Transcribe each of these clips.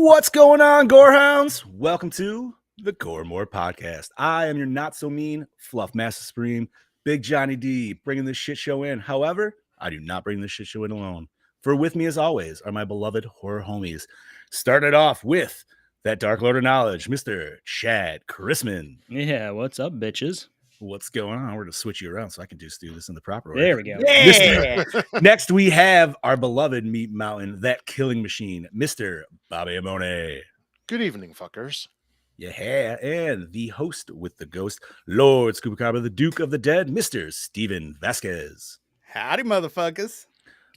What's going on, Gorehounds? Welcome to the Gore More Podcast. I am your not-so-mean Fluff Master Supreme, Big Johnny D, bringing this shit show in. However, I do not bring this shit show in alone. For with me, as always, are my beloved horror homies. Started off with that Dark Lord of Knowledge, Mr. Chad Chrisman. Yeah, what's up, bitches? What's going on? We're going to switch you around so I can just do this in the proper way. There we go. Yeah. Next, we have our beloved Meat Mountain, that killing machine, Mr. Bobby Amone. Good evening, fuckers. Yeah, and the host with the ghost, Lord Scoopacabra, the Duke of the Dead, Mr. Steven Vasquez. Howdy, motherfuckers.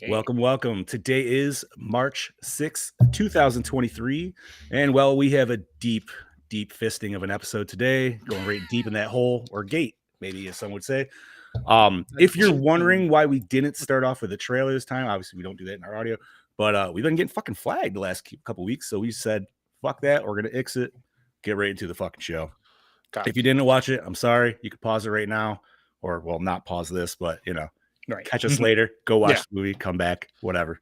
Okay. Welcome. Today is March 6th, 2023. And well, we have a deep fisting of an episode today, going right deep in that hole, or gate, maybe as some would say. If you're wondering why we didn't start off with a trailer this time, obviously we don't do that in our audio, but we've been getting fucking flagged the last couple weeks, so we said, fuck that, we're going to exit, get right into the fucking show. If you didn't watch it, I'm sorry, you could pause it right now, or, well, not pause this, but, right. Catch us later, go watch the movie, come back, whatever.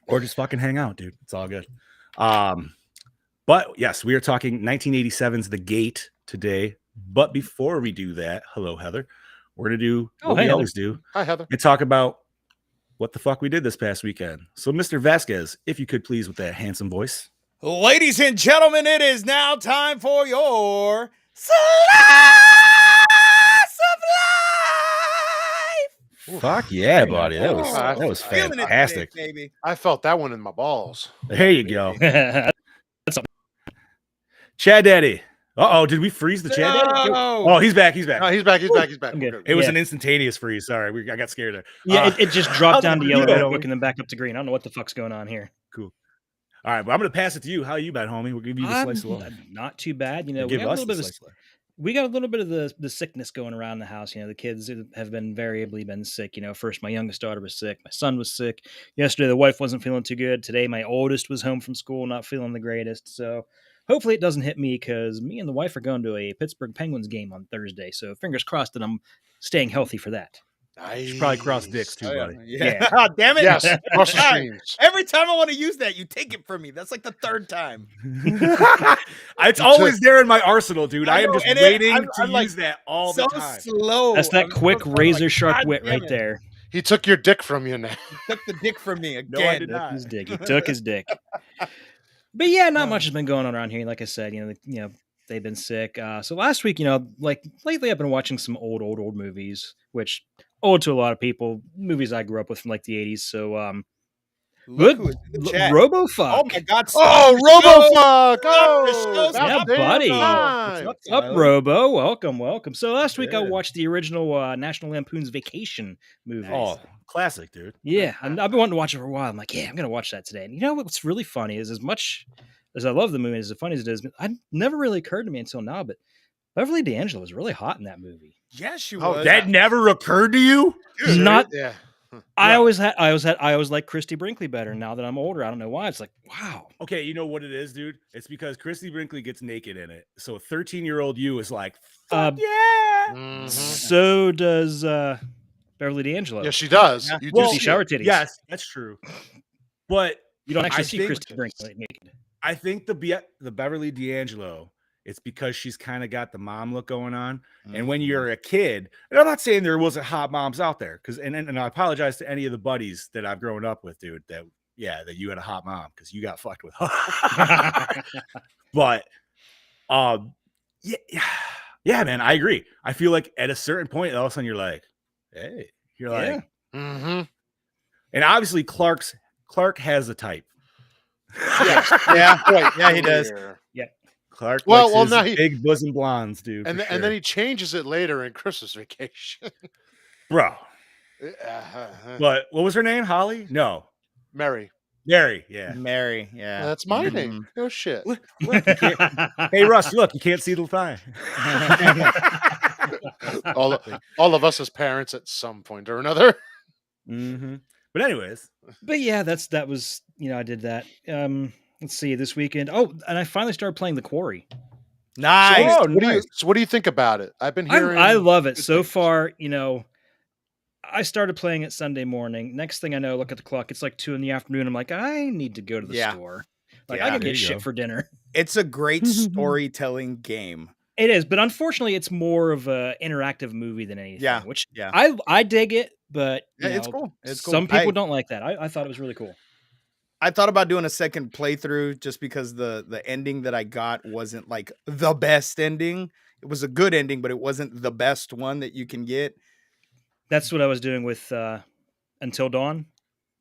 Or just fucking hang out, dude. It's all good. But yes, we are talking 1987's The Gate today. But before we do that, hello, Heather. We're going to do what we always do. Hi, Heather. And talk about what the fuck we did this past weekend. So, Mr. Vasquez, if you could please, with that handsome voice. Ladies and gentlemen, it is now time for your Slice of Life. Fuck yeah, buddy. That was fantastic. Today, baby. I felt that one in my balls. There you go. Chad Daddy. Uh-oh, did we freeze the Chad Daddy? Oh, he's back. No, he's back. Okay. It was an instantaneous freeze. Sorry, I got scared there. Yeah, it just dropped down to yellow real quick and then back up to green. I don't know what the fuck's going on here. Cool. All right, but I'm going to pass it to you. How you been, homie? We'll give you the slice of life. Not too bad. We got a little bit of the sickness going around the house. The kids have been variably been sick. First my youngest daughter was sick. My son was sick. Yesterday the wife wasn't feeling too good. Today my oldest was home from school, not feeling the greatest. So hopefully it doesn't hit me, because me and the wife are going to a Pittsburgh Penguins game on Thursday. So fingers crossed that I'm staying healthy for that. You should probably cross dicks too, buddy. Yeah. Oh, damn it. Yes. Cross the streams. Every time I want to use that, you take it from me. That's like the third time. It's always there in my arsenal, dude. I am just waiting to use that all the time. Slow. That's that quick razor sharp wit right there. He took your dick from you now. He took the dick from me again. No, I did not. He took his dick. But yeah, not much has been going on around here. Like I said, they've been sick. So last week, like lately, I've been watching some old movies, which old to a lot of people, movies I grew up with from like the 80s. So, RoboFuck. Oh my God! RoboFuck! Oh, yeah, buddy. What's up, Robo? Welcome. So last week I watched the original National Lampoon's Vacation movie. Oh, classic, dude. Yeah, I've been wanting to watch it for a while. I'm like, yeah, I'm gonna watch that today. And you know what's really funny is, as much as I love the movie, as funny as it is, it never really occurred to me until now, but Beverly D'Angelo was really hot in that movie. Yes, she was. That never occurred to you? Dude, not. Yeah. I always like Christy Brinkley better. Now that I'm older, I don't know why. It's like, wow. Okay, you know what it is, dude? It's because Christy Brinkley gets naked in it. So a 13-year-old you is like, fuck yeah. Mm-hmm. So does Beverly D'Angelo. Yes, she does. Yeah. You do see shower titties. Yes, that's true. But you don't actually see Christy Brinkley naked. I think the Beverly D'Angelo, it's because she's kind of got the mom look going on. Mm-hmm. And when you're a kid, and I'm not saying there wasn't hot moms out there, because and I apologize to any of the buddies that I've grown up with, dude, that you had a hot mom because you got fucked with. But yeah, man, I agree. I feel like at a certain point, all of a sudden you're like, hey, mm-hmm. And obviously Clark has a type. Yeah, he does. Yeah. Clark likes his big bosom blondes, dude. And then he changes it later in Christmas Vacation. bro. Uh, But what was her name? Holly? No, Mary. Mary. Yeah. Mary, yeah. That's my name. No shit. Look, you can't. Hey, Russ, look, you can't see the thigh. all of us as parents at some point or another. Mm-hmm. But anyways, But yeah, that was I did that. Let's see this weekend. Oh, and I finally started playing The Quarry. Nice. Oh, What do you think about it? I've been hearing. I love it good so things. far. I started playing it Sunday morning. Next thing I know, look at the clock. It's like 2 p.m. I'm like, I need to go to the store. Like I Yeah. can There get you shit go. for dinner. It's a great storytelling game. It is, but unfortunately, it's more of a interactive movie than anything. Yeah, Which yeah. I dig it, but Yeah, it's cool. It's cool. Some people don't like that. I thought it was really cool. I thought about doing a second playthrough just because the ending that I got wasn't like the best ending. It was a good ending, but it wasn't the best one that you can get. That's what I was doing with Until Dawn.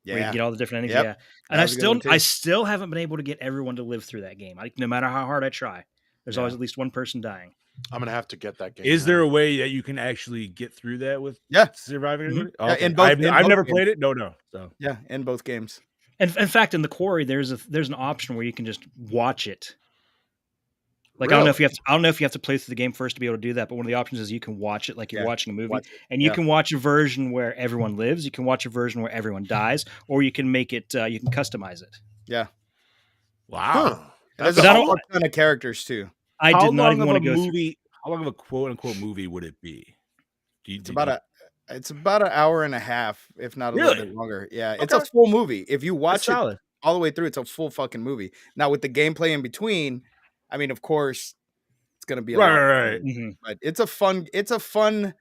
Where you Yeah. get all the different endings. Yep. Yeah. That And was a good one, too. I still haven't been able to get everyone to live through that game. No matter how hard I try, there's always at least one person dying. I'm gonna have to get that game. is now. there a way that you can actually get through that with Yeah. surviving? Mhm. Everybody? Yeah, in both- I've in I've both never games. played it. No. So Yeah, in both games. And in fact, in the Quarry, there's an option where you can just watch it. Like I don't know if you have to play through the game first to be able to do that, but one of the options is you can watch it like you're Yeah, watching a movie, watch it. and you Yeah. can watch a version where everyone lives, you can watch a version where everyone dies, or you can make it you can customize it. Yeah. wow. Huh. There's But a I whole don't- ton of characters too. I How did not long even of want a to go through. movie? How long of a quote unquote movie would it be? It's about an hour and a half, if not a little Really? bit longer. Yeah, it's a Okay. full movie. If you That's watch it solid. all the way through, it's a full fucking movie. Now with the gameplay in between, I mean, of course, it's gonna be a lot, Right. Mhm. but it's a fun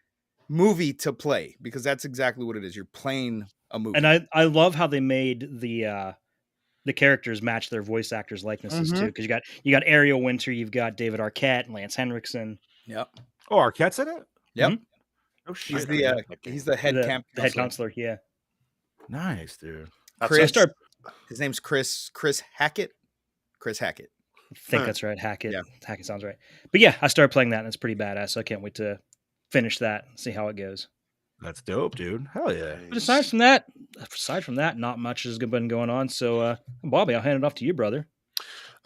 movie to play because that's exactly what it is. You're playing a movie. And I love how they made the characters match their voice actors' likenesses too, because you got Ariel Winter, you've got David Arquette and Lance Henriksen, Yep. Oh, Arquette's in it. Yep. Mhm. Oh shit. He's I forgot that game. the head the camp head counselor. counselor. Yeah, Nice, dude. That's Chris. a- His name's Chris Hackett. Chris Hackett. I think Huh. that's right. Hackett. Yeah. Hackett sounds right. But yeah, I started playing that, and it's pretty badass. So I can't wait to finish that and see how it goes. That's dope, dude. Hell yeah. But aside from that, not much has been going on. So, Bobby, I'll hand it off to you, brother.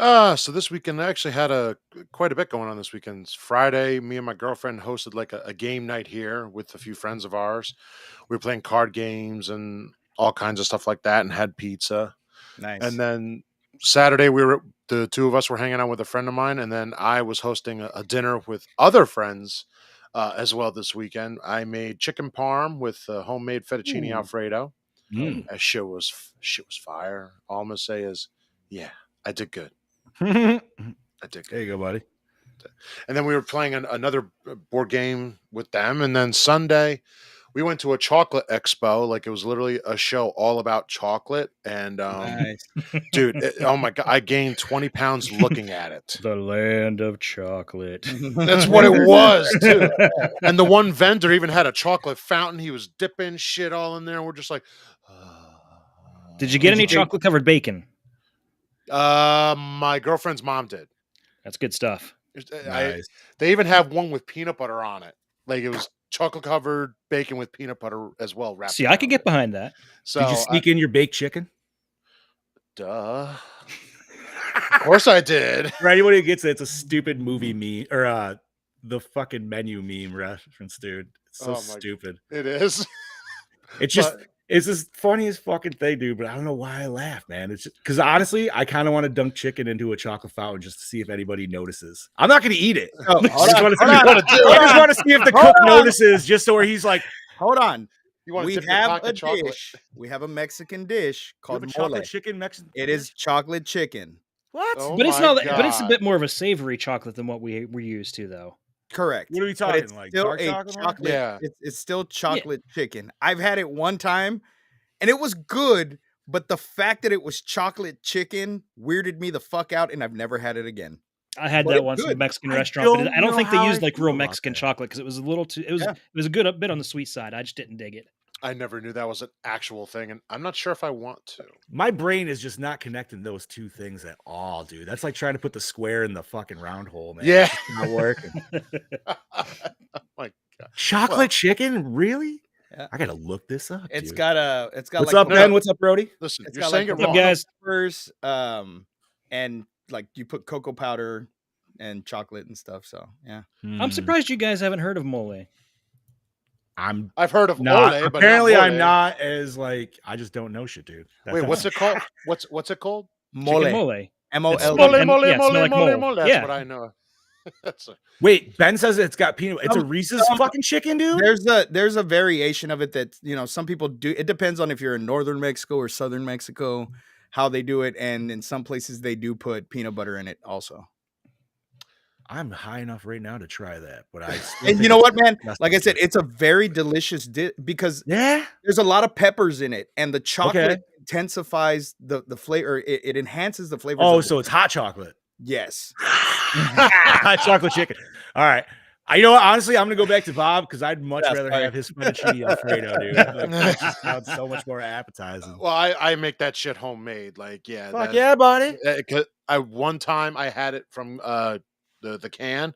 So this weekend I actually had quite a bit going on this weekend. It's Friday, me and my girlfriend hosted like a game night here with a few friends of ours. We were playing card games and all kinds of stuff like that and had pizza. Nice. And then Saturday the two of us were hanging out with a friend of mine, and then I was hosting a dinner with other friends as well this weekend. I made chicken parm with homemade fettuccine Ooh. Alfredo. Mm. That shit was fire. All I'm gonna say is, yeah, I did good. there I did good. you go, buddy. And then we were playing another board game with them. And then Sunday, we went to a chocolate expo. Like it was literally a show all about chocolate. And Nice. dude, oh my God, I gained 20 pounds looking at it. The land of chocolate. That's what it was, too. And the one vendor even had a chocolate fountain. He was dipping shit all in there. And we're just like, Did you get any you think- chocolate covered bacon? my girlfriend's mom did. That's good stuff. Nice. They even have one with peanut butter on it. Like it was chocolate covered bacon with peanut butter as well. Wrapped See, I could around get it. behind that. So Did you sneak in your baked chicken? duh. Of course I did. For anybody who gets it, it's a stupid movie meme or the fucking menu meme reference, dude. It's so Oh my- stupid. It is. It's just But- it's this funniest fucking thing, dude. But I don't know why I laugh, man. It's because honestly, I kind of want to dunk chicken into a chocolate fountain just to see if anybody notices. I'm not going to eat it. Oh, I hold just on, wanna see hold if- on, I just want to see if the Hold cook on. notices, just so where he's like, hold on. You want We to dip your have cock a in chocolate? dish. We have a Mexican dish "You have called a chocolate mole. chicken Mexican." It is chocolate chicken. What? Oh But it's my not. But it's a God. bit more of a savory chocolate than what we're used to, though. Correct. What are we But talking it's like? still Dark a chocolate? one? chocolate. Yeah. It's still chocolate chicken. I've had it one time, and it was good. But the fact that it was chocolate chicken weirded me the fuck out, and I've never had it again. I had But that it's once in a good. Mexican I restaurant, but don't I don't know think they how used I like feel real about Mexican that. chocolate because it was a little too. It was Yeah. it was a good bit on the sweet side. I just didn't dig it. I never knew that was an actual thing, and I'm not sure if I want to. My brain is just not connecting those two things at all, dude. That's like trying to put the square in the fucking round hole, man. Yeah. It's just not working. Oh my God. Chocolate chicken, really? I gotta look this up. It's dude. got What's like up, No, Ben? no. What's up, Brody? Listen, it's you're got saying like it What's up, wrong. guys? peppers, and like you put cocoa powder and chocolate and stuff. So yeah. I'm surprised you guys haven't heard of mole. I've heard of not. ole, but Apparently, not I'm mole. not as like. I just don't know shit, dude. Wait, what's it called? What's it called? Chicken Mole. mole. MOLE. It's Mole, spelled- mole, yeah, mole, smell like mole, mole. mole. That's Yeah. what I know. That's Wait, Ben says it's got peanut. It's a Some- Reese's some- fucking chicken, dude. There's a variation of it that some people do. It depends on if you're in northern Mexico or southern Mexico, how they do it, and in some places they do put peanut butter in it also. I'm high enough right now to try that, but I. Still And think you know it's what, man? disgusting Like I said, shit. it's a very delicious dish because Yeah. there's a lot of peppers in it, and the chocolate Okay. intensifies the flavor. It enhances the flavors. Oh, of the, so it's hot chocolate. yes. Hot chocolate chicken. All right. You know what? Honestly, I'm gonna go back to Bob because I'd much Yeah, rather sorry. have his fettuccine Alfredo, dude. Like, that just sounds so much more appetizing. well, I make that shit homemade. Like, yeah, Fuck yeah, buddy. One time I had it from the can.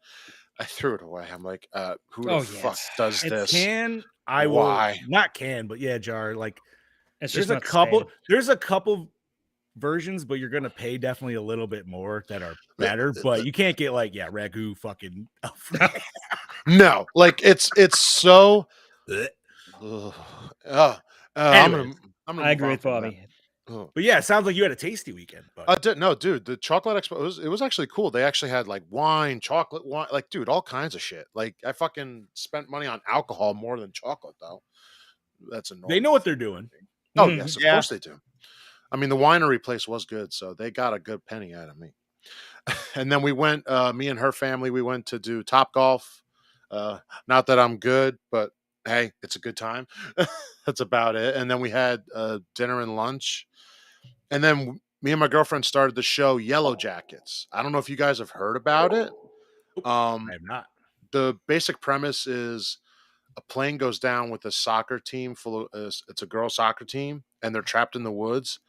I threw it away. I'm like, who the fuck does this? Can I Why? will not can, but yeah, jar. Like It's there's just a not the couple. same. There's a couple versions, but you're gonna pay definitely a little bit more that are better. But you can't get like ragu fucking. No, like it's so. Blech. I'm gonna I agree move with on from Bobby. that. Ugh. But yeah, it sounds like you had a tasty weekend. But No, dude, the chocolate expo it was actually cool. They actually had like wine, chocolate wine, like dude, all kinds of shit. Like I fucking spent money on alcohol more than chocolate though. That's annoying. they know what they're doing. Oh Mhm. yes, of Yeah. course they do. I mean, the winery place was good, so they got a good penny out of me. And then we went, me and her family, we went to do Top Golf. Not that I'm good, but hey, it's a good time. That's about it. And then we had dinner and lunch. And then me and my girlfriend started the show Yellow Jackets. I don't know if you guys have heard about it. I have not. The basic premise is a plane goes down with a soccer team full of it's a girls soccer team, and they're trapped in the woods.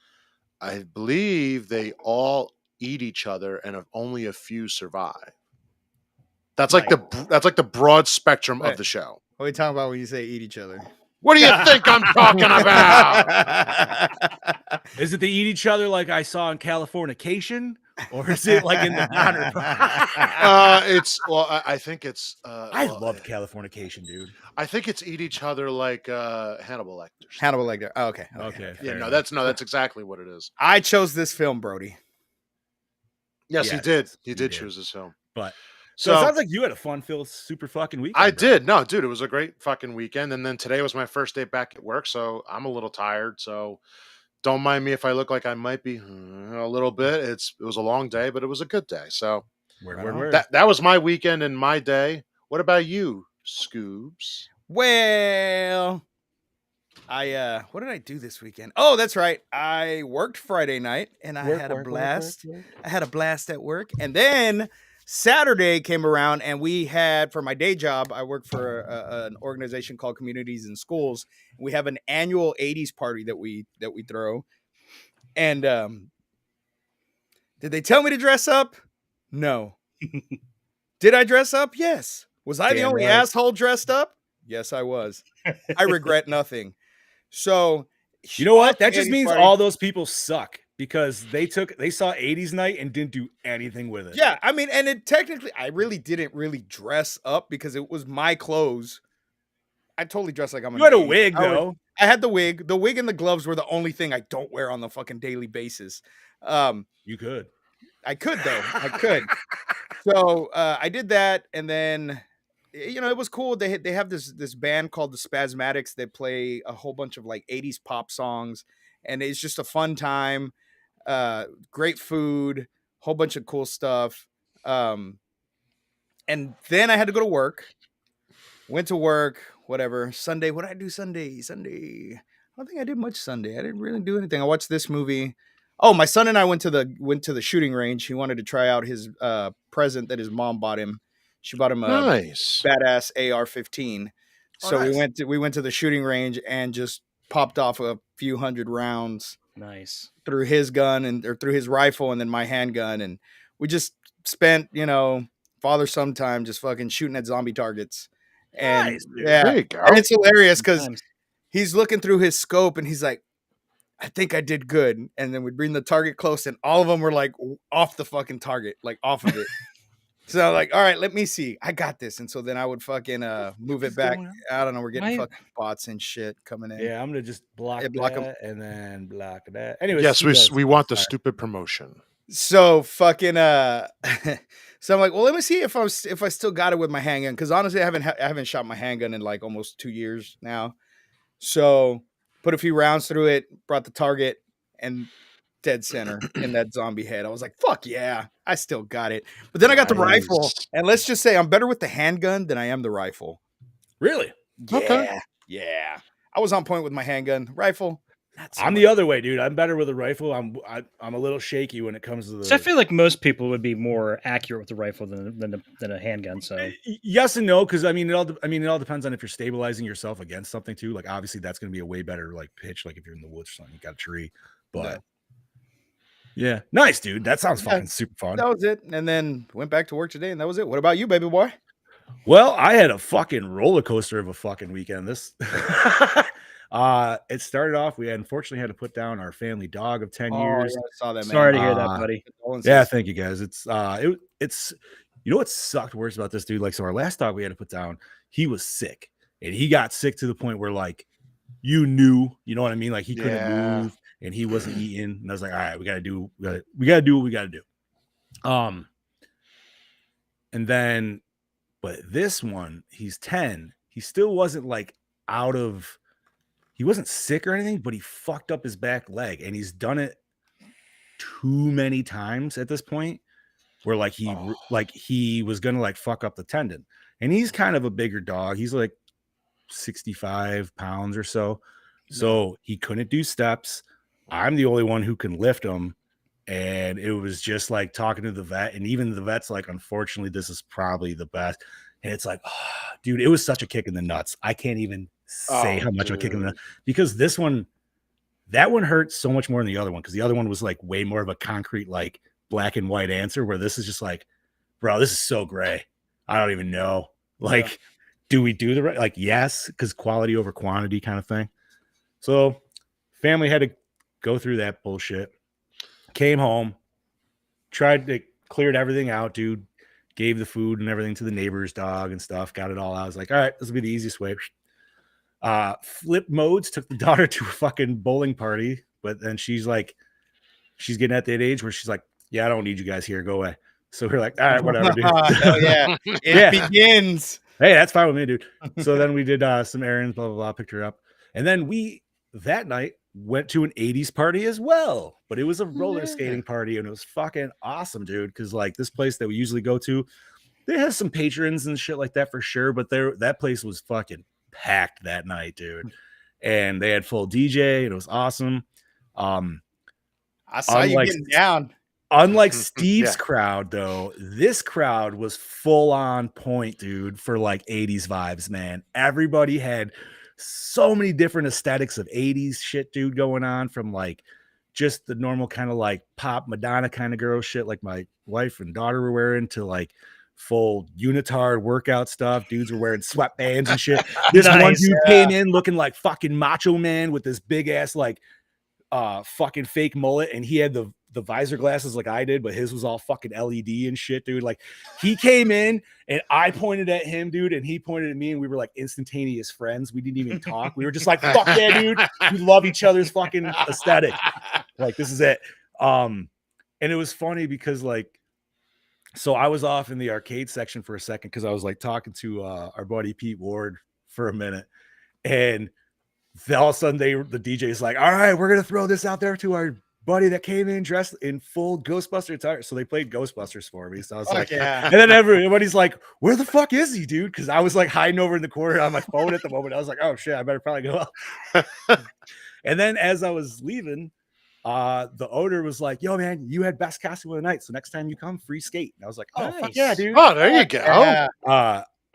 I believe they all eat each other, and only a few survive. That's like the broad spectrum of Right. the show. What are you talking about when you say eat each other? What do you think I'm talking about? Is it they eat each other like I saw in Californication, or is it like in the Donner? I think it's. I love Californication, dude. I think it's eat each other like Hannibal Lecter. Hannibal Lecter. Oh, okay. Okay. Yeah, fair no, enough. that's exactly what it is. I chose this film, Brody. Yes, he Yes, did. He you did did. choose this film. But so it sounds like you had a fun-filled, super fucking weekend. I bro. did. No, dude, it was a great fucking weekend. And then today was my first day back at work, so I'm a little tired. So don't mind me if I look like I might be a little bit. It was a long day, but it was a good day. So Word. that was my weekend and my day. What about you, Scoobs? Well, what did I do this weekend? Oh, that's right. I worked Friday night and I had a blast. I had a blast at work. And then Saturday came around and we had, for my day job, I work for an organization called Communities in Schools. We have an annual 80s party that we throw. And did they tell me to dress up? No. Did I dress up? Yes. Was I the Damn only right. asshole dressed up? Yes, I was. I regret nothing. So, You know what? That fuck just 80s means party. all those people suck because they saw 80s night and didn't do anything with it. Yeah, I mean, and it technically, I really didn't really dress up because it was my clothes. I totally dressed like I'm. You had a wig though. I had the wig. The wig and the gloves were the only thing I don't wear on the fucking daily basis. You could. I could though. I could. So I did that, and then it was cool. They have this band called the Spasmatics. They play a whole bunch of like 80s pop songs, and it's just a fun time. Great food, whole bunch of cool stuff. And then I had to go to work. Went to work, whatever. Sunday, what did I do Sunday? I don't think I did much Sunday. I didn't really do anything. I watched this movie. Oh, my son and I went to the shooting range. He wanted to try out his present that his mom bought him. She bought him a Nice. badass AR-15. Oh, So nice. we went to the shooting range and just popped off a few hundred rounds Nice. through his gun or through his rifle and then my handgun, and we just spent father-son time just fucking shooting at zombie targets. And Nice, dude. yeah, There you go. and it's hilarious because Sometimes. he's looking through his scope and he's like, I think I did good. And then we bring the target close and all of them were like off the fucking target, like off of it. So I'm like, all right, let me see. I got this. And so then I would fucking move it back. I don't know. We're getting fucking bots and shit coming in. Yeah, I'm gonna just block that and then block that. Anyways, yes, we want the stupid promotion. So fucking so I'm like, well, let me see if I still got it with my handgun, because honestly, I haven't shot my handgun in like almost 2 years now. So put a few rounds through it, brought the target, and dead center in that zombie head. I was like, fuck yeah, I still got it. But then I got the rifle, and let's just say I'm better with the handgun than I am the rifle. Really? Yeah. Okay. Yeah. I was on point with my handgun. Rifle. I'm the other way, dude. I'm better with a rifle. I'm a little shaky when it comes to the. So I feel like most people would be more accurate with the rifle than a handgun. So yes and no, because I mean it all depends on if you're stabilizing yourself against something too. Like obviously that's going to be a way better like pitch. Like if you're in the woods or something, you got a tree. But yeah, nice, dude. That sounds fucking super fun. That was it, and then went back to work today, and that was it. What about you, baby boy? Well, I had a fucking roller coaster of a fucking weekend. This. It started off. We unfortunately had to put down our family dog of 10 years. Yeah, I saw that, man. Sorry to hear that, buddy. Yeah, thank you guys. It's you know what sucked worse about this dude? Like, so our last dog we had to put down, he was sick, and he got sick to the point where like you know what I mean? Like he couldn't move and he wasn't eating. And I was like, all right, we gotta do what we gotta do. And then, but this one, he's 10. He still wasn't like he wasn't sick or anything, but he fucked up his back leg, and he's done it too many times at this point where like he was gonna like fuck up the tendon. And he's kind of a bigger dog. He's like 65 pounds or so. So he couldn't do steps. I'm the only one who can lift him. And it was just like talking to the vet, and even the vet's like, unfortunately, this is probably the best. And it's like, oh, dude, it was such a kick in the nuts. I can't even say how much of a kick in the nuts, because that one hurt so much more than the other one, because the other one was like way more of a concrete, like black and white answer, where this is just like, bro, this is so gray. I don't even know. Like, do we do the right? Like, yes, because quality over quantity kind of thing. So family had to go through that bullshit. Came home, tried to cleared everything out, dude. Gave the food and everything to the neighbor's dog and stuff. Got it all out. I was like, all right, this will be the easiest way. Flip modes, took the daughter to a fucking bowling party, but then she's getting at that age where she's like, yeah, I don't need you guys here. Go away. So we're like, all right, whatever, dude. Hell yeah. It begins. Hey, that's fine with me, dude. So then we did some errands, blah, blah, blah, picked her up. And then that night, went to an 80s party as well, but it was a roller skating party, and it was fucking awesome, dude, because like this place that we usually go to, they have some patrons and shit like that for sure, but that place was fucking packed that night, dude, and they had full DJ, and it was awesome. I saw you getting down. Unlike Steve's crowd, though, this crowd was full on point, dude, for like 80s vibes, man. Everybody had so many different aesthetics of 80s shit, dude, going on, from like just the normal kind of like pop Madonna kind of girl shit like my wife and daughter were wearing, to like full unitard workout stuff. Dudes were wearing sweatbands and shit. This one dude came in looking like fucking Macho Man with this big ass like fucking fake mullet, and he had the visor glasses like I did, but his was all fucking LED and shit, dude. Like he came in and I pointed at him, dude, and he pointed at me, and we were like instantaneous friends. We didn't even talk. We were just like, fuck yeah, dude. We love each other's fucking aesthetic. Like, this is it. And it was funny because like, so I was off in the arcade section for a second because I was like talking to our buddy Pete Ward for a minute, and all of a sudden the DJ's like, all right, we're gonna throw this out there to our buddy that came in dressed in full Ghostbuster attire. So they played Ghostbusters for me. So I was like, and then everybody's like, where the fuck is he, dude? Because I was like hiding over in the corner on my phone at the moment. I was like, oh shit, I better probably go out. And then as I was leaving, the owner was like, yo, man, you had best costume of the night, so next time you come, free skate. And I was like, oh, fuck yeah, dude. Oh, there you go.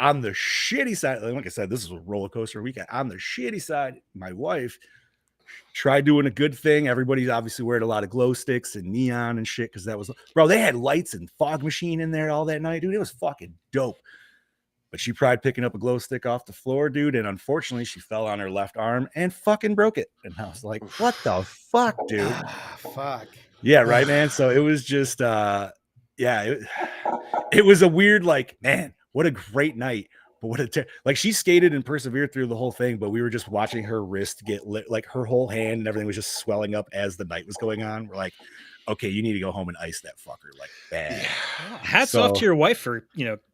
On the shitty side, like I said, this is a roller coaster weekend. On the shitty side, my wife tried doing a good thing. Everybody's obviously wearing a lot of glow sticks and neon and shit, because that was, bro, they had lights and fog machine in there all that night, dude. It was fucking dope. But she tried picking up a glow stick off the floor, dude, and unfortunately she fell on her left arm and fucking broke it. And I was like, what the fuck, dude? Fuck. Yeah, right, man. So it was just it was a weird, like, man, what a great night. But what a like, she skated and persevered through the whole thing, but we were just watching her wrist get lit, like her whole hand and everything was just swelling up as the night was going on. We're like, okay, you need to go home and ice that fucker, like, bad. Hats off to your wife for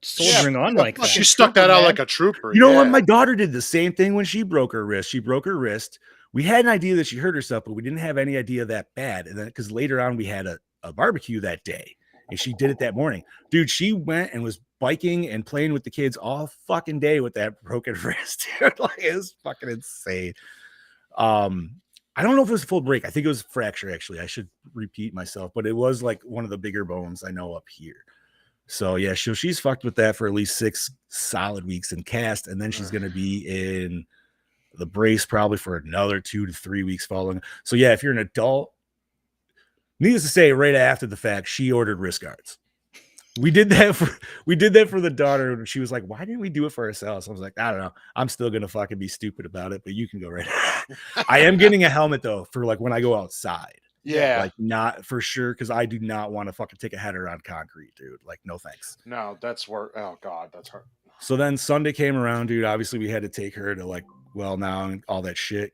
soldiering on like that. She stuck that out like a trooper. You know what? My daughter did the same thing when she broke her wrist. She broke her wrist. We had an idea that she hurt herself, but we didn't have any idea that bad. And then because later on we had a barbecue that day. And she did it that morning. Dude, she went and was biking and playing with the kids all fucking day with that broken wrist. Like, it was fucking insane. I don't know if it was a full break. I think it was a fracture, actually. I should repeat myself, but it was like one of the bigger bones I know up here. So yeah, she's fucked with that for at least 6 solid weeks in cast, and then she's gonna be in the brace probably for another 2 to 3 weeks following. So yeah, if you're an adult, needless to say, right after the fact, she ordered wrist guards. We did that for the daughter, and she was like, "Why didn't we do it for ourselves?" I was like, "I don't know. I'm still gonna fucking be stupid about it, but you can go right." I am getting a helmet though for like when I go outside. Yeah, like not for sure because I do not want to fucking take a header on concrete, dude. Like, no thanks. No, that's where. Oh God, that's hard. So then Sunday came around, dude. Obviously, we had to take her to like now and all that shit,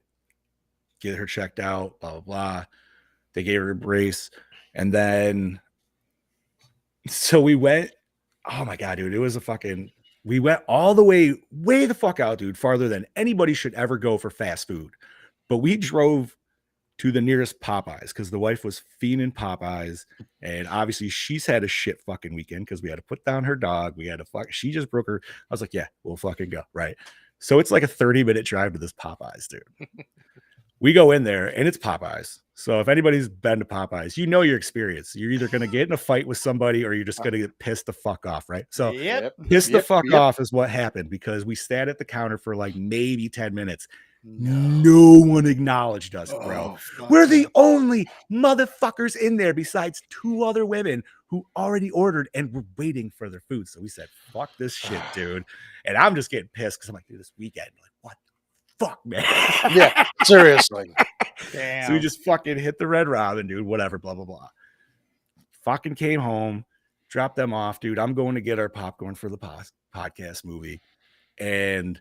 get her checked out, blah blah blah. They gave her a brace, and then so we went. Oh my god, dude! It was we went all the way the fuck out, dude, farther than anybody should ever go for fast food. But we drove to the nearest Popeyes because the wife was fiending Popeyes, and obviously she's had a shit fucking weekend because we had to put down her dog. We had to she just broke her. I was like, yeah, we'll fucking go. Right. So it's like a 30-minute drive to this Popeyes, dude. We go in there and it's Popeyes. So if anybody's been to Popeyes, you know your experience. You're either going to get in a fight with somebody or you're just going to get pissed the fuck off, right? So pissed the fuck off is what happened because we sat at the counter for like maybe 10 minutes. No one acknowledged us, bro. We're the only motherfuckers in there besides 2 other women who already ordered and were waiting for their food. So we said, fuck this shit, dude. And I'm just getting pissed because I'm like, dude, this weekend, like, what the fuck, man? Yeah, seriously. Damn. So we just fucking hit the Red Robin, dude, whatever, blah, blah, blah. Fucking came home, dropped them off, dude. I'm going to get our popcorn for the podcast movie. And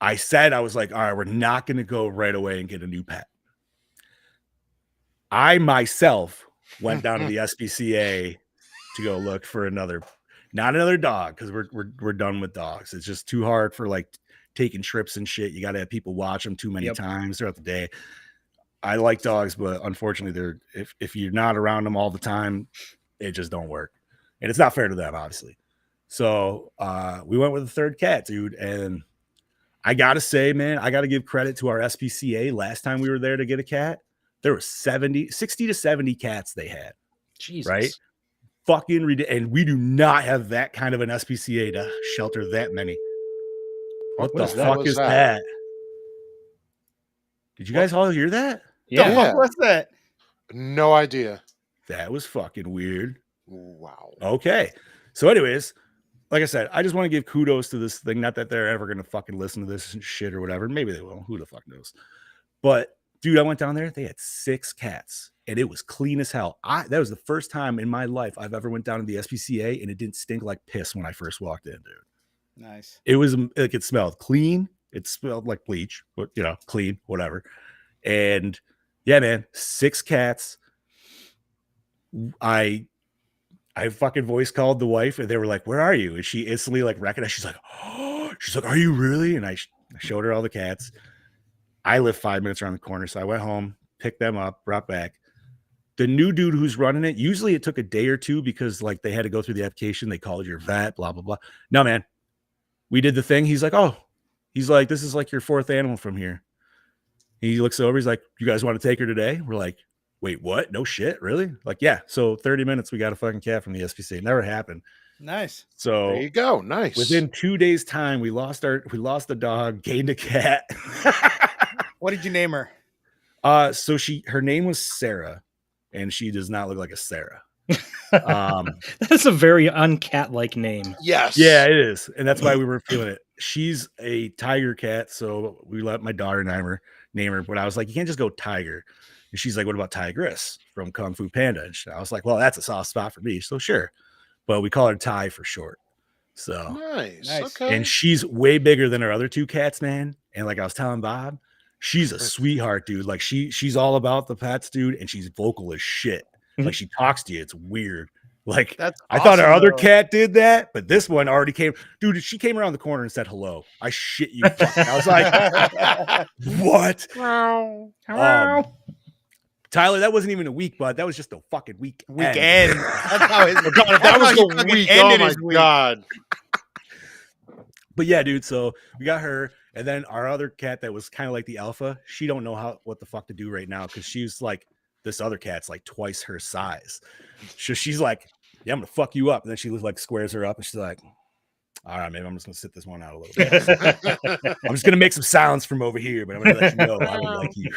I said, I was like, all right, we're not going to go right away and get a new pet. I myself went down to the SPCA to go look for not another dog, because we're done with dogs. It's just too hard for like taking trips and shit. You got to have people watch them too many times throughout the day. I like dogs, but unfortunately, if you're not around them all the time, it just don't work, and it's not fair to them, obviously. So we went with a third cat, dude, and I gotta say, man, I gotta give credit to our SPCA. Last time we were there to get a cat, there were 60 to 70 cats they had. Jesus. Right? Fucking ridiculous. And we do not have that kind of an SPCA to shelter that many. What the fuck is that? Did you guys all hear that? Yeah. Fuck, what's that? No idea. That was fucking weird. Wow. Okay. So anyways, like I said, I just want to give kudos to this thing. Not that they're ever going to fucking listen to this shit or whatever. Maybe they will. Who the fuck knows? But dude, I went down there. They had 6 cats and it was clean as hell. That was the first time in my life I've ever went down to the SPCA and it didn't stink like piss when I first walked in, dude. Nice. It was like, it smelled clean. It smelled like bleach, but clean, whatever. And yeah, man, 6 cats. I fucking voice called the wife and they were like, where are you? And she instantly like recognized. She's like, oh, are you really? And I showed her all the cats. I live 5 minutes around the corner. So I went home, picked them up, brought back. The new dude who's running it, usually it took a day or 2 because like they had to go through the application. They called your vet, blah, blah, blah. No, man, we did the thing. He's like, this is like your 4th animal from here. He looks over. He's like, you guys want to take her today? We're like, wait, what? No shit, really? Like, yeah. So 30 minutes, we got a fucking cat from the SPCA. It never happened. Nice. So there you go. Nice. Within 2 days' time, we lost the dog, gained a cat. What did you name her? So her name was Sarah, and she does not look like a Sarah. That's a very uncat-like name. Yes. Yeah, it is. And that's why we were feeling it. She's a tiger cat. So we let my daughter name her. But I was like, you can't just go tiger. And she's like, what about Tigress from Kung Fu Panda? And I was like, well, that's a soft spot for me. So sure. But we call her Ty for short. So nice. Okay. Okay. And she's way bigger than our other two cats, man. And like I was telling Bob, she's a sweetheart, dude. Like she's all about the pets, dude, and she's vocal as shit. Like she talks to you. It's weird. Like That's I thought our other though. cat did that, but this one already came. Dude, she came around the corner and said hello. I shit you. I was like, what? Tyler, that wasn't even a week, bud. That was just a fucking weekend. That's how his, God, if that was the week. Oh my God. But yeah, dude. So we got her, and then our other cat that was kind of like the alpha. She don't know what the fuck to do right now because she's like this other cat's like twice her size. So she's like, "Yeah, I'm gonna fuck you up," and then she like squares her up, and she's like, "All right, maybe I'm just gonna sit this one out a little bit. I'm just gonna make some sounds from over here, but I'm gonna let you know I don't like you."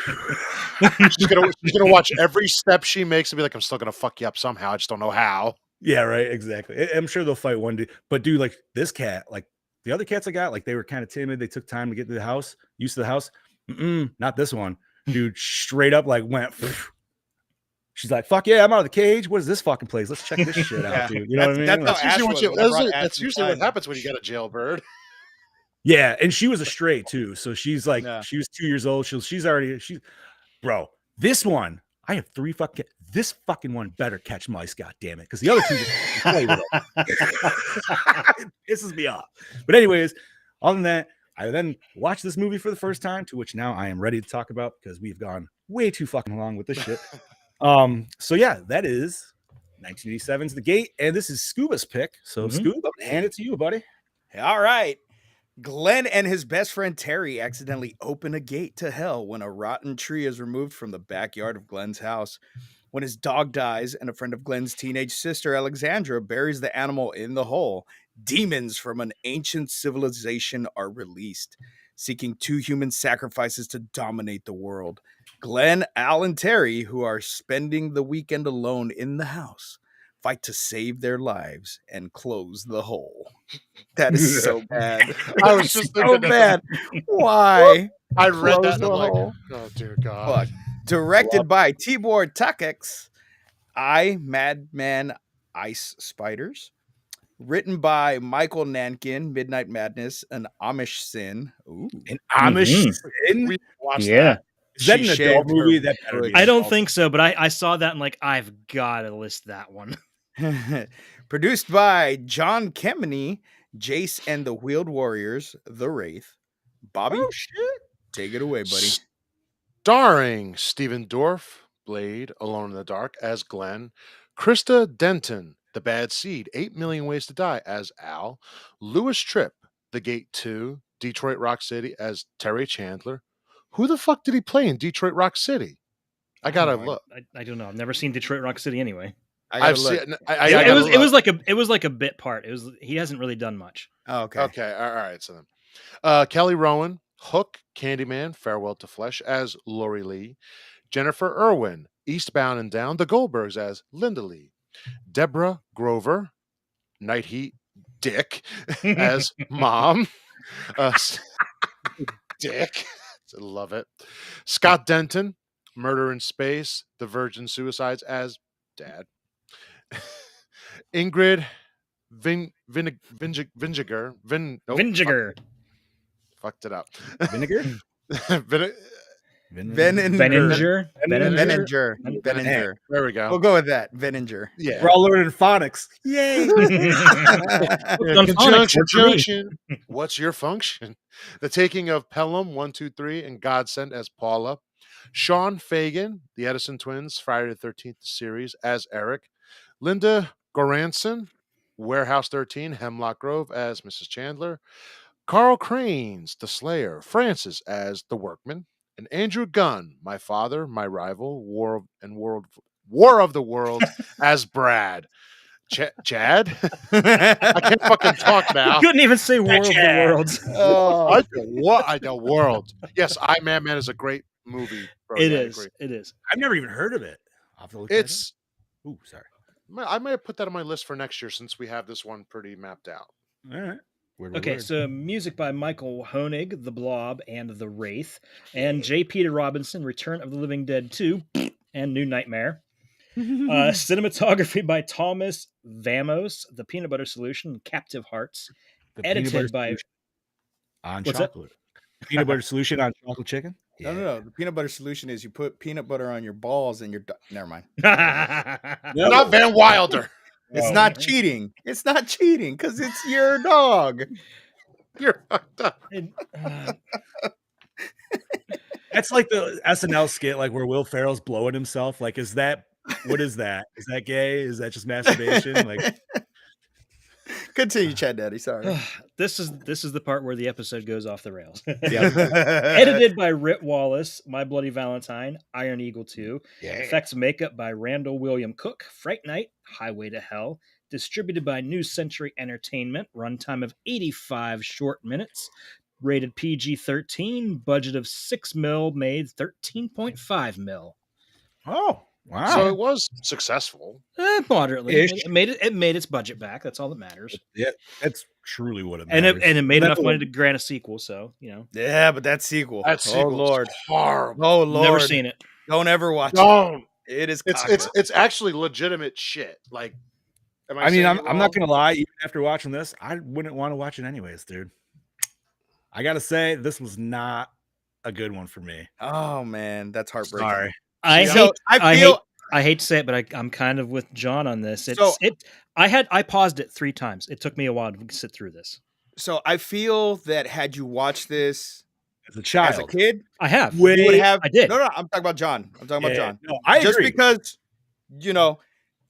she's gonna watch every step she makes and be like, "I'm still gonna fuck you up somehow. I just don't know how." Yeah, right. Exactly. I'm sure they'll fight one day. But dude, like this cat, like the other cats I got, like they were kind of timid. They took time to get to the house, used to the house. Not this one, dude. Straight up, like went. She's like, "Fuck yeah, I'm out of the cage. What is this fucking place? Let's check this shit out, dude." You know what I mean? That's usually what happens when you get a jailbird. Yeah, and she was a stray too. So she's like, she was 2 years old. She's bro. This one, I have 3 fucking. This fucking one better catch mice, god damn it, because the other two just play with it. It pisses me off. But anyways, other than that, I then watched this movie for the first time, to which now I am ready to talk about because we've gone way too fucking long with this shit. So yeah, that is 1987's The Gate, and this is Scuba's pick. So Scuba, I'm gonna hand it to you, buddy. All right. Glenn and his best friend Terry accidentally open a gate to hell when a rotten tree is removed from the backyard of Glenn's house. When his dog dies and a friend of Glenn's teenage sister, Alexandra, buries the animal in the hole, demons from an ancient civilization are released, seeking 2 human sacrifices to dominate the world. Glenn, Al, and Terry, who are spending the weekend alone in the house, fight to save their lives and close the hole. That is so bad. I was just so bad. Why? I read that and I'm like, hole. oh dear God. Directed by Tibor Takex, Madman Ice Spiders. Written by Michael Nankin, Midnight Madness, an Amish Sin. Ooh. An Amish Sin? We watched that. Is that an adult movie? That I don't think so, but I saw that and like, I've got to list that one. Produced by John Kemeny, Jace and the Wheeled Warriors, The Wraith. Bobby, take it away, buddy. Starring Stephen Dorff, Blade, Alone in the Dark as Glenn, Krista Denton, The Bad Seed, 8 Million Ways to Die as Al, Lewis Tripp, The Gate 2, Detroit Rock City as Terry Chandler. Who the fuck did he play in Detroit Rock City? I gotta look. I don't know. I've never seen Detroit Rock City anyway. I've seen. It was like a bit part. He hasn't really done much. Oh, okay. Okay. All right. So then, Kelly Rowan, Hook, Candyman, Farewell to Flesh as Lori Lee, Jennifer Irwin, Eastbound and Down, The Goldbergs as Linda Lee, Deborah Grover, Night Heat, Dick as Mom, Dick, I love it. Scott Denton, Murder in Space, The Virgin Suicides as Dad. Ingrid Vinjiger. Fucked it up. Vinegar? Veninger. There we go. We'll go with that. Veninger. Yeah. We're all learning phonics. Yay. Conjunction. What's your function? The Taking of Pelham 1, 2, 3 and Godsend as Paula. Sean Fagan, the Edison twins, Friday the 13th series as Eric. Linda Goranson, Warehouse 13, Hemlock Grove as Mrs. Chandler. Carl Cranes, the Slayer, Francis as the Workman, and Andrew Gunn, my father, my rival, War of the Worlds as Brad. Chad? I can't fucking talk now. You couldn't even say War of the Worlds. I know Worlds. Yes, I Man is a great movie. Bro. It is. I've never even heard of it. It's. Ooh, sorry. I might put that on my list for next year since we have this one pretty mapped out. All right. Word, Okay, word. so music by Michael Honig, The Blob, and The Wraith, and J. Peter Robinson, Return of the Living Dead 2, and New Nightmare. Cinematography by Thomas Vamos, The Peanut Butter Solution, Captive Hearts. The peanut butter Edited by solution on What's that? chocolate. Peanut butter solution on chocolate chicken. No. The peanut butter solution is you put peanut butter on your balls and your. Never mind. No. Not Van Wilder. It's Oh. not cheating. It's not cheating because it's your dog. You're fucked up. That's like the SNL skit, like where Will Ferrell's blowing himself. Like, is that what is that? Is that gay? Is that just masturbation? Like, Continue, Chad Daddy. Sorry. This is the part where the episode goes off the rails. yeah. Edited by Rit Wallace, My Bloody Valentine, Iron Eagle 2. Yeah. Effects makeup by Randall William Cook, Fright Night, Highway to Hell. Distributed by New Century Entertainment. Runtime of 85 short minutes. Rated PG-13. Budget of $6 million. Made $13.5 million. Oh, wow. So it was successful. Moderately. Ish. It made its budget back. That's all that matters. Yeah, that's truly what it And matters. it made enough money to Never- grant a sequel. So Yeah, but that sequel. That sequel oh Lord. horrible. Oh Lord. never seen it. Don't ever watch it. Don't. It is. It's actually legitimate shit. Like, am I mean, saying I'm it not wrong? gonna lie. Even after watching this, I wouldn't want to watch it anyways, dude. I gotta say, this was not a good one for me. Oh man, that's heartbreaking. Sorry. I So, hate I hate to say it, but I'm kind of with John on this. I paused it 3 times. It took me a while to sit through this. So I feel that had you watched this As a child, as a kid, I have. Wait, you would have. I did. No, I'm talking about John. I'm talking about Yeah, John. no, I Just agree. because,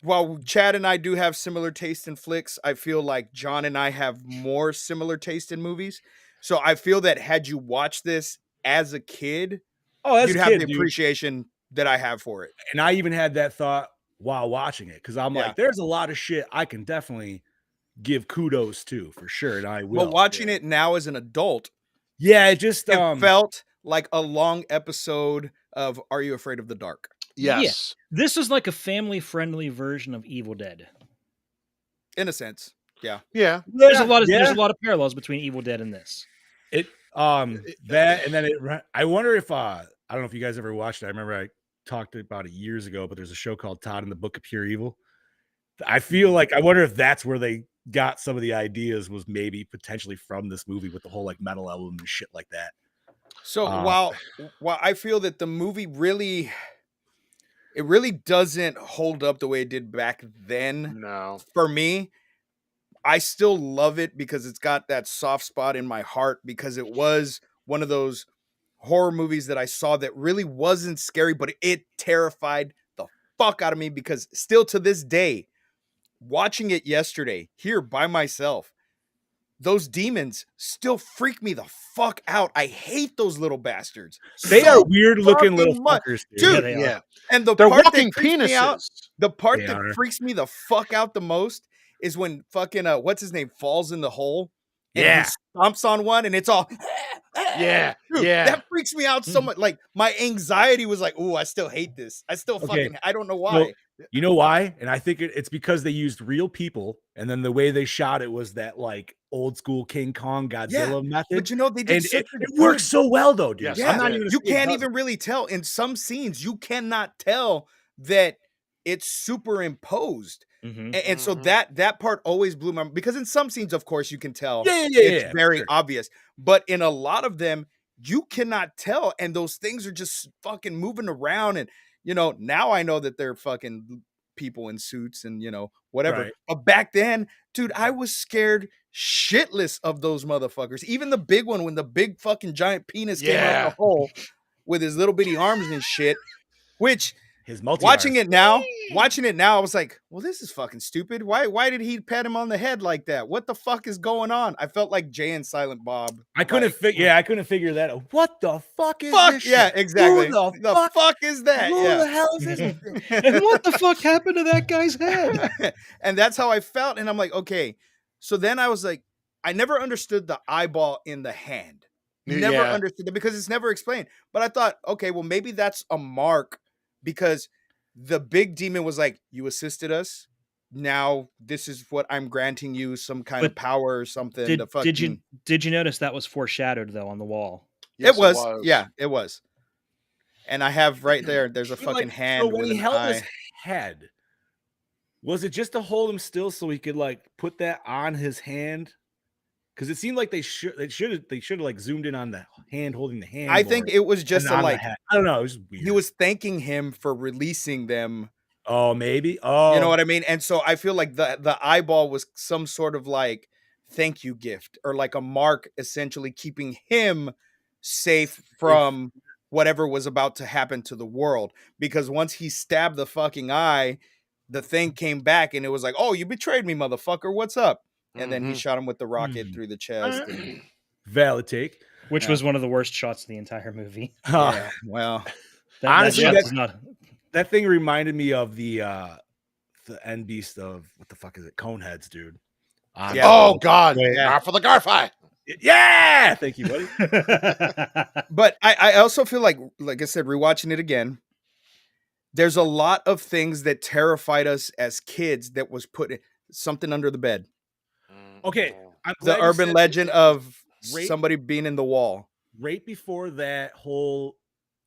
while Chad and I do have similar taste in flicks, I feel like John and I have more similar taste in movies. So I feel that had you watched this as a kid, Oh, as you'd a have kid, the dude. appreciation that I have for it. And I even had that thought while watching it because I'm Yeah. like, there's a lot of shit I can definitely give kudos to for sure, and I will. But watching it now as an adult, yeah, it just it felt like a long episode of Are You Afraid of the Dark? Yes. This is like a family-friendly version of Evil Dead. In a sense. Yeah. Yeah. There's a lot of parallels between Evil Dead and this. It that and then I wonder if I don't know if you guys ever watched it. I remember I talked about it years ago, but there's a show called Todd and the Book of Pure Evil. I feel like I wonder if that's where they got some of the ideas was maybe potentially from this movie with the whole like metal album and shit like that. So while I feel that the movie really doesn't hold up the way it did back then, No. for me, I still love it because it's got that soft spot in my heart because it was one of those horror movies that I saw that really wasn't scary, but it terrified the fuck out of me because still to this day, watching it yesterday here by myself, those demons still freak me the fuck out. I hate those little bastards. They so are weird looking little fucking much. fuckers, dude. Dude, Yeah, they are. Yeah. And the They're part walking that freaks me out, penises. the part They that are. freaks me the fuck out the most is when fucking what's his name falls in the hole and Yeah. he stomps on one and it's all Yeah. Dude, Yeah. that freaks me out so much. Like my anxiety was like, "Ooh, I still hate this. I still Okay. fucking I don't know why." You know why? And I think it's because they used real people, and then the way they shot it was that like old school King Kong Godzilla method. But you know they did And such it a works good- so well though, dude. Yes, Yeah, I'm not even you gonna say it can't doesn't. even really tell in some scenes. You cannot tell that it's superimposed. Mhm. And so Mhm. that part always blew my mind because in some scenes, of course, you can tell Yeah, it's very sure. obvious. But in a lot of them, you cannot tell, and those things are just fucking moving around. And now I know that they're fucking people in suits and whatever. Right. But back then, dude, I was scared shitless of those motherfuckers. Even the big one, when the big fucking giant penis came out Yeah. the hole with his little bitty arms and shit, which. His multi Watching it now, I was like, well, this is fucking stupid. Why did he pat him on the head like that? What the fuck is going on? I felt like Jay and Silent Bob. I couldn't like, I couldn't figure that out. What the fuck is Fuck this yeah, shit? exactly. Who the fuck is that? Who Yeah. the hell is this? And what the fuck happened to that guy's head? And that's how I felt. And I'm like, okay. So then I was like, I never understood the eyeball in the hand. Never Yeah. understood it because it's never explained. But I thought, okay, well, maybe that's a mark because the big demon was like, you assisted us. now this is what I'm granting you, some kind of power or something. Did you notice that was foreshadowed though on the wall? Yes, it was. was. Yeah, it was. And I have right there's a fucking hand so when with he an held eye. his head, was it just to hold him still so he could like put that on his hand? Because it seemed like they should have like zoomed in on the hand holding the hand. I think it was just a, like, I don't know. It was weird. He was thanking him for releasing them. Oh, maybe. Oh, you know what I mean? And so I feel like the eyeball was some sort of like thank you gift, or like a mark, essentially keeping him safe from whatever was about to happen to the world. Because once he stabbed the fucking eye, the thing came back and it was like, oh, you betrayed me, motherfucker. What's up? And then he shot him with the rocket through the chest. And, valid take. Which was one of the worst shots of the entire movie. yeah, well, honestly, not. That thing reminded me of the end beast of what the fuck is it? Coneheads, dude. Yeah. Oh God! Yeah. For the Garfi. Yeah, thank you, buddy. But I also feel like I said, rewatching it again, there's a lot of things that terrified us as kids that was put something under the bed. Okay, the urban legend of somebody being in the wall. Right before that whole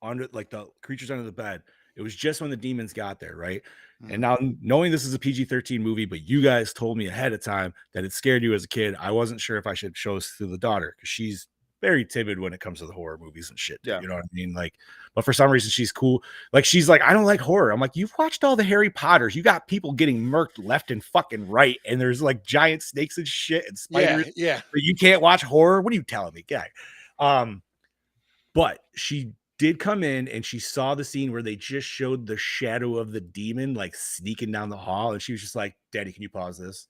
under like the creatures under the bed, it was just when the demons got there, right? And now knowing this is a PG-13 movie, but you guys told me ahead of time that it scared you as a kid, I wasn't sure if I should show this to the daughter because she's very timid when it comes to the horror movies and shit. Yeah. You know what I mean? Like, but for some reason she's cool. Like, she's like, I don't like horror. I'm like, you've watched all the Harry Potters. You got people getting murked left and fucking right. And there's like giant snakes and shit and spiders. Yeah. But you can't watch horror. What are you telling me, guy? But she did come in and she saw the scene where they just showed the shadow of the demon like sneaking down the hall, and she was just like, Daddy, can you pause this?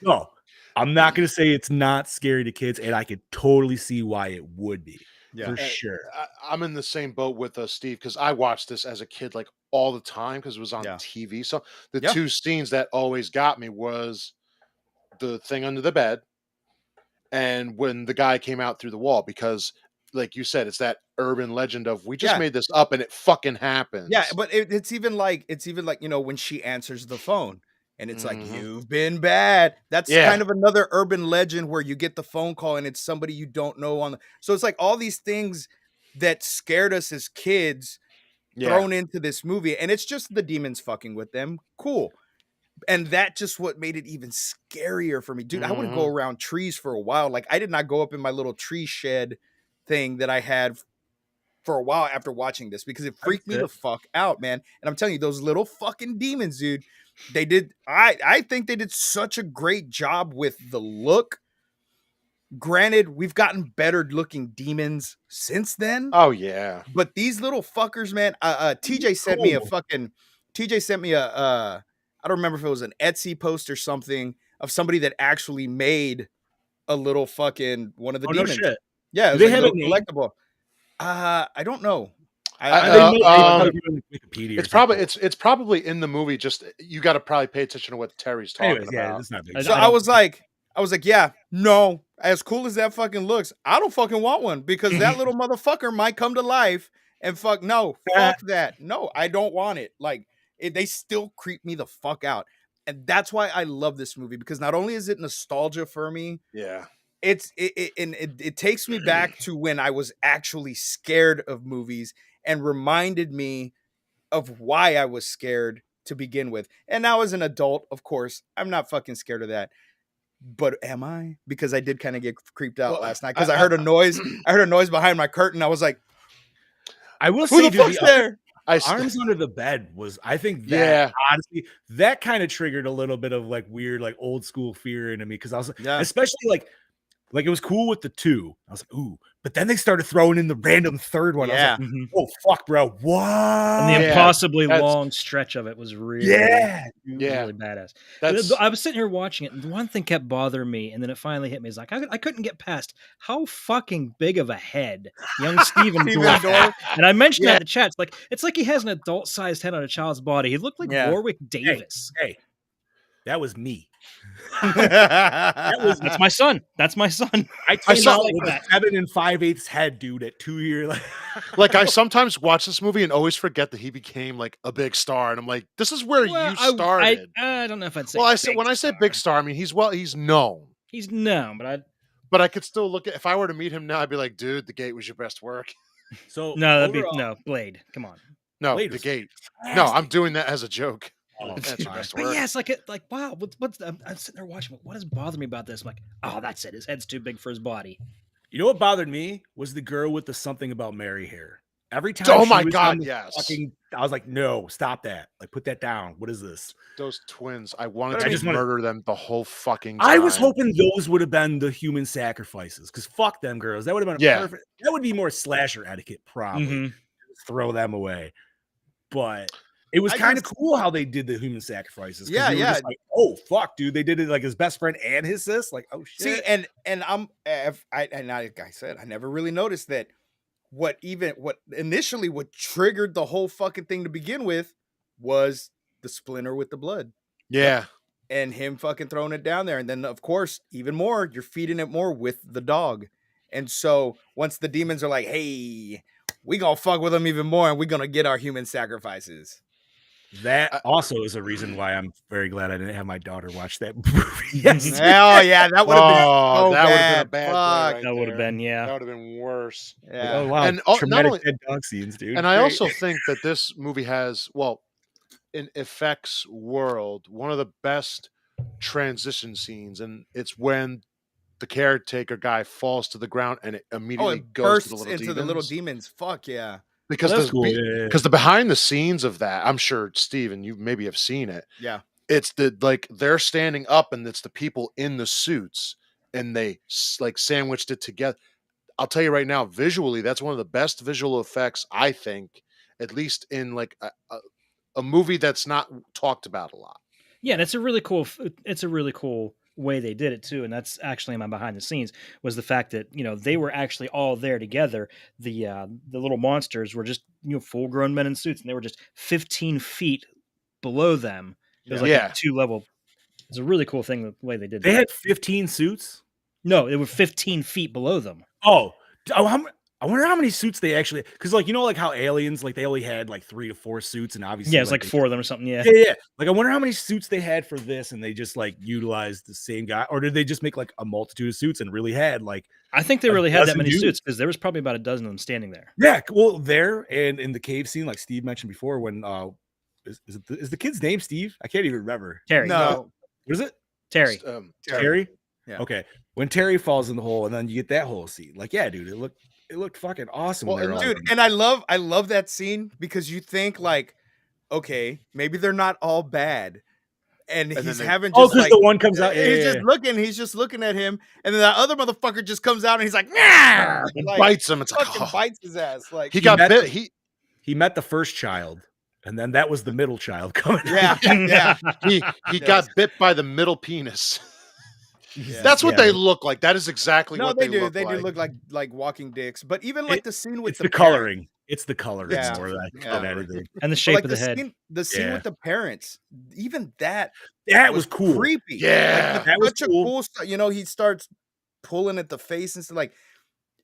No, I'm not going to say it's not scary to kids, and I could totally see why it would be. For sure. I'm in the same boat with Steve, because I watched this as a kid like all the time because it was on TV. So the two scenes that always got me was the thing under the bed and when the guy came out through the wall, because like you said, it's that urban legend of we just made this up and it fucking happens. Yeah, but it's even like you know, when she answers the phone and it's like, you've been bad. That's kind of another urban legend where you get the phone call and it's somebody you don't know so it's like all these things that scared us as kids thrown into this movie, and it's just the demons fucking with them. Cool. And that just what made it even scarier for me. Dude, I would go around trees for a while. Like, I did not go up in my little tree shed thing that I had for a while after watching this because it freaked me the fuck out, man. And I'm telling you, those little fucking demons, dude, they did. I think they did such a great job with the look. Granted, we've gotten better looking demons since then. Oh yeah. But these little fuckers, man, TJ sent me a I don't remember if it was an Etsy post or something of somebody that actually made a little fucking one of the demons. No shit. Yeah, they have a collectible. I don't know. It's probably in the movie. Just you got to probably pay attention to what Terry's talking about. It's not big. So I was like, yeah, no. As cool as that fucking looks, I don't fucking want one because that little motherfucker might come to life and fuck that. No, I don't want it. Like they still creep me the fuck out, and that's why I love this movie because not only is it nostalgia for me, it takes me back to when I was actually scared of movies and reminded me of why I was scared to begin with. And now as an adult, of course, I'm not fucking scared of that. But am I? Because I did kind of get creeped out last night because I heard a noise. I heard a noise behind my curtain. I was like, I will say, who the fuck's there? Arms under the bed was, I think that honestly, that kind of triggered a little bit of like weird, like old school fear into me because I was especially like it was cool with the two. I was like, ooh, but then they started throwing in the random third one. I was like, oh fuck, bro, what? And the impossibly long stretch of it was really, really badass. I was sitting here watching it, and the one thing kept bothering me, and then it finally hit me. It's like I couldn't get past how fucking big of a head young Steven Gore. And I mentioned that in the chat. It's like he has an adult-sized head on a child's body. He looked like Warwick Davis. Hey. That was me. That's my son. That's my son. I came saw out like with that. a 7 5/8 head, dude, at 2 years. Like I sometimes watch this movie and always forget that he became like a big star, and I'm like, this is where Well, you started. I don't know if I'd say. Well, I say big when I say big star, I mean he's known. He's known, but But I could still look at if I were to meet him now, I'd be like, dude, The Gate was your best work. So no, overall, Blade. Come on. No, Blade The was Gate. No, fantastic. I'm doing that as a joke. Oh, That's your best But work. yeah, it's like wow. What's I'm sitting there watching. What is bothering me about this? I'm like, oh, that's it. His head's too big for his body. You know what bothered me was the girl with the something about Mary hair. Every time, Oh she my was God, on the yes. fucking, I was like, no, stop that! Like, put that down. What is this? Those twins, I wanted But I to just wanted- murder them the whole fucking time. I was hoping those would have been the human sacrifices, because fuck them girls. That would have been Yeah. perfect. That would be more slasher etiquette, probably. Mhm. Throw them away. But it was I kind of just- cool how they did the human sacrifices. 'Cause Yeah, you were yeah. just like, oh fuck, dude, they did it like his best friend and his sis. Like, oh shit. See, and like I said, I never really noticed that. What initially what triggered the whole fucking thing to begin with was the splinter with the blood Yeah. and him fucking throwing it down there, and then of course even more you're feeding it more with the dog, and so once the demons are like, hey, we gonna fuck with them even more, and we gonna get our human sacrifices. That also is a reason why I'm very glad I didn't have my daughter watch that movie. Yes. Oh yeah, that would have been so that would have bad. been a bad Fuck. day right That would have there. been, yeah. That would have been worse. Yeah. Oh wow. And, not traumatic only- dead dog scenes, dude. And I Great. also think that this movie has, well, in effects world, one of the best transition scenes, and it's when the caretaker guy falls to the ground and it Oh, immediately it goes to bursts the little into demons. the little demons. Fuck yeah. Because That's the, cool. be- Yeah. because the behind the scenes of that, I'm sure Steven, you maybe have seen it. Yeah. It's they're standing up and it's the people in the suits and they like sandwiched it together. I'll tell you right now, visually, that's one of the best visual effects, I think, at least in like a movie that's not talked about a lot. Yeah, that's a really cool. It's a really cool way they did it too, and that's actually in my behind the scenes was the fact that they were actually all there together. The little monsters were just full grown men in suits, and they were just 15 feet below them. It was like Yeah. a 2-level. It's a really cool thing the way they did. They that. had 15 suits. No, they were 15 feet below them. Oh, I wonder how many suits they actually, because like like how aliens, like they only had like 3 to 4 suits, and obviously Yeah, it's like they- 4 of them or something. Yeah. Yeah. Like I wonder how many suits they had for this, and they just like utilized the same guy, or did they just make like a multitude of suits and really had like I think they a really had that dozen many dudes? suits because there was probably about a dozen of them standing there. yeah, well there and in the cave scene, like Steve mentioned before, when is the kid's name Steve? I can't even remember. Terry. No. What is it? Terry. Terry? Yeah. Okay. When Terry falls in the hole, and then you get that whole scene. Like, yeah, dude, it looked fucking awesome. Well, when they were all Dude, in and I love that scene because you think like, okay, maybe they're not all bad. And then he's they- having oh, just because like the one comes out. he's Yeah, just looking at him, and then that other motherfucker just comes out and he's like, nah! And Like, bites him. It's like, fucking oh. bites his ass. Like He got met bit. the- he met the first child, and then that was the middle child coming. yeah, yeah. He Yes. got bit by the middle penis. Yeah. That's what Yeah. they look like. That is exactly No, what they they do. look They like. do look like walking dicks. But even like the scene with It's the parent- coloring. It's the coloring Yeah. more than Yeah. anything. And the but, shape like of the head. the scene Yeah. with the parents, even that That was cool. creepy. Yeah. like, That was such cool. a cool. He starts pulling at the face and stuff. Like,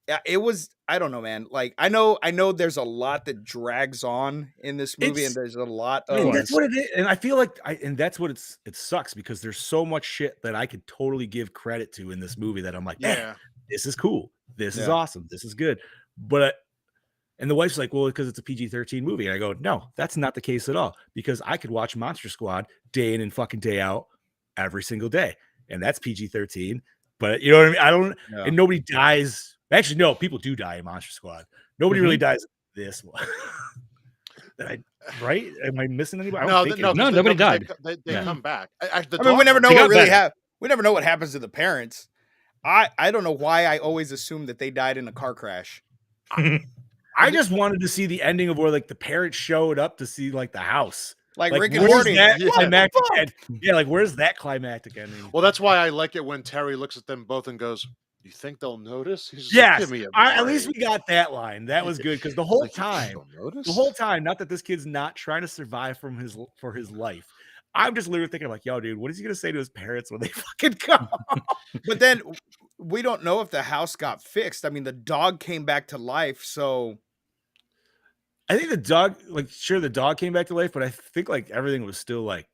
yeah, it was. I don't know, man. Like, I know. There's a lot that drags on in this movie, It's- and there's a lot I mean, of. that's what it is, and I feel like and that's what it sucks because there's so much shit that I could totally give credit to in this movie that I'm like, yeah, Yeah. this is cool, this is Yeah. awesome, this is good, but and the wife's like, well, because it's a PG-13 movie, and I go, no, that's not the case at all, because I could watch Monster Squad day in and fucking day out every single day, and that's PG-13, but you know what I mean? I don't, Yeah. and nobody dies. Actually, no, people do die in Monster Squad. Nobody really dies in this one. Right? Am I missing anybody? I don't think No, 'cause nobody they- died. They Yeah. come back. The I mean, we dog never know They what got really better. We never know what happens to the parents. I don't know why I always assume that they died in a car crash. I just wanted to see the ending of where like the parents showed up to see like the house. Like, Like, Rick and where's Morty. that What the climactic fuck? end? Yeah, like where's that climactic ending? Well, that's why I like it when Terry looks at them both and goes, "You think they'll notice?" He's just like, Yes, "Give me a at least we break." got that line. That was good because the He's whole like, "You think time, they'll notice?" not that this kid's not trying to survive for his life. I'm just literally thinking, like, yo, dude, what is he gonna say to his parents when they fucking come? But then we don't know if the house got fixed. I mean, the dog came back to life, so I think the dog, like, sure, the dog came back to life, but I think like everything was still like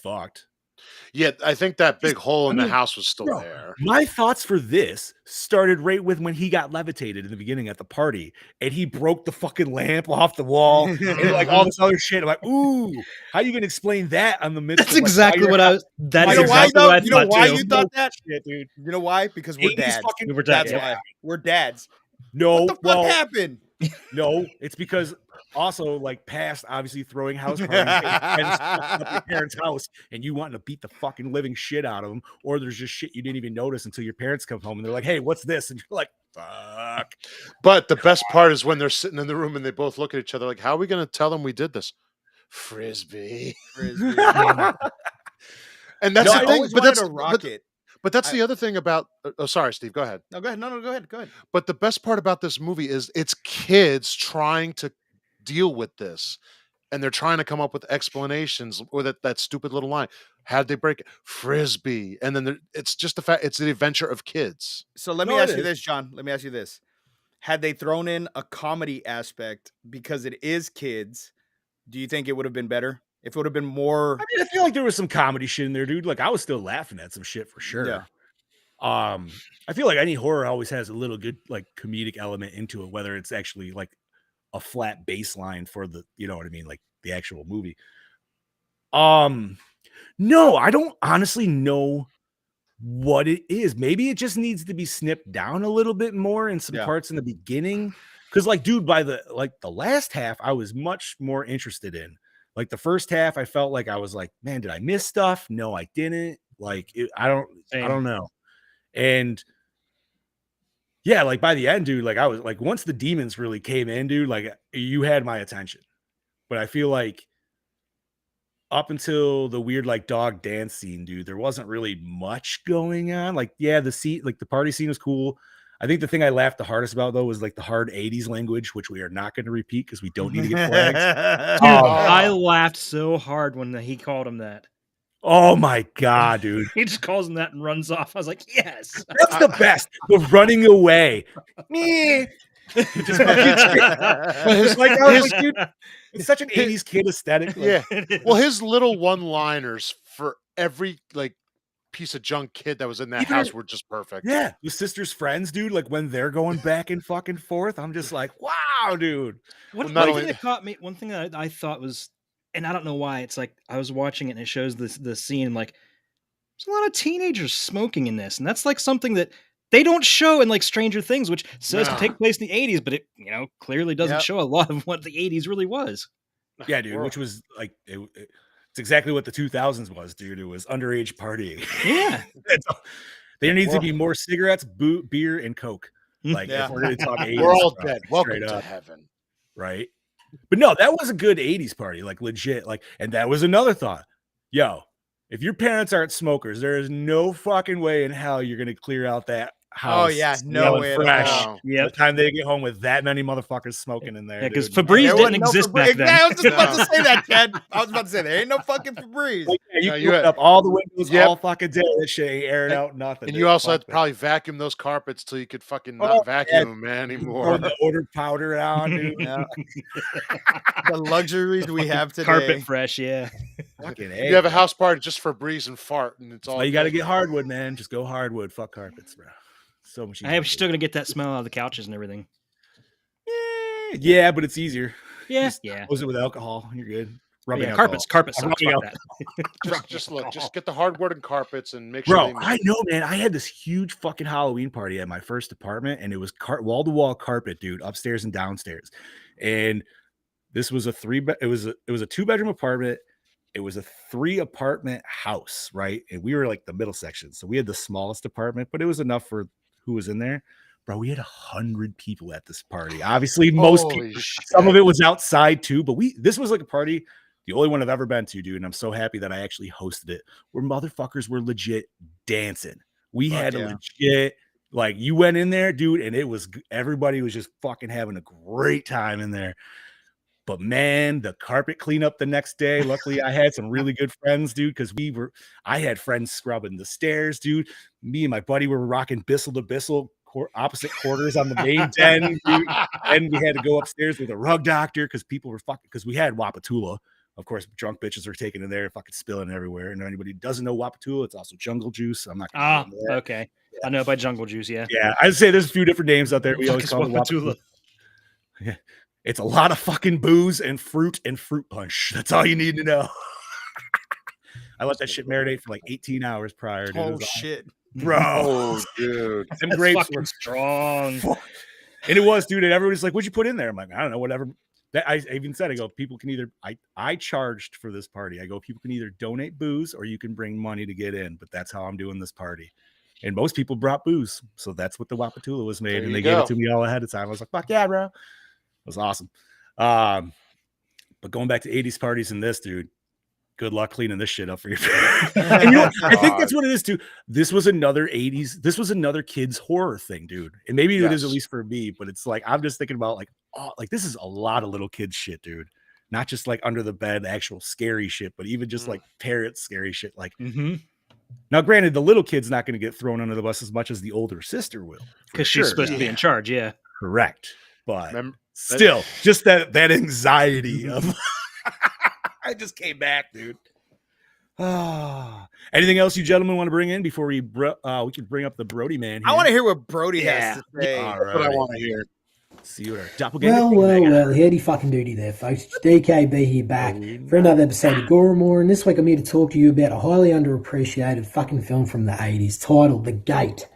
fucked. Yeah, I think that big hole in I the mean, house was still bro, there. my thoughts for this started right with when he got levitated in the beginning at the party, and he broke the fucking lamp off the wall, and like all this other shit. I'm like, ooh, how you gonna explain that on the midst That's of like exactly what I was. That is you know why exactly though? what I You know thought why too. you thought that? shit, dude? You know why? Because we're 80s dads. fucking We were That's dads, why. We're dads. What no, the fuck well, happened? no, it's because also like past obviously throwing house parties and fucking up your parents' house and you wanting to beat the fucking living shit out of them, or there's just shit you didn't even notice until your parents come home and they're like, "Hey, what's this?" And you're like, "Fuck." But the best part is when they're sitting in the room and they both look at each other like, "How are we going to tell them we did this?" Frisbee. Frisbee. And that's No, the I thing. always But wanted that's a rocket. but that's I- the other thing about. Oh, sorry, Steve. Go ahead. No, go ahead. No, go ahead. Go ahead. But the best part about this movie is it's kids trying to deal with this, and they're trying to come up with explanations, or that stupid little line. How'd they break it? Frisbee. And then it's just the fact it's the adventure of kids. So let No, me it ask you is. this, John. Let me ask you this. Had they thrown in a comedy aspect because it is kids, do you think it would have been better? If it would have been more I mean, I feel like there was some comedy shit in there, dude. Like I was still laughing at some shit for sure. Yeah. I feel like any horror always has a little good like comedic element into it, whether it's actually like a flat baseline for the, you know what I mean, like the actual movie. No, I don't honestly know what it is. Maybe it just needs to be snipped down a little bit more in some Yeah. parts in the beginning. Cause like, dude, by the last half, I was much more interested in. Like the first half, I felt like I was like, man, did I miss stuff? No, I didn't. Like I Same. don't know. And yeah, like by the end, dude, like I was like, once the demons really came in, dude, like you had my attention. But I feel like up until the weird like dog dance scene, dude, there wasn't really much going on. Like, yeah, the scene, like the party scene was cool. I think the thing I laughed the hardest about though was like the hard 80s language, which we are not going to repeat because we don't need to get flagged. Dude, Oh. I laughed so hard when he called him that. Oh my god, dude. He just calls him that and runs off. I was like, yes. That's the best. The running away. Me. Just his- like, I was like, dude, it's such an 80s kid aesthetic. Like, Yeah. Well, his little one-liners for every like piece of junk kid that was in that Even- house were just perfect. yeah, the sister's friends, dude. Like when they're going back and fucking forth, I'm just like, wow, dude. One, not one only- thing that caught me, one thing that I thought was, and I don't know why, it's like I was watching it and it shows the scene, like there's a lot of teenagers smoking in this, and that's like something that they don't show in like Stranger Things, which says to No. take place in the 80s, but it clearly doesn't Yep. show a lot of what the 80s really was. Yeah, dude, We're- which was like it's exactly what the 2000s was, dude. It was underage partying. Yeah. There needs to We're- be more cigarettes, beer, and coke. Like Yeah. if we're gonna talk 80s, We're all stuff, dead. Welcome straight to up, heaven. right? But no, that was a good 80s party, like legit. Like, and that was another thought. Yo, if your parents aren't smokers, there is no fucking way in hell you're gonna clear out that house. Oh, yeah, no smelling way at fresh. all. By Yep. the time they get home with that many motherfuckers smoking in there. Yeah, because dude. Febreze There didn't wasn't no exist Febreze. back then. I was just about No. to say that, Chad. I was about to say there ain't no fucking Febreze. Like, yeah, you No, can you open had- up all the windows Yep. all fucking day. That shit ain't airing And- out nothing. And dude. you also had Fuck to that. probably vacuum those carpets till you could fucking Oh, not vacuum them Pour anymore. the odor powder on, dude. Yeah. The luxuries we have today. Carpet fresh, yeah. Fucking You have a house party just for breeze and fart, and it's all. Oh, you got to good. get hardwood, man. Just go hardwood. Fuck carpets, bro. So much easier. I am still gonna get that smell out of the couches and everything. Yeah, but it's easier. Yeah, Just yeah. close it with alcohol, and you're good. Rubbing Yeah, alcohol. carpets I'm sucks. rubbing Fuck that. Just look, just get the hardwood and carpets, and make sure. Bro, they I know, man. I had this huge fucking Halloween party at my first apartment, and it was wall to wall carpet, dude, upstairs and downstairs. And this was a it was a 2-bedroom apartment. It was a 3 apartment house, right? And we were like the middle section, so we had the smallest apartment, but it was enough for who was in there. Bro, we had 100 people at this party. Obviously, most people, Holy shit. some of it was outside too, but this was like a party, the only one I've ever been to, dude. And I'm so happy that I actually hosted it, where motherfuckers were legit dancing. We Fuck had yeah. a legit, like, you went in there, dude, and it was everybody was just fucking having a great time in there. But man, the carpet cleanup the next day. Luckily, I had some really good friends, dude, because I had friends scrubbing the stairs, dude. Me and my buddy were rocking Bissell to Bissell, opposite quarters on the main den, dude. And we had to go upstairs with a rug doctor because people were fucking, because we had Wapatula. Of course, drunk bitches are taking it there, fucking spilling everywhere. And anybody who doesn't know Wapatula, it's also Jungle Juice. I'm not going to okay. Yeah. I know by Jungle Juice, yeah. Yeah, I'd say there's a few different names out there. We always call it Wapatula. Yeah. It's a lot of fucking booze and fruit punch. That's all you need to know. I let that shit marinate for like 18 hours prior. Dude. Oh, shit. Bro. Oh, dude. Them grapes were strong. And it was, dude. And everybody's like, what'd you put in there? I'm like, I don't know, whatever. That I even said, I go, people can either, I charged for this party. I go, people can either donate booze or you can bring money to get in. But that's how I'm doing this party. And most people brought booze. So that's what the Wapatula was made. And they gave it to me all ahead of time. I was like, fuck yeah, bro. It was awesome. But going back to 80s parties and this, dude, good luck cleaning this shit up for your and, you know, I think that's what it is too. This was another 80s. This was another kids horror thing, dude. And maybe it is, at least for me, but it's like, I'm just thinking about like, oh, like this is a lot of little kids shit, dude. Not just like under the bed, actual scary shit, but even just like parents scary shit. Like, now granted, the little kid's not going to get thrown under the bus as much as the older sister will. Because she's supposed to be in charge. Yeah. Correct. But still, just that anxiety of I just came back, dude. Anything else you gentlemen want to bring in before we can bring up the Brody man here? I want to hear what Brody has to say. All right. That's what I want to hear. See what our doppelganger. Well, howdy fucking duty there, folks. It's DKB here back for another episode of Gore, and this week I'm here to talk to you about a highly underappreciated fucking film from the 80s titled The Gate.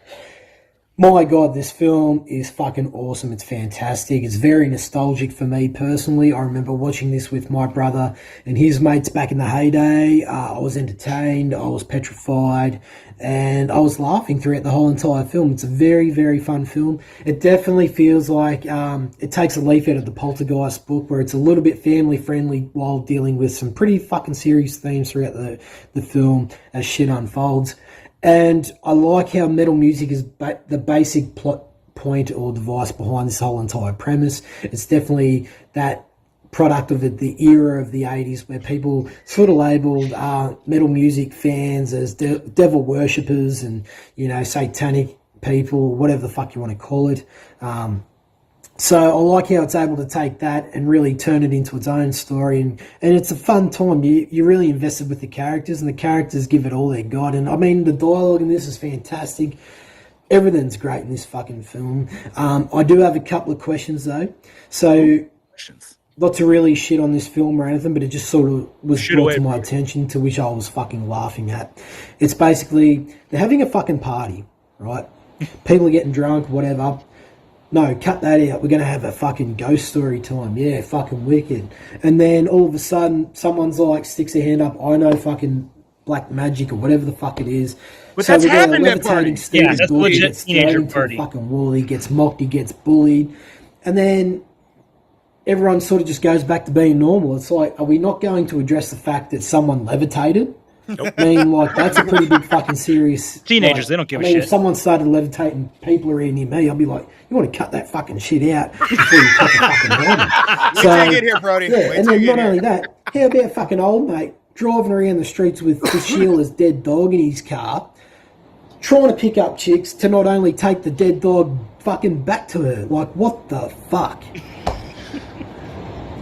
My God, this film is fucking awesome. It's fantastic. It's very nostalgic for me personally. I remember watching this with my brother and his mates back in the heyday. I was entertained. I was petrified. And I was laughing throughout the whole entire film. It's a very, very fun film. It definitely feels like it takes a leaf out of the Poltergeist book, where it's a little bit family-friendly while dealing with some pretty fucking serious themes throughout the film as shit unfolds. And I like how metal music is the basic plot point or device behind this whole entire premise. It's definitely that product of the era of the 80s where people sort of labelled metal music fans as devil worshippers and, you know, satanic people, whatever the fuck you want to call it. So I like how it's able to take that and really turn it into its own story. And it's a fun time. You're really invested with the characters, and the characters give it all they got. And I mean, the dialogue in this is fantastic. Everything's great in this fucking film. I do have a couple of questions, though. So, not to really shit on this film or anything, but it just sort of was brought to my attention, to which I was fucking laughing at. It's basically, they're having a fucking party, right? People are getting drunk, whatever. No, cut that out. We're going to have a fucking ghost story time. Yeah, fucking wicked. And then all of a sudden, someone's like, sticks their hand up. I know fucking black magic or whatever the fuck it is. But so that's happened at parties. Yeah, that's a legit teenager party. Fucking wall. He gets mocked. He gets bullied. And then everyone sort of just goes back to being normal. It's like, are we not going to address the fact that someone levitated? Nope. I mean, like, that's a pretty big fucking serious... Teenagers, like, they don't give a shit. If someone started levitating people around near me, I'd be like, you want to cut that fucking shit out before you cut the fucking helmet. Wait till you get here, Brody. Yeah, and then not only that, how about fucking old mate driving around the streets with Sheila's dead dog in his car, trying to pick up chicks to not only take the dead dog fucking back to her. Like, what the fuck?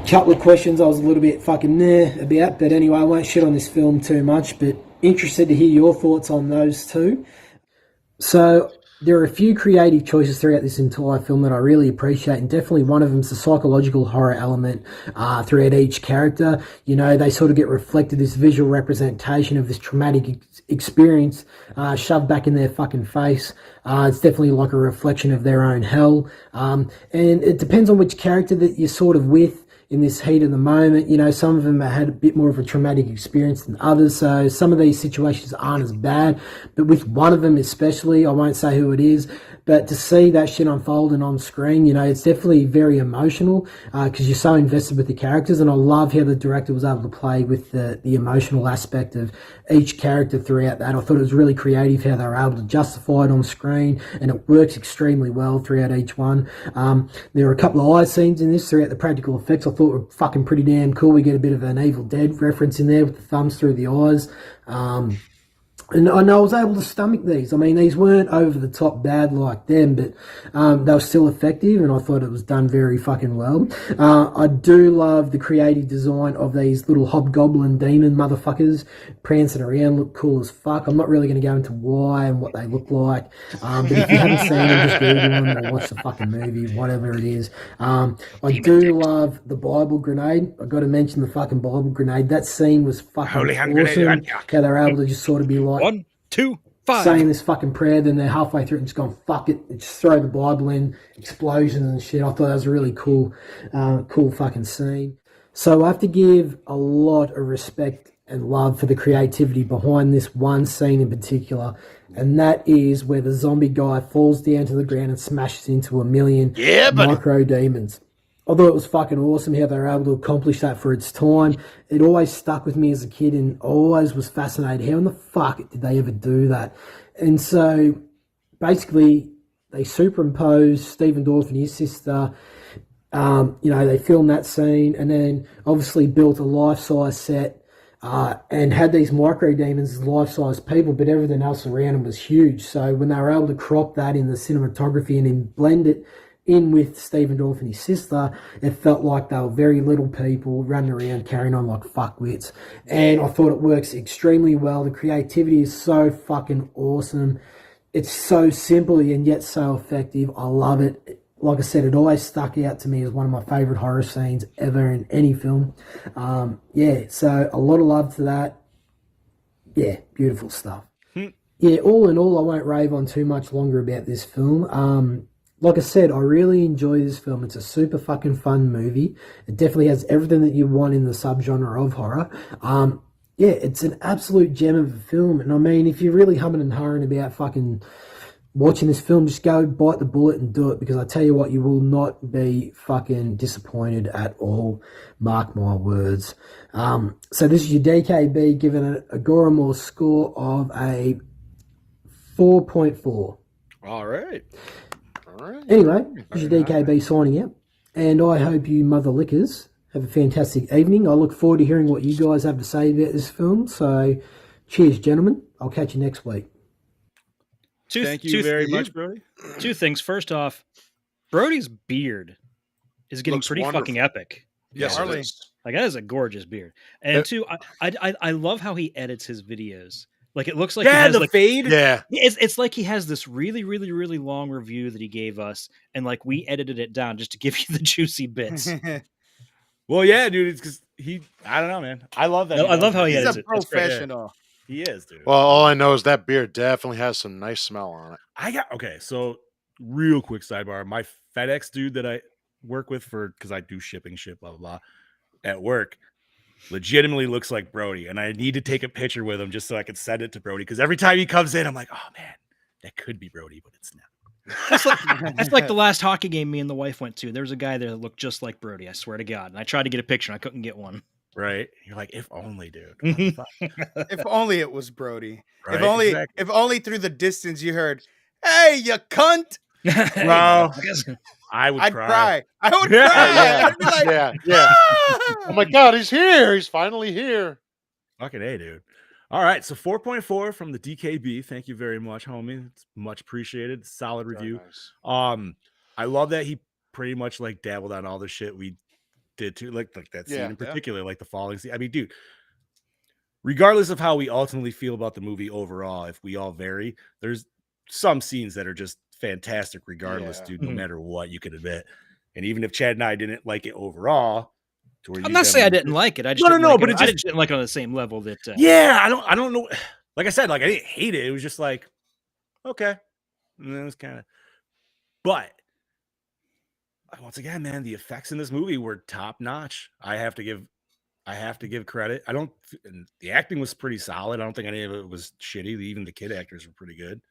Couple of questions I was a little bit fucking about, but anyway, I won't shit on this film too much, but interested to hear your thoughts on those two. So there are a few creative choices throughout this entire film that I really appreciate, and definitely one of them is the psychological horror element throughout each character. You know, they sort of get reflected, this visual representation of this traumatic experience shoved back in their fucking face. It's definitely like a reflection of their own hell, and it depends on which character that you're sort of with in this heat of the moment. You know, some of them have had a bit more of a traumatic experience than others, so some of these situations aren't as bad, but with one of them especially, I won't say who it is, but to see that shit unfolding on screen, you know, it's definitely very emotional because you're so invested with the characters, and I love how the director was able to play with the emotional aspect of each character throughout that. I thought it was really creative how they were able to justify it on screen, and it works extremely well throughout each one. There are a couple of eye scenes in this throughout the practical effects I thought were fucking pretty damn cool. We get a bit of an Evil Dead reference in there with the thumbs through the eyes. And I know I was able to stomach these. I mean, these weren't over the top bad like them, but they were still effective, and I thought it was done very fucking well. I do love the creative design of these little hobgoblin demon motherfuckers prancing around. Look cool as fuck. I'm not really going to go into why and what they look like, but if you haven't seen them, just Google them or watch the fucking movie, whatever it is. I do love the Bible grenade. I got to mention the fucking Bible grenade. That scene was fucking Holy hand awesome. grenade. How they're able to just sort of be like 1, 2, 5. saying this fucking prayer, then they're halfway through it and just going, fuck it, and just throw the Bible in, explosions and shit. I thought that was a really cool fucking scene. So I have to give a lot of respect and love for the creativity behind this one scene in particular, and that is where the zombie guy falls down to the ground and smashes into a million micro demons. I thought it was fucking awesome how they were able to accomplish that for its time. It always stuck with me as a kid and I always was fascinated. How in the fuck did they ever do that? And so basically they superimposed Stephen Dorff and his sister. They filmed that scene and then obviously built a life-size set and had these micro demons as life-size people, but everything else around them was huge. So when they were able to crop that in the cinematography and then blend it in with Stephen Dorff and his sister, it felt like they were very little people running around carrying on like fuckwits. And I thought it works extremely well. The creativity is so fucking awesome. It's so simple and yet so effective. I love it. Like I said, it always stuck out to me as one of my favourite horror scenes ever in any film. So a lot of love to that. Yeah, beautiful stuff. Yeah, all in all, I won't rave on too much longer about this film. Like I said, I really enjoy this film. It's a super fucking fun movie. It definitely has everything that you want in the subgenre of horror. It's an absolute gem of a film. And I mean, if you're really humming and hawing about fucking watching this film, just go bite the bullet and do it, because I tell you what, you will not be fucking disappointed at all. Mark my words. So this is your DKB giving it a Gore score of a 4.4. All right. Anyway, this is your DKB signing out, and I hope you mother lickers have a fantastic evening. I look forward to hearing what you guys have to say about this film. So, cheers, gentlemen. I'll catch you next week. Thank you very much, Brody. 2 things. First off, Brody's beard is getting Looks pretty wonderful. fucking epic. Yes, Harley. it is. Like, that is a gorgeous beard. And 2, I love how he edits his videos. Like, it looks like he has the like fade. Yeah. it's like he has this really, really, really long review that he gave us, and like we edited it down just to give you the juicy bits. Well, yeah, dude. It's because I don't know, man. I love that. I love how he He's edits a it. That's great. professional. He is, dude. Well, all I know is that beer definitely has some nice smell on it. Okay. So, real quick sidebar. My FedEx dude that I work with because I do shipping shit, blah blah blah, at work, legitimately looks like Brody, and I need to take a picture with him just so I can send it to Brody, because every time he comes in, I'm like, oh man, that could be Brody, but it's not. That's like the last hockey game me and the wife went to. There was a guy there that looked just like Brody, I swear to God. And I tried to get a picture and I couldn't get one. Right? You're like, if only, dude. What the fuck? If only it was Brody. Right? If only through the distance you heard, "Hey, you cunt!" Well, I'd cry. I would Yeah, cry. yeah. I'd be like, Yeah, yeah. Oh my God, he's here. He's finally here. Fucking A, dude. All right. So 4.4 from the DKB. Thank you very much, homie. It's much appreciated. Solid Very review. nice. I love that he pretty much like dabbled on all the shit we did too, like that scene Yeah, in particular, like the falling scene. I mean, dude, regardless of how we ultimately feel about the movie overall, if we all vary, there's some scenes that are just fantastic regardless, Yeah. dude, no matter what, you could admit. And even if Chad and I didn't like it overall, to where I'm you not said saying I we- didn't like it. I just No, didn't no, like but it. it I just- didn't like it on the same level that. Yeah, I don't know. Like I said, like I didn't hate it. It was just like, okay. And then it was kind of, but once again, man, the effects in this movie were top notch. I have to give credit. And the acting was pretty solid. I don't think any of it was shitty. Even the kid actors were pretty good.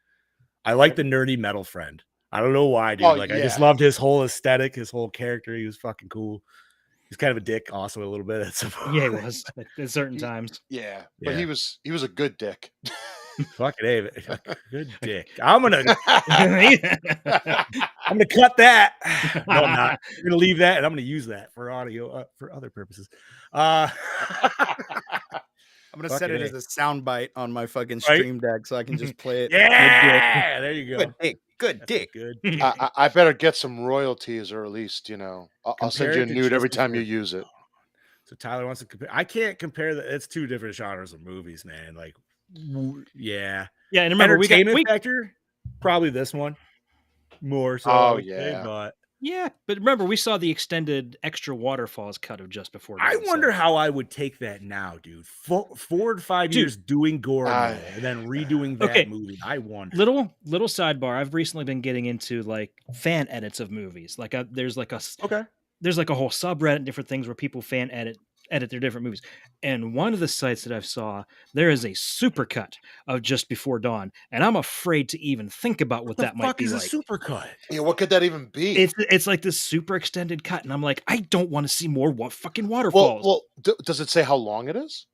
I like the nerdy metal friend. I don't know why, dude. Oh, I just yeah. loved his whole aesthetic, his whole character. He was fucking cool. He's kind of a dick, also a little bit. Yeah, it was at certain times. Yeah, but Yeah. he was a good dick. Fucking A, good dick. I'm gonna cut that. No, I'm not. I'm gonna leave that, and I'm gonna use that for audio for other purposes. I'm gonna set Fucking it A. as a sound bite on my fucking Right? stream deck so I can just play it. Yeah, there you go. Good dick. Good That's dick. good. I better get some royalties, or at least I'll send Compare you a it to nude every Just time you Before- use it. So Tyler wants to compare. I can't compare that. It's two different genres of movies, man. Like, yeah. Yeah, and remember Entertainment factor, probably this one more so. Oh, I would say, yeah. but yeah, but remember we saw the extended extra waterfalls cut of Just Before Dawn. I wonder how I would take that now, dude. 4 to 5 years doing Gore and then redoing that movie. I wonder. Little sidebar. I've recently been getting into like fan edits of movies. Like there's like a whole subreddit and different things where people fan edit their different movies. And one of the sites that I've saw, there is a supercut of Just Before Dawn, and I'm afraid to even think about what that might be like. A supercut? Yeah, what could that even be? It's like this super extended cut, and I'm like, I don't want to see more fucking waterfalls. Well, does it say how long it is?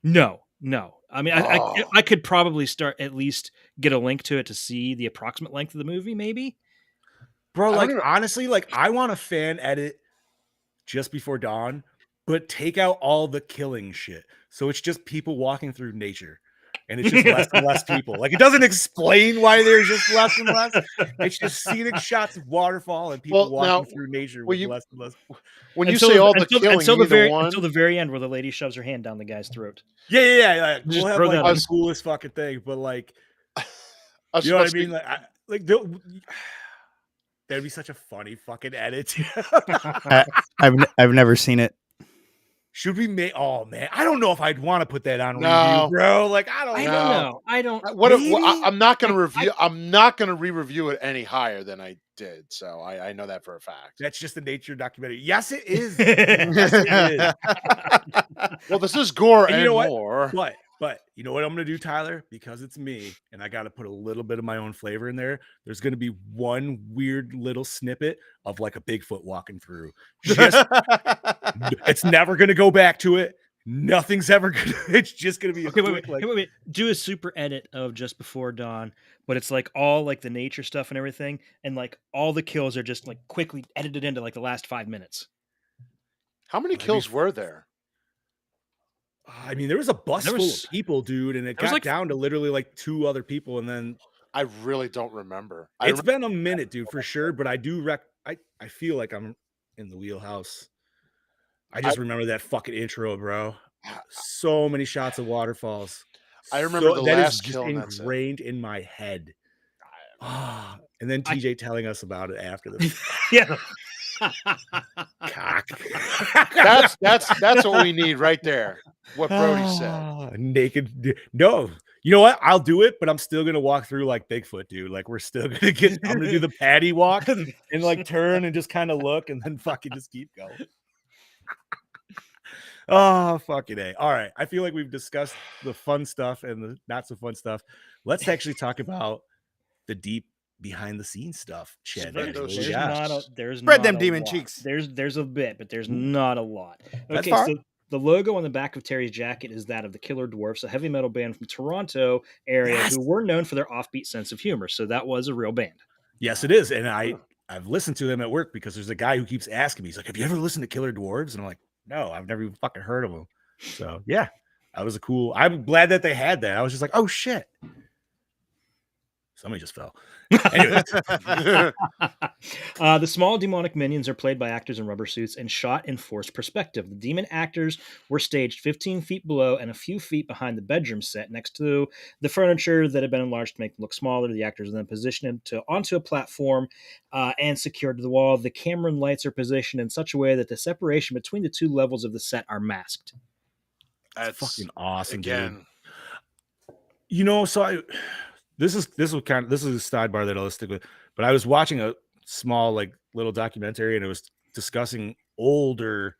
No. I mean, I could probably at least get a link to it to see the approximate length of the movie, maybe. Bro, like honestly, like I want a fan edit Just Before Dawn, but take out all the killing shit. So it's just people walking through nature. And it's just less and less people. Like, it doesn't explain why there's just less and less. It's just scenic shots of waterfall and people walking through nature with less and less. When you say all the killing, until the very end, where the lady shoves her hand down the guy's throat. Yeah. We'll have like the coolest fucking thing, but like, you know what I mean? Like, that'd be such a funny fucking edit. I've never seen it. Should we make? Oh man, I don't know if I'd want to put that on review, bro. Like, I don't know. I don't. I'm not going to review. I'm not going to re-review it any higher than I did. So I know that for a fact. That's just the nature documentary. Yes, it is. Yes, it is. Well, this is Gore and and you know more. But you know what I'm going to do, Tyler? Because it's me, and I got to put a little bit of my own flavor in there. There's going to be one weird little snippet of like a Bigfoot walking through. It's never going to go back to it. Nothing's ever going to. It's just going to be wait. Do a super edit of Just Before Dawn, but it's like all like the nature stuff and everything, and like all the kills are just like quickly edited into like the last 5 minutes. How many kills were there? I mean, there was a bus full of people, dude, and it got down to literally like 2 other people, and then I really don't remember. It's been a minute, dude, for sure. But I do I feel like I'm in the wheelhouse. I just remember that fucking intro, bro. So many shots of waterfalls. I remember the last kill ingrained in my head. And then TJ telling us about it after this. Yeah. Cock. That's what we need right there. What Brody said. Naked. No, you know what? I'll do it, but I'm still gonna walk through like Bigfoot, dude. Like we're still gonna get. I'm gonna do the patty walk and like turn and just kind of look and then fucking just keep going. Oh, fucking A. All right. I feel like we've discussed the fun stuff and the not so fun stuff. Let's actually talk about the deep behind the scenes stuff. Chad, spread them demon cheeks. There's a bit, but there's not a lot. Okay, so the logo on the back of Terry's jacket is that of the Killer Dwarfs, a heavy metal band from Toronto area who were known for their offbeat sense of humor. So that was a real band. Yes, it is. And I've listened to them at work because there's a guy who keeps asking me, he's like, have you ever listened to Killer Dwarfs? And I'm like, no, I've never even fucking heard of them. So yeah, that was I'm glad that they had that. I was just like, oh shit. Somebody just fell. Anyways. The small demonic minions are played by actors in rubber suits and shot in forced perspective. The demon actors were staged 15 feet below and a few feet behind the bedroom set next to the furniture that had been enlarged to make them look smaller. The actors are then positioned onto a platform and secured to the wall. The camera and lights are positioned in such a way that the separation between the 2 levels of the set are masked. That's fucking awesome, again. Dude. You know, so this is a sidebar that I'll stick with. But I was watching a small, like, little documentary, and it was discussing older,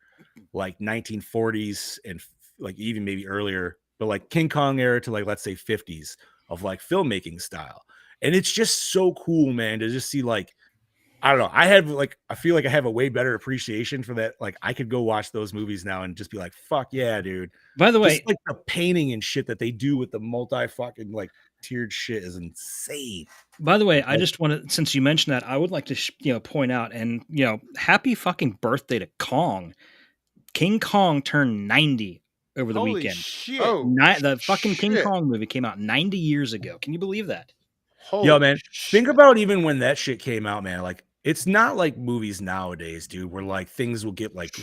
like 1940s and like even maybe earlier, but like King Kong era to like let's say 50s of like filmmaking style. And it's just so cool, man, to just see like I don't know. I feel like I have a way better appreciation for that. Like I could go watch those movies now and just be like, fuck yeah, dude. By the way, just like the painting and shit that they do with the multi fucking like tiered shit is insane. By the way, I just want to, since you mentioned that, I would like to, point out and, happy fucking birthday to Kong. King Kong turned 90 over the Holy weekend. Shit. The fucking King Kong movie came out 90 years ago. Can you believe that? Yo, man, think about even when that shit came out, man. Like, it's not like movies nowadays, dude, where like things will get like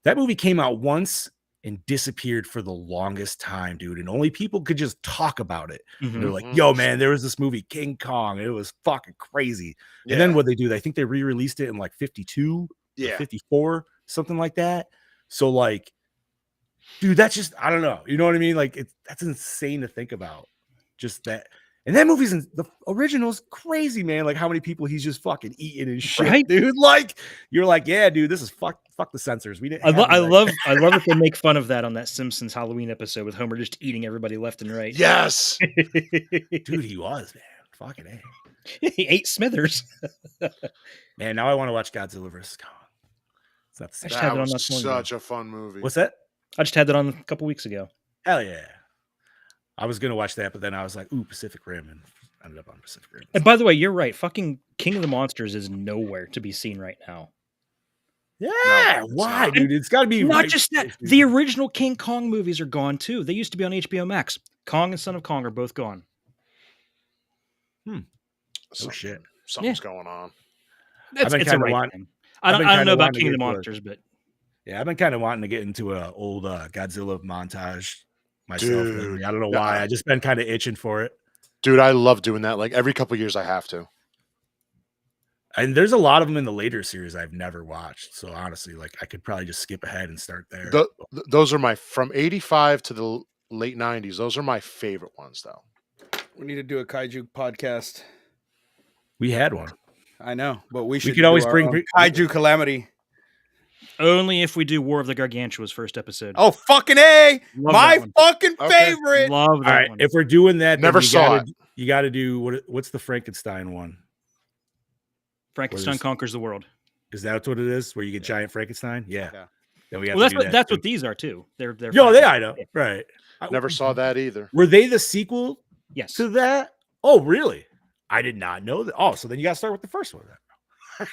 that movie came out once and disappeared for the longest time, dude. And only people could just talk about it. Mm-hmm. And they're like, yo, man, there was this movie, King Kong. And it was fucking crazy. Yeah. And then what they do, I think they re-released it in like 52 or 54, something like that. So like, dude, that's just, I don't know. You know what I mean? Like, that's insane to think about. Just that. And that movie's the original's crazy, man. Like how many people he's just fucking eating and shit, right? Dude. Like you're like, yeah, dude, this is fuck the censors. We didn't. I love that they make fun of that on that Simpsons Halloween episode with Homer just eating everybody left and right. Yes, dude, he was, man. Fucking A. He ate Smithers. Man, now I want to watch Godzilla vs. Kong. It's not the same. That was such a fun movie. What's that? I just had that on a couple weeks ago. Hell yeah. I was gonna watch that, but then I was like, "Ooh, Pacific Rim," and ended up on Pacific Rim. And by the way, you're right. Fucking King of the Monsters is nowhere to be seen right now. Yeah, why, dude? It's got to be not just that. The original King Kong movies are gone too. They used to be on HBO Max. Kong and Son of Kong are both gone. Oh shit, something's going on. It's a right thing. I don't know about King of the Monsters, but yeah, I've been kind of wanting to get into an old Godzilla montage myself. Dude, I don't know why. I just been kind of itching for it. Dude, I love doing that. Like every couple of years I have to. And there's a lot of them in the later series I've never watched. So honestly, like I could probably just skip ahead and start there. Those are from 85 to the late 90s. Those are my favorite ones though. We need to do a kaiju podcast. We had one. I know, but we could always bring kaiju calamity. Only if we do War of the Gargantuas first episode. Oh, fucking A! My fucking favorite. Love that right, one. if we're doing that, never saw it. You got to do what's the Frankenstein one? Frankenstein Conquers the World. Is that what it is? Where you get giant Frankenstein? Yeah. Then we have that's what these are too. They're I know. Right. Never saw that either. Were they the sequel? Yes. To that? Oh, really? I did not know that. Oh, so then you got to start with the first one then.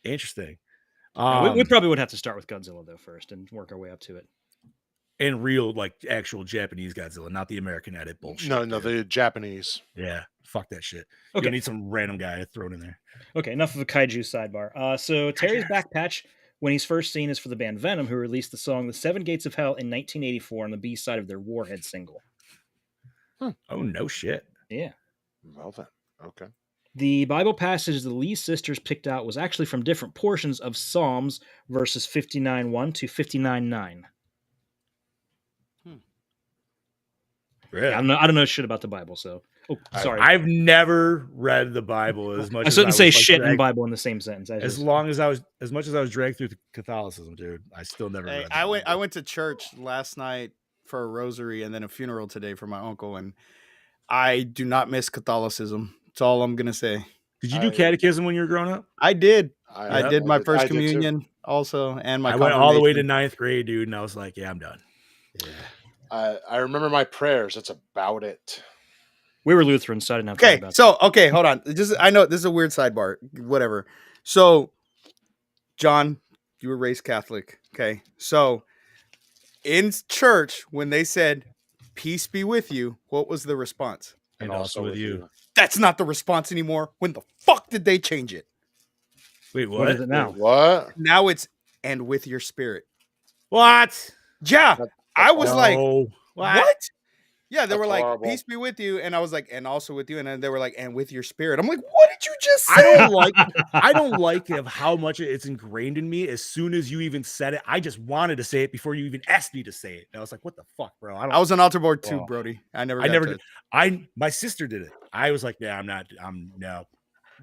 Interesting. We probably would have to start with Godzilla though first and work our way up to it. And real, like actual Japanese Godzilla, not the American edit bullshit. No, the Japanese. Yeah, fuck that shit. Okay. You need some random guy thrown in there. Okay, enough of a kaiju sidebar. So Terry's back patch when he's first seen is for the band Venom, who released the song "The Seven Gates of Hell" in 1984 on the B side of their Warhead single. Oh no shit. Yeah. Well then, okay. The Bible passage the Lee sisters picked out was actually from different portions of Psalms, verses 59:1 to 59:9. Really? I don't know shit about the Bible, so sorry. I've never read the Bible as much. I shouldn't say shit and Bible in the same sentence. As much as I was dragged through Catholicism, dude, I still never. Read I went to church last night for a rosary and then a funeral today for my uncle, and I do not miss Catholicism. That's all I'm gonna say. Did you do catechism when you were growing up? I did. I did my first communion also, and my. I went all the way to 9th grade, dude, and I was like, "Yeah, I'm done." Yeah. I remember my prayers. That's about it. We were Lutheran, so I didn't have to worry about that. Hold on. I know this is a weird sidebar. Whatever. So, John, you were raised Catholic. Okay. So, in church, when they said, "Peace be with you," what was the response? And also with you. That's not the response anymore. When the fuck did they change it? Wait, what? What is it now? What? Now it's "and with your spirit." What? Yeah. I was like, what? Yeah, they were like, horrible. "Peace be with you," and I was like, "And also with you," and then they were like, "And with your spirit." I'm like, "What did you just say?" I don't like of how much it's ingrained in me. As soon as you even said it, I just wanted to say it before you even asked me to say it. And I was like, "What the fuck, bro?" I was an altar boy too, Brody. I never did. My sister did it. I was like, "Yeah, I'm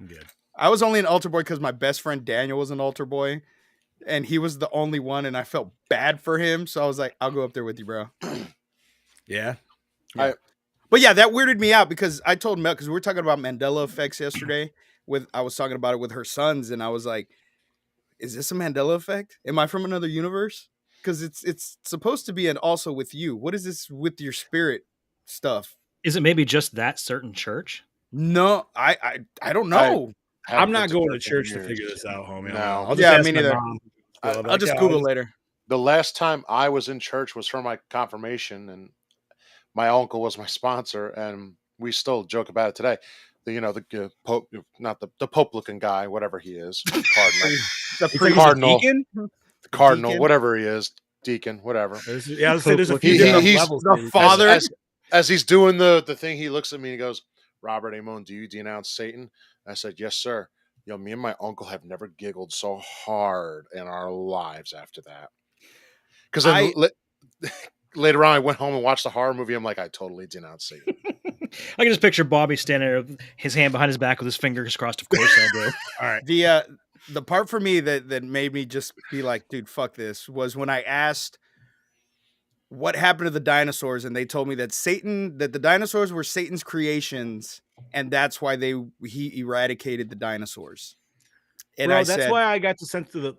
good." I was only an altar boy because my best friend Daniel was an altar boy, and he was the only one, and I felt bad for him, so I was like, "I'll go up there with you, bro." Yeah. But yeah, that weirded me out because I told Mel, because we were talking about Mandela effects yesterday, I was talking about it with her sons, and I was like, is this a Mandela effect? Am I from another universe? Because it's supposed to be, and also with you. What is this with your spirit stuff? Is it maybe just that certain church? No, I don't know. I'm not going to church to figure this out, homie. No. I'll just ask me my neither. mom. I'll just Google later. The last time I was in church was for my confirmation, and my uncle was my sponsor, and we still joke about it today. The Pope, not the Pope looking guy, whatever he is, cardinal, The cardinal, cardinal, deacon? whatever he is, deacon, whatever. Yeah, I was saying there's a few He- different he's levels. the to it. father. As he's doing the thing, he looks at me and he goes, "Robert Amon, do you denounce Satan?" I said, "Yes, sir." Yo, me and my uncle have never giggled so hard in our lives after that. Because then later on, I went home and watched a horror movie. I'm like, I totally denounce Satan. I can just picture Bobby standing there, with his hand behind his back with his fingers crossed. Of course I do. All right. The part for me that made me just be like, dude, fuck this, was when I asked what happened to the dinosaurs, and they told me that the dinosaurs were Satan's creations, and that's why he eradicated the dinosaurs. And Bro, I that's said, why I got sent to the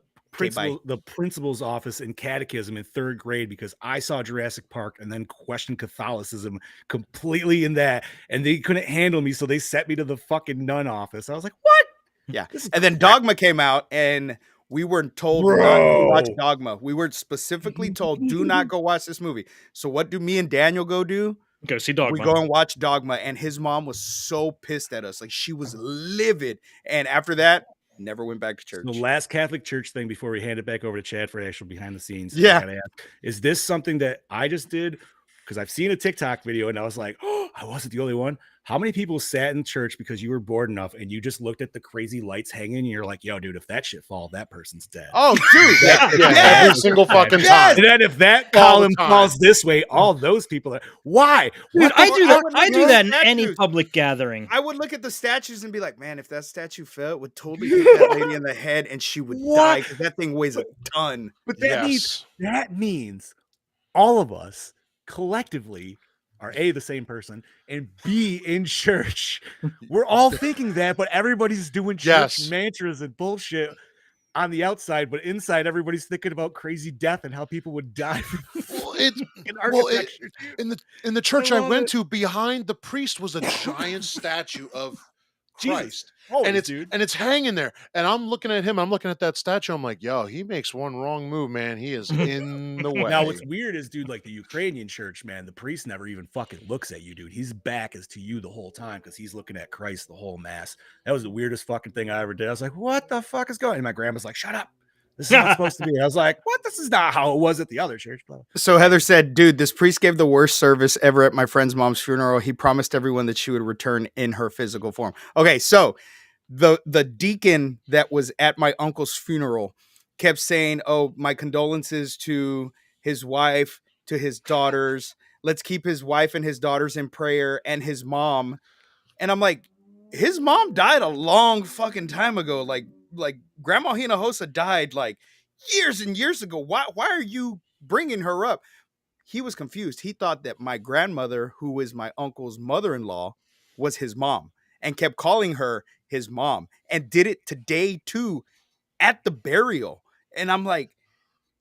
bye. principal's office in catechism in 3rd grade, because I saw Jurassic Park and then questioned Catholicism completely in that, and they couldn't handle me, so they sent me to the fucking nun office. I was like, what? Yeah. And then Dogma came out, and we were told not to watch Dogma. We were specifically told, do not go watch this movie. So what do me and Daniel go do? Go see Dogma. We go and watch Dogma, and his mom was so pissed at us. Like, she was livid. And after that, never went back to church. The last Catholic church thing before we hand it back over to Chad for actual behind the scenes. Yeah. I gotta ask, is this something that I just did? Because I've seen a TikTok video and I was like, oh, I wasn't the only one. How many people sat in church because you were bored enough and you just looked at the crazy lights hanging and you're like, yo, dude, if that shit falls, that person's dead. Oh, dude. Every single fucking time. And then if that All column the time. falls this way, all those people are, why? Dude, I do that. I do that in Statues. any public gathering. I would look at the statues and be like, man, if that statue fell, it would totally hit that lady in the head and she would die, because that thing weighs a ton. But that means all of us collectively are A, the same person, and B, in church. We're all thinking that, but everybody's doing church mantras and bullshit on the outside, but inside everybody's thinking about crazy death and how people would die. In the church I went to, behind the priest was a giant statue of Christ. And it's hanging there. And I'm looking at him, I'm looking at that statue. I'm like, yo, he makes one wrong move, man. He is in the way. Now, what's weird is, dude, like the Ukrainian church, man, the priest never even fucking looks at you, dude. His back is to you the whole time because he's looking at Christ the whole mass. That was the weirdest fucking thing I ever did. I was like, what the fuck is going on? And my grandma's like, shut up. This is not supposed to be. I was like, what? This is not how it was at the other church. So Heather said, dude, this priest gave the worst service ever at my friend's mom's funeral. He promised everyone that she would return in her physical form. Okay, so the deacon that was at my uncle's funeral kept saying, oh, my condolences to his wife, to his daughters. Let's keep his wife and his daughters in prayer, and his mom. And I'm like, his mom died a long fucking time ago. Like Grandma Hinojosa died like years and years ago. Why are you bringing her up? He was confused. He thought that my grandmother, who is my uncle's mother-in-law, was his mom, and kept calling her his mom, and did it today too at the burial. And I'm like,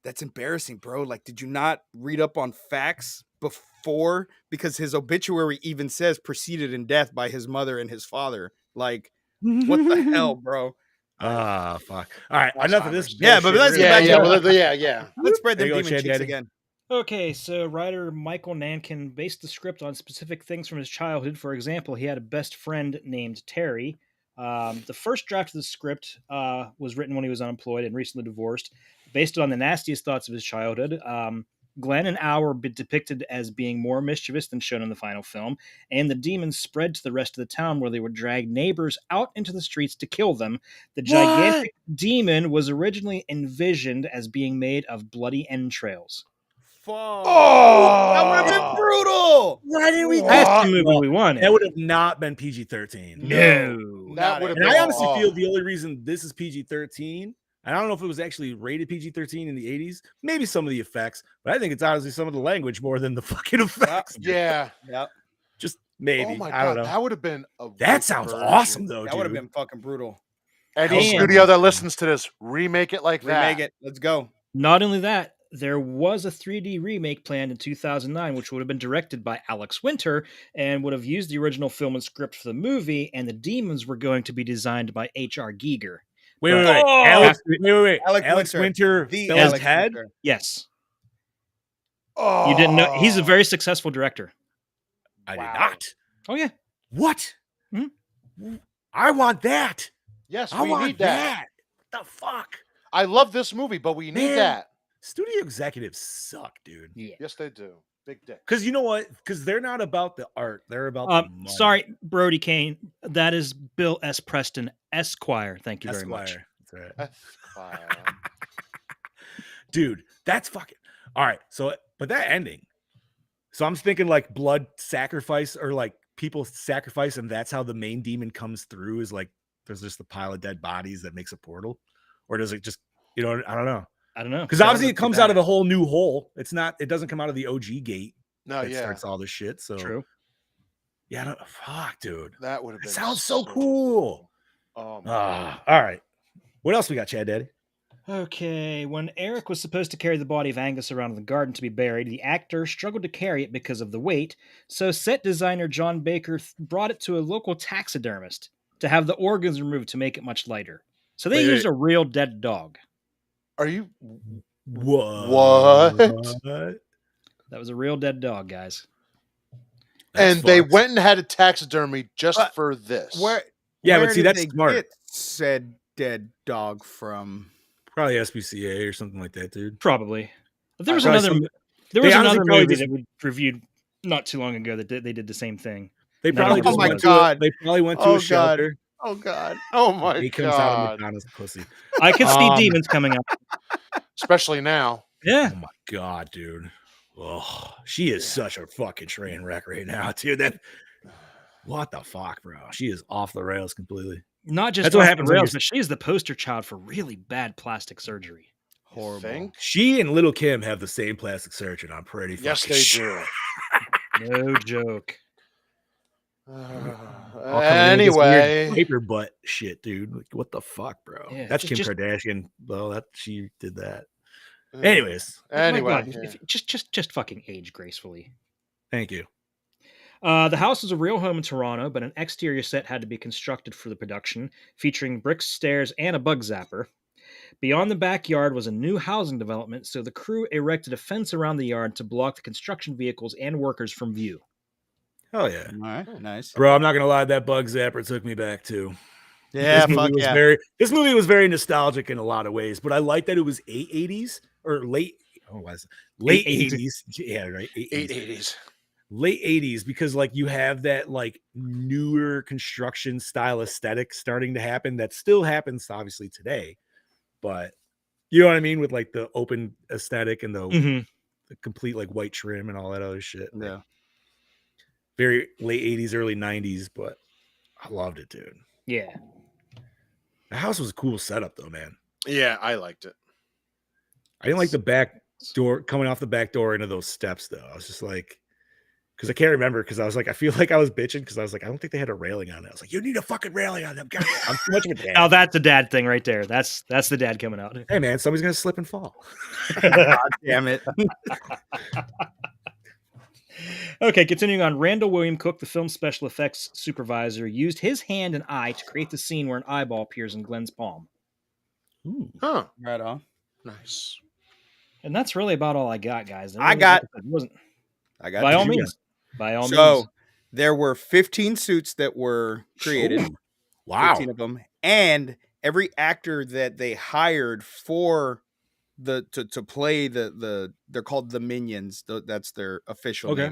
that's embarrassing, bro. Like, did you not read up on facts before? Because his obituary even says preceded in death by his mother and his father. Like, what the hell, bro? Fuck. All right, enough of this. Yeah, but let's get back to let's spread them There you demon go, cheeks Chad again. Okay, so writer Michael Nankin based the script on specific things from his childhood. For example, he had a best friend named Terry. The first draft of the script was written when he was unemployed and recently divorced, based on the nastiest thoughts of his childhood. Glenn and Al were depicted as being more mischievous than shown in the final film, and the demons spread to the rest of the town, where they would drag neighbors out into the streets to kill them. The gigantic demon was originally envisioned as being made of bloody entrails. Oh, that would have been brutal. Why didn't we? That's the movie we wanted. That would have not been PG-13. No. That would have And been. I honestly feel the only reason this is PG-13, I don't know if it was actually rated PG-13 in the 80s, maybe some of the effects, but I think it's honestly some of the language more than the fucking effects. Yeah. Yep. Just Maybe. Oh my I don't god, know. that would have been a That wicked sounds version. awesome, though, That dude. would have been fucking brutal. Any And- studio that listens to this, remake it like that. Remake it. Let's go. Not only that, there was a 3D remake planned in 2009, which would have been directed by Alex Winter and would have used the original film and script for the movie, and the demons were going to be designed by H.R. Giger. Wait. Oh! Alex Alex Winter, The Bill's Alex head? Winter. Yes. Oh, You didn't know? He's a very successful director. I Wow. did not. Oh, yeah. What? Mhm. I want that. Yes, I we want need that. What the fuck? I love this movie, but we need Man. that. Studio executives suck, dude. Yeah. Yes, they do. Big dick. Because you know what? Because they're not about the art. They're about the money. Sorry, Brody Kane. That is Bill S. Preston, Esquire. Thank you very much. Esquire. That's right. Esquire. Dude, that's fucking all right. So, but that ending. So I'm thinking like blood sacrifice or like people sacrifice, and that's how the main demon comes through. Is like there's just a pile of dead bodies that makes a portal, or does it just I don't know. I don't know. Because obviously it comes out of a whole new hole. It's not. It doesn't come out of the OG gate No, that yeah, starts all this shit. So True. yeah, I don't, fuck, dude. that would have been. It sounds so cool. Oh my god. All right. What else we got, Chad Daddy? Okay, when Eric was supposed to carry the body of Angus around in the garden to be buried, the actor struggled to carry it because of the weight, so set designer John Baker brought it to a local taxidermist to have the organs removed to make it much lighter. So they used a real dead dog. Are you? What? That was a real dead dog, guys. And they went and had a taxidermy just for this. Where? Yeah, where but see, did that's they smart. get said dead dog from? Probably SPCA or something like that, dude. Probably. But there was Probably another. some- There was they honestly another probably movie just- that we reviewed not too long ago that they did the same thing. They No, probably no, just oh my went God. They probably went to Oh, a shelter. Oh god. Oh my He comes out of god. Madonna's pussy. I could see demons coming up. Especially now. Yeah. Oh my god, dude. Oh, she is such a fucking train wreck right now, dude. That what the fuck, bro? She is off the rails completely. Not just That's what off the happens when rails, you're- but she is the poster child for really bad plastic surgery. You think? She and Little Kim have the same plastic surgeon. I'm pretty. Yes, fucking they sure. do. No joke. All coming in with this weird Anyway, paper butt shit, dude. Like, what the fuck, bro? Yeah, That's just- Kim Kardashian. Well, that she did that. uh, Anyways, My anyway, God, yeah. just fucking age gracefully. thank you. The house was a real home in Toronto, but an exterior set had to be constructed for the production, featuring bricks, stairs, and a bug zapper. Beyond the backyard was a new housing development, so the crew erected a fence around the yard to block the construction vehicles and workers from view. Hell yeah, All right, nice. bro. I'm not gonna lie. That bug zapper took me back too. Yeah, this movie fuck was yeah. This movie was very nostalgic in a lot of ways, but I like that it was 80s or late. Oh, was it? Late 80s? Yeah, right. 880s. Late 80s, because like you have that like newer construction style aesthetic starting to happen that still happens obviously today, but you know what I mean, with like the open aesthetic and the complete like white trim and all that other shit. Like, Yeah. very late 80s, early 90s, but I loved it, dude. Yeah. The house was a cool setup though, man. Yeah, I liked it. I didn't like the back door coming off the back door into those steps though. I was just like, because I can't remember, because I was like, I feel like I was bitching because I was like, I don't think they had a railing on it. I was like, you need a fucking railing on them. God, I'm too much of a dad. Now that's a dad thing right there. That's the dad coming out. Hey man, somebody's gonna slip and fall. God damn it. Okay, continuing on. Randall William Cook, the film special effects supervisor, used his hand and eye to create the scene where an eyeball appears in Glenn's palm. Ooh. Huh. Right on. Nice. And that's really about all I got, guys. I got- It wasn't I got by all you got? means. By all So means. there were 15 suits that were created. Ooh. Wow. 15 of them. And every actor that they hired for to play the they're called the Minions. That's their official Okay.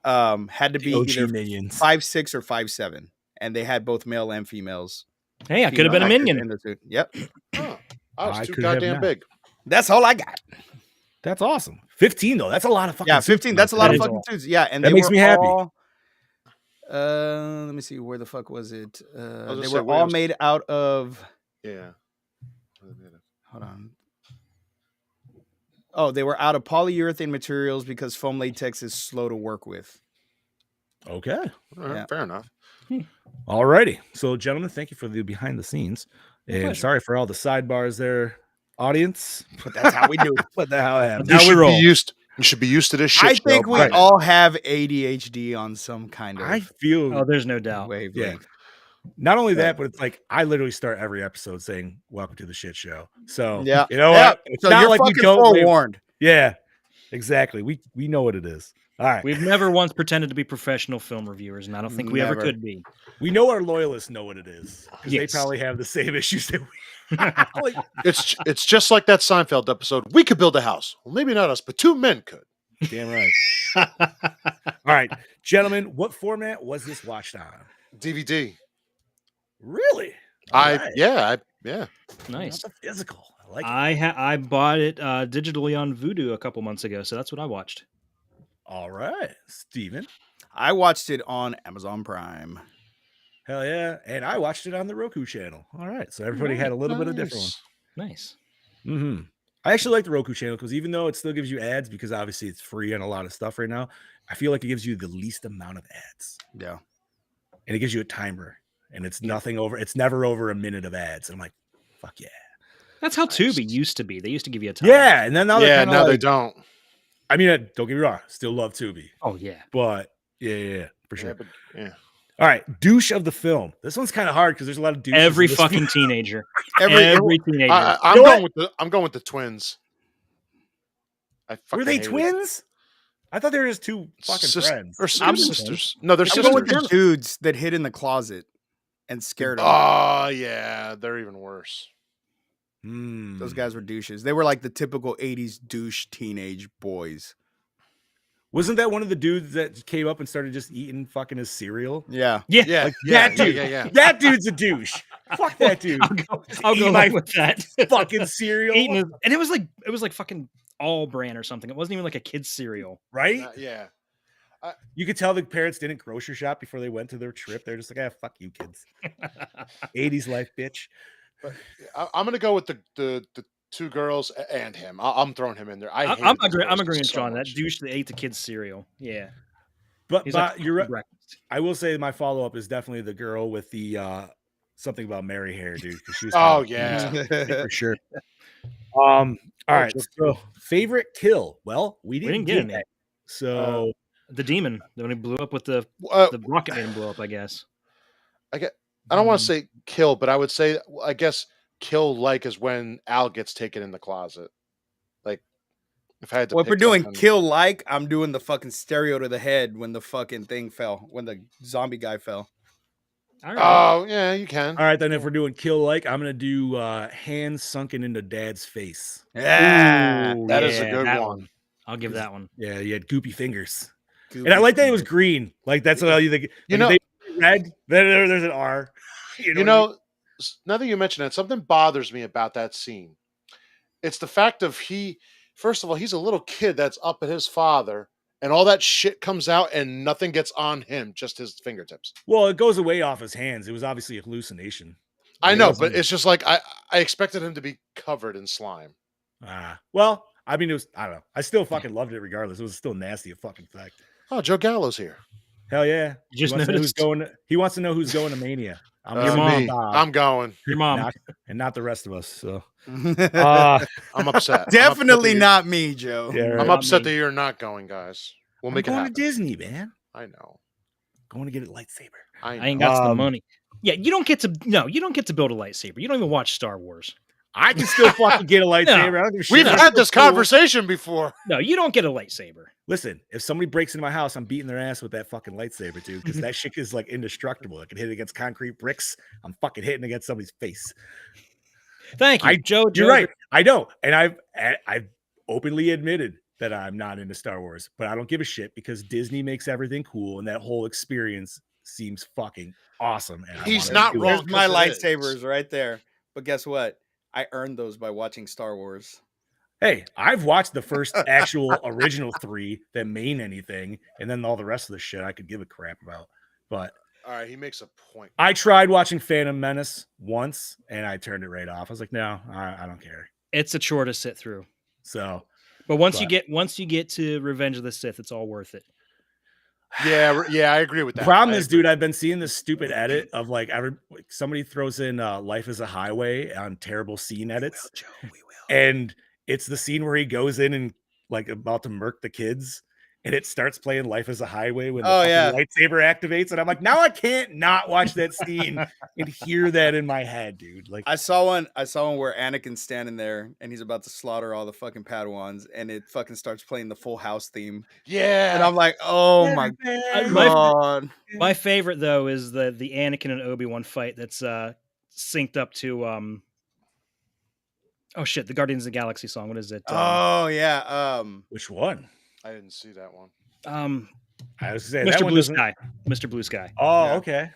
name. Had to be OG either minions. 5'6" or 5'7", and they had both male and females. Hey, I could have been a female actors minion. in the suit. Yep, Huh. I was I too could have goddamn not. big. that's all I got. That's awesome. 15 though. That's a lot of fucking. Yeah, suits, 15. man. That's a lot That of is fucking all. suits. Yeah, and That they makes were me happy. all. Let me see. Where the fuck was it? gonna They say, were where all was- made out of. Yeah. Hold on. Oh, they were out of polyurethane materials because foam latex is slow to work with. Okay. All right, Yeah. fair enough. All righty. So, gentlemen, thank you for the behind the scenes. My And pleasure. sorry for all the sidebars there, audience. But that's how we do. What the hell happened? Now we roll. You should be used to this shit. I think show we by now. all have ADHD on some kind of I feel Oh, there's no doubt. wavelength. not only that, but it's like I literally start every episode saying "Welcome to the shit show." So Yeah. you know Yeah. what? It's So not you're like we fucking don't. forewarned. Yeah, exactly. We know what it is. All right. We've never once pretended to be professional film reviewers, and I don't think we ever Never. could be. We know our loyalists know what it is because Yes. they probably have the same issues that we. Like, It's just like that Seinfeld episode. We could build a house. Well, maybe not us, but two men could. damn right. All right, gentlemen, what format was this watched on? DVD. Really? All right. Yeah. Nice. Not the physical. I like it. I bought it digitally on Vudu a couple months ago, so that's what I watched. All right, Steven. I watched it on Amazon Prime. Hell yeah. And I watched it on the Roku channel. All right. So everybody had a little bit of different one. Nice. Mm-hmm. I actually like the Roku channel because even though it still gives you ads, because obviously it's free on a lot of stuff right now, I feel like it gives you the least amount of ads. Yeah. And it gives you a timer. And it's never over a minute of ads. And I'm like, fuck yeah. That's how Nice. Tubi used to be. They used to give you a time. Yeah. And then now they're kinda now they like, don't. I mean, don't get me wrong, still love Tubi. Oh yeah. But yeah, for sure. Yeah. All right, douche of the film. This one's kind of hard because there's a lot of douches. Every in this fucking film. teenager. Every Every teenager. I'm You know going with the twins. Were fucking they hated it. twins? I thought they were just two fucking friends. Or I'm sisters. No, they're I'm going with sisters. the dudes that hid in the closet and scared them. Oh yeah, they're even worse. Hmm. Those guys were douches. They were like the typical 80s douche teenage boys. Wasn't that one of the dudes that came up and started just eating fucking his cereal? Yeah. Yeah. Yeah, Like yeah, that dude. Yeah. That dude's a douche. Fuck that dude. I'll Eat go my along with that. fucking cereal. Eating his- and it was like fucking All Bran or something. It wasn't even like a kid's cereal. Right? Yeah. You could tell the parents didn't grocery shop before they went to their trip. They're just like, fuck you kids. 80s life, bitch. But I'm gonna go with the two girls and him. I'm throwing him in there. I'm hated those agreeing girls with so Sean. That much. douche that ate the kids' cereal. Yeah. But, He's like, you're right. breakfast. I will say my follow-up is definitely the girl with the something about Mary hair, dude. 'Cause she was Oh kinda- yeah. for sure. All right. just- So favorite kill. Well, we didn't get get any. that. So The demon when he blew up with the Uh, rocket made him blow up, I guess. I don't want to say kill, but I would say I guess kill like is when Al gets taken in the closet. Like if I had to. Well, if pick we're doing something- kill like, I'm doing the fucking stereo to the head when the fucking thing fell, when the zombie guy fell. All right. Oh yeah, you can. all right, then if we're doing kill like, I'm gonna do hands sunken into dad's face. Yeah. Ooh, that is a yeah, good that one. I'll give that one. Yeah, you had goopy fingers. And I like that it was green. Like that's what you think. You Like, know- if they were red. There's an R. You what I know, now that you mention it, something bothers me about that scene. It's the fact of first of all, he's a little kid that's up at his father, and all that shit comes out, and nothing gets on him, just his fingertips. Well, it goes away off his hands. It was obviously a hallucination. I It know, wasn't- but it's just like I expected him to be covered in slime. Well, I mean, it was. I don't know. I still fucking loved it regardless. It was still nasty as fucking fact. Oh, Joe Gallo's here. Hell yeah! You just he wants to know who's noticed? going. He wants to know who's going to Mania. I'm Your mom. Me. I'm going. Your mom. and not the rest of us. So, I'm upset. Definitely not me, Joe. yeah, I'm right. Not upset me. that you're not going, guys. We'll I'm make it going happen. to Disney, man. I know. Going to get a lightsaber. I I ain't know. got the Um, money. Yeah, you don't get to build a lightsaber. You don't even watch Star Wars. I can still fucking get a lightsaber. I don't give a shit. We've I'm had still this cool. conversation before. No, you don't get a lightsaber. Listen, if somebody breaks into my house, I'm beating their ass with that fucking lightsaber, dude, because that shit is like indestructible. I can hit it against concrete bricks. I'm fucking hitting against somebody's face. Thank you, Joe. You're right. I know, and I've openly admitted that I'm not into Star Wars, but I don't give a shit because Disney makes everything cool, and that whole experience seems fucking awesome. And I He's wanna not do it. wrong. There's my 'cause it is. lightsabers right there. But guess what? I earned those by watching Star Wars. Hey, I've watched the first actual original 3 that mean anything, and then all the rest of the shit I could give a crap about. But All right, he makes a point. I tried watching Phantom Menace once, and I turned it right off. I was like, no, I don't care. It's a chore to sit through. So But once But- you get to Revenge of the Sith, it's all worth it. Yeah, I agree with The that. problem I is, agree. dude, I've been seeing this stupid edit of like somebody throws in "Life is a Highway" on terrible scene edits, We will. and it's the scene where he goes in and like about to murk the kids, and it starts playing "Life is a Highway" when the fucking lightsaber activates, and I'm like, now I can't not watch that scene and hear that in my head, dude. Like, I saw one where Anakin's standing there and he's about to slaughter all the fucking Padawans, and it fucking starts playing the Full House theme. Yeah, And I'm like, oh my god. My favorite though is the Anakin and Obi-Wan fight that's synced up to oh shit, the Guardians of the Galaxy song. What is it? Oh yeah. which one? I didn't see that one. I was saying Mr. that one Blue doesn't. Sky. Mr. Blue Sky. Oh, Yeah. okay.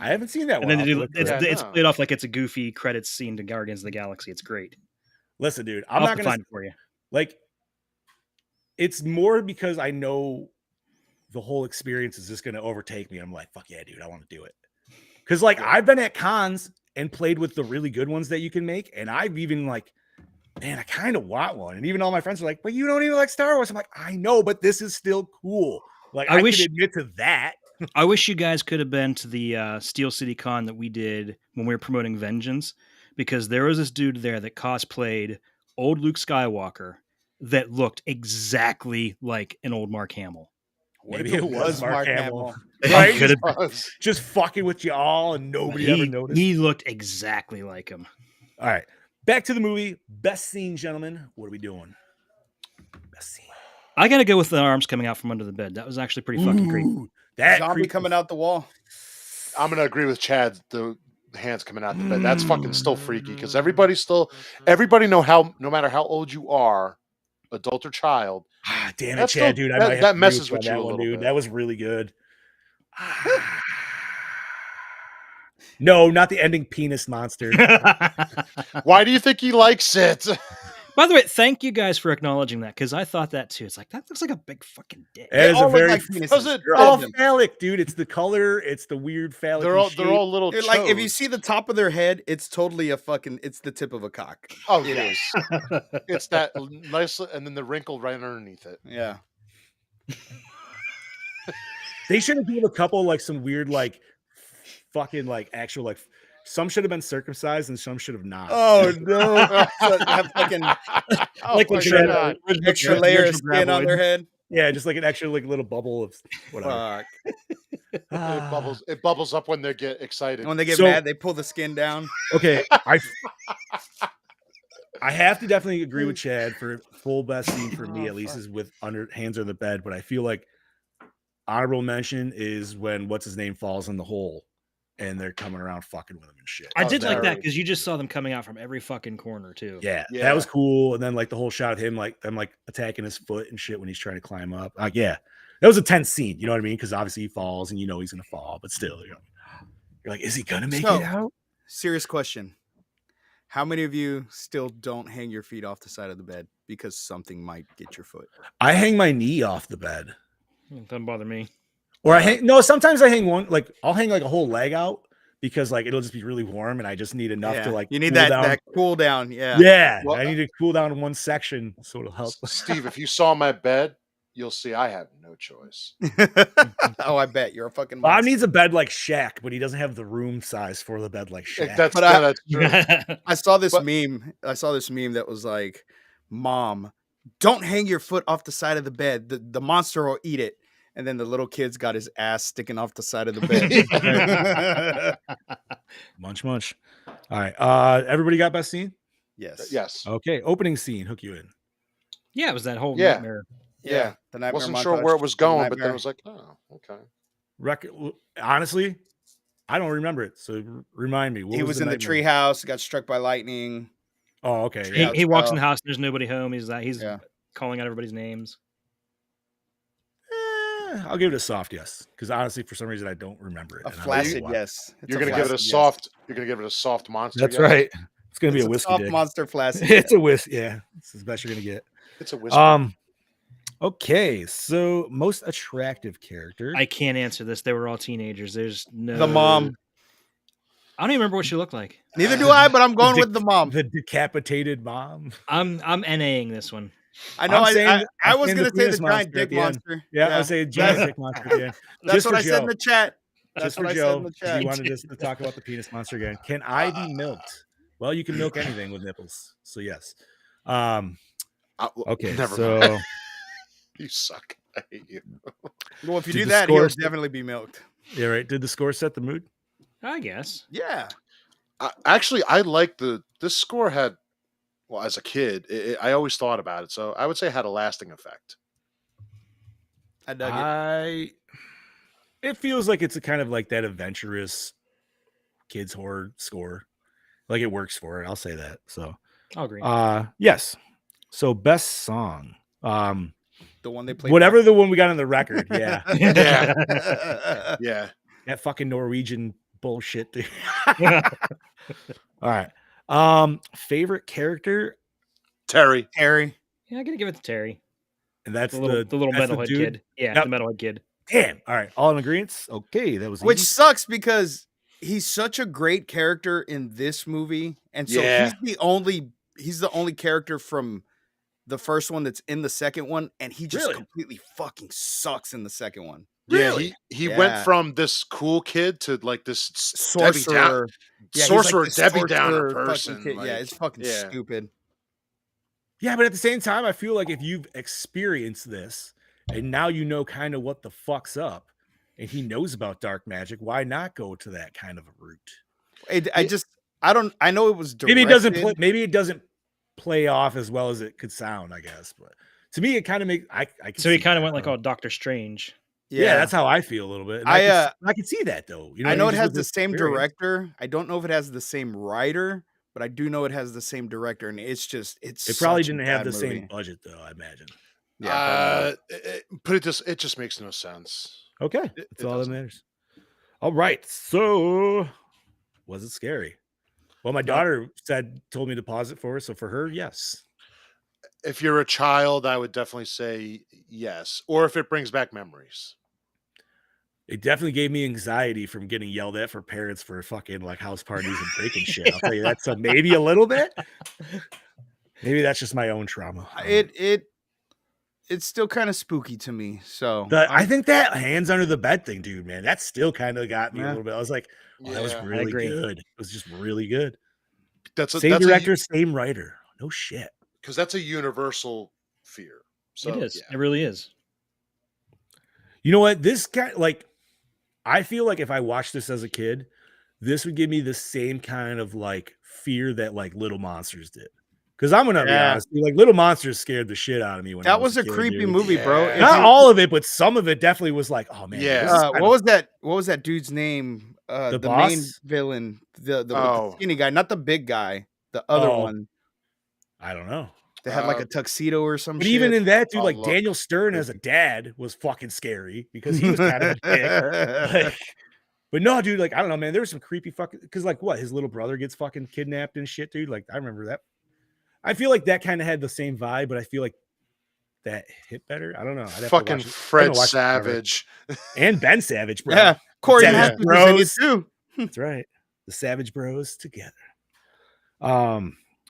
I haven't seen that And one. then I'll have to look for that. it's played off like it's a goofy credits scene to Guardians of the Galaxy. It's great. Listen, dude, I'm I'll not have to gonna find it for you. like. It's more because I know the whole experience is just going to overtake me. I'm like, fuck yeah, dude, I want to do it. Because like I've been at cons and played with the really good ones that you can make, and I've even like, man, I kind of want one. And even all my friends are like, but you don't even like Star Wars. I'm like, I know, but this is still cool. Like I wish, can admit to that. I wish you guys could have been to the Steel City Con that we did when we were promoting Vengeance, because there was this dude there that cosplayed old Luke Skywalker that looked exactly like an old Mark Hamill. Maybe it was Mark Hamill. Right? Just fucking with you all and nobody ever noticed. He looked exactly like him. All right. Back to the movie. Best scene, gentlemen. What are we doing? Best scene. I got to go with the arms coming out from under the bed. That was actually pretty fucking great. That zombie coming out the wall. I'm going to agree with Chad. The hands coming out the bed. That's fucking still freaky because everybody no matter how old you are, adult or child. Damn it, Chad, dude. That messes with you a little bit. That was really good. No, not the ending penis monster. Why do you think he likes it? By the way, thank you guys for acknowledging that, because I thought that too. It's like, that looks like a big fucking dick. It is a very they're all phallic, dude. It's the color. It's the weird phallic. They're all little. Like if you see the top of their head, it's totally it's the tip of a cock. Oh yes, it's that nice, and then the wrinkle right underneath it. Yeah. They should have given a couple like some weird like fucking like actual like. Some should have been circumcised and some should have not. Oh no! Have fucking like extra layer of skin on their head. Yeah, just like an extra like little bubble of whatever. It bubbles up when they get excited. When they get mad, they pull the skin down. Okay, I have to definitely agree with Chad for full best scene for me at least is with hands on the bed, but I feel like honorable mention is when what's his name falls in the hole. And they're coming around fucking with him and shit. I did like that because you just saw them coming out from every fucking corner too. Yeah, that was cool. And then like the whole shot of him like them like attacking his foot and shit when he's trying to climb up. Like that was a tense scene. You know what I mean? Because obviously he falls and you know he's gonna fall, but still, you're like, is he gonna make it out? Serious question: how many of you still don't hang your feet off the side of the bed because something might get your foot? I hang my knee off the bed. It doesn't bother me. Or sometimes I hang one, like I'll hang like a whole leg out because like it'll just be really warm and I just need enough to like you need that cool down. Yeah. Yeah. Well, I need to cool down in one section so it'll help. Steve, if you saw my bed, you'll see I have no choice. Oh, I bet you're a fucking monster. Bob needs a bed like Shaq, but he doesn't have the room size for the bed like Shaq. That's true. I saw this meme. I saw this meme that was like, Mom, don't hang your foot off the side of the bed. The monster will eat it. And then the little kid's got his ass sticking off the side of the bed. Munch. All right. Everybody got best scene? Yes. Okay. Opening scene. Hook you in. Yeah, it was that whole nightmare. Yeah. The nightmare wasn't montage, sure where it was going, but then I was like, oh, okay. Honestly, I don't remember it. So remind me. He was in the treehouse, got struck by lightning. Oh, okay. He walks in the house and there's nobody home. He's calling out everybody's names. I'll give it a soft yes, because honestly, for some reason, I don't remember it. A flaccid yes. You're gonna give it a soft. You're gonna give it a soft monster. That's right. It's gonna be a whiskey soft monster flaccid. It's a whiskey. Yeah, it's the best you're gonna get. It's a whiskey. Okay, so most attractive character. I can't answer this. They were all teenagers. There's no the mom. I don't even remember what she looked like. Neither do I, but I'm going with the mom. The decapitated mom. I'm NAing this one. I know. I was saying gonna say the penis giant monster at dick the end. monster. Yeah, I was saying giant dick monster at the end. That's Just what for I said in Joe. the chat. That's Just what for I said in Joe, the 'cause chat. he wanted us to talk about the penis monster again. Can I be milked? Well, you can milk anything with nipples. So yes. Okay, Never so mind. You suck. I hate you. Well, if you Did do the that, he'll score- definitely be milked. yeah, right. Did the score set the mood? I guess. Yeah. Actually, I like this score had. Well, as a kid, I always thought about it, so I would say it had a lasting effect. I dug it. It feels like it's a kind of like that adventurous kids horror score. Like it works for it. I'll say that. So I'll agree. yes. So best song. The one they played. Whatever the one we got on the record. Yeah. Yeah. Yeah. That fucking Norwegian bullshit. Dude. All right. Favorite character? Terry. Harry. Yeah, I gotta give it to Terry. And that's The little that's the metalhead dude? kid. Yeah, Yep. the metalhead kid. Damn. All right. All in agreement? Okay, that was Which easy. sucks because he's such a great character in this movie, and so Yeah. he's the only character from the first one that's in the second one, and he just Really? completely fucking sucks in the second one. Really? Yeah, he Yeah. went from this cool kid to like this Debbie Down, Sorcerer. Yeah, he's sorcerer, like this Debbie Downer sorcerer fucking person. kid. Like, Yeah, it's fucking yeah. stupid. Yeah, but at the same time, I feel like if you've experienced this and now you know kind of what the fuck's up, and he knows about dark magic, why not go to that kind of a route? I know it was directed. Maybe it doesn't play off as well as it could sound, I guess. But to me, it kind of makes So he kind of went like all Doctor Strange. Yeah, that's how I feel a little bit. And I can see that though. You know, I know it just has with the same experience. director. I don't know if it has the same writer, but I do know it has the same director, and it's It probably such a didn't have bad the same movie. budget though, I imagine. Yeah, it just makes no sense. Okay, It that's all that doesn't. matters. All right, so was it scary? Well, my daughter told me to pause it for her, so for her, yes. If you're a child, I would definitely say yes, or if it brings back memories. It definitely gave me anxiety from getting yelled at for parents for fucking like house parties and breaking shit. I'll tell you that. So maybe a little bit. Maybe that's just my own trauma. It's still kind of spooky to me. So I think that hands under the bed thing, dude, man, that still kind of got me a Yeah. little bit. I was like, oh, that was Yeah. really agree. good. It was just really good. Same Director, same writer. No shit. Because that's a universal fear. So It is. yeah. It really is. You know what? This guy, like, I feel like if I watched this as a kid, this would give me the same kind of like fear that like Little Monsters did. Because I'm gonna be honest, like Little Monsters scared the shit out of me when that I was was a kid, creepy dude. movie, bro. Yeah. Not all of it, but some of it definitely was like, oh man. Yeah. this is What was that dude's name? The boss? main villain, with the Oh. skinny guy, not the big guy, the other Oh. one. I don't know. They had like a tuxedo or some But shit. even in that, dude, I'll like look. Daniel Stern as a dad was fucking scary because he was kind of a dick. Like, but no, dude, like I don't know, man. There was some creepy fucking because like what his little brother gets fucking kidnapped and shit, dude. Like I remember that. I feel like that kind of had the same vibe, but I feel like that hit better. I don't know. I'd have to Fucking watch it. Fred watch it forever. Savage. And Ben Savage, bro. Yeah, Corey Savage Matthews was in it Bros. too. That's right. The Savage Bros together.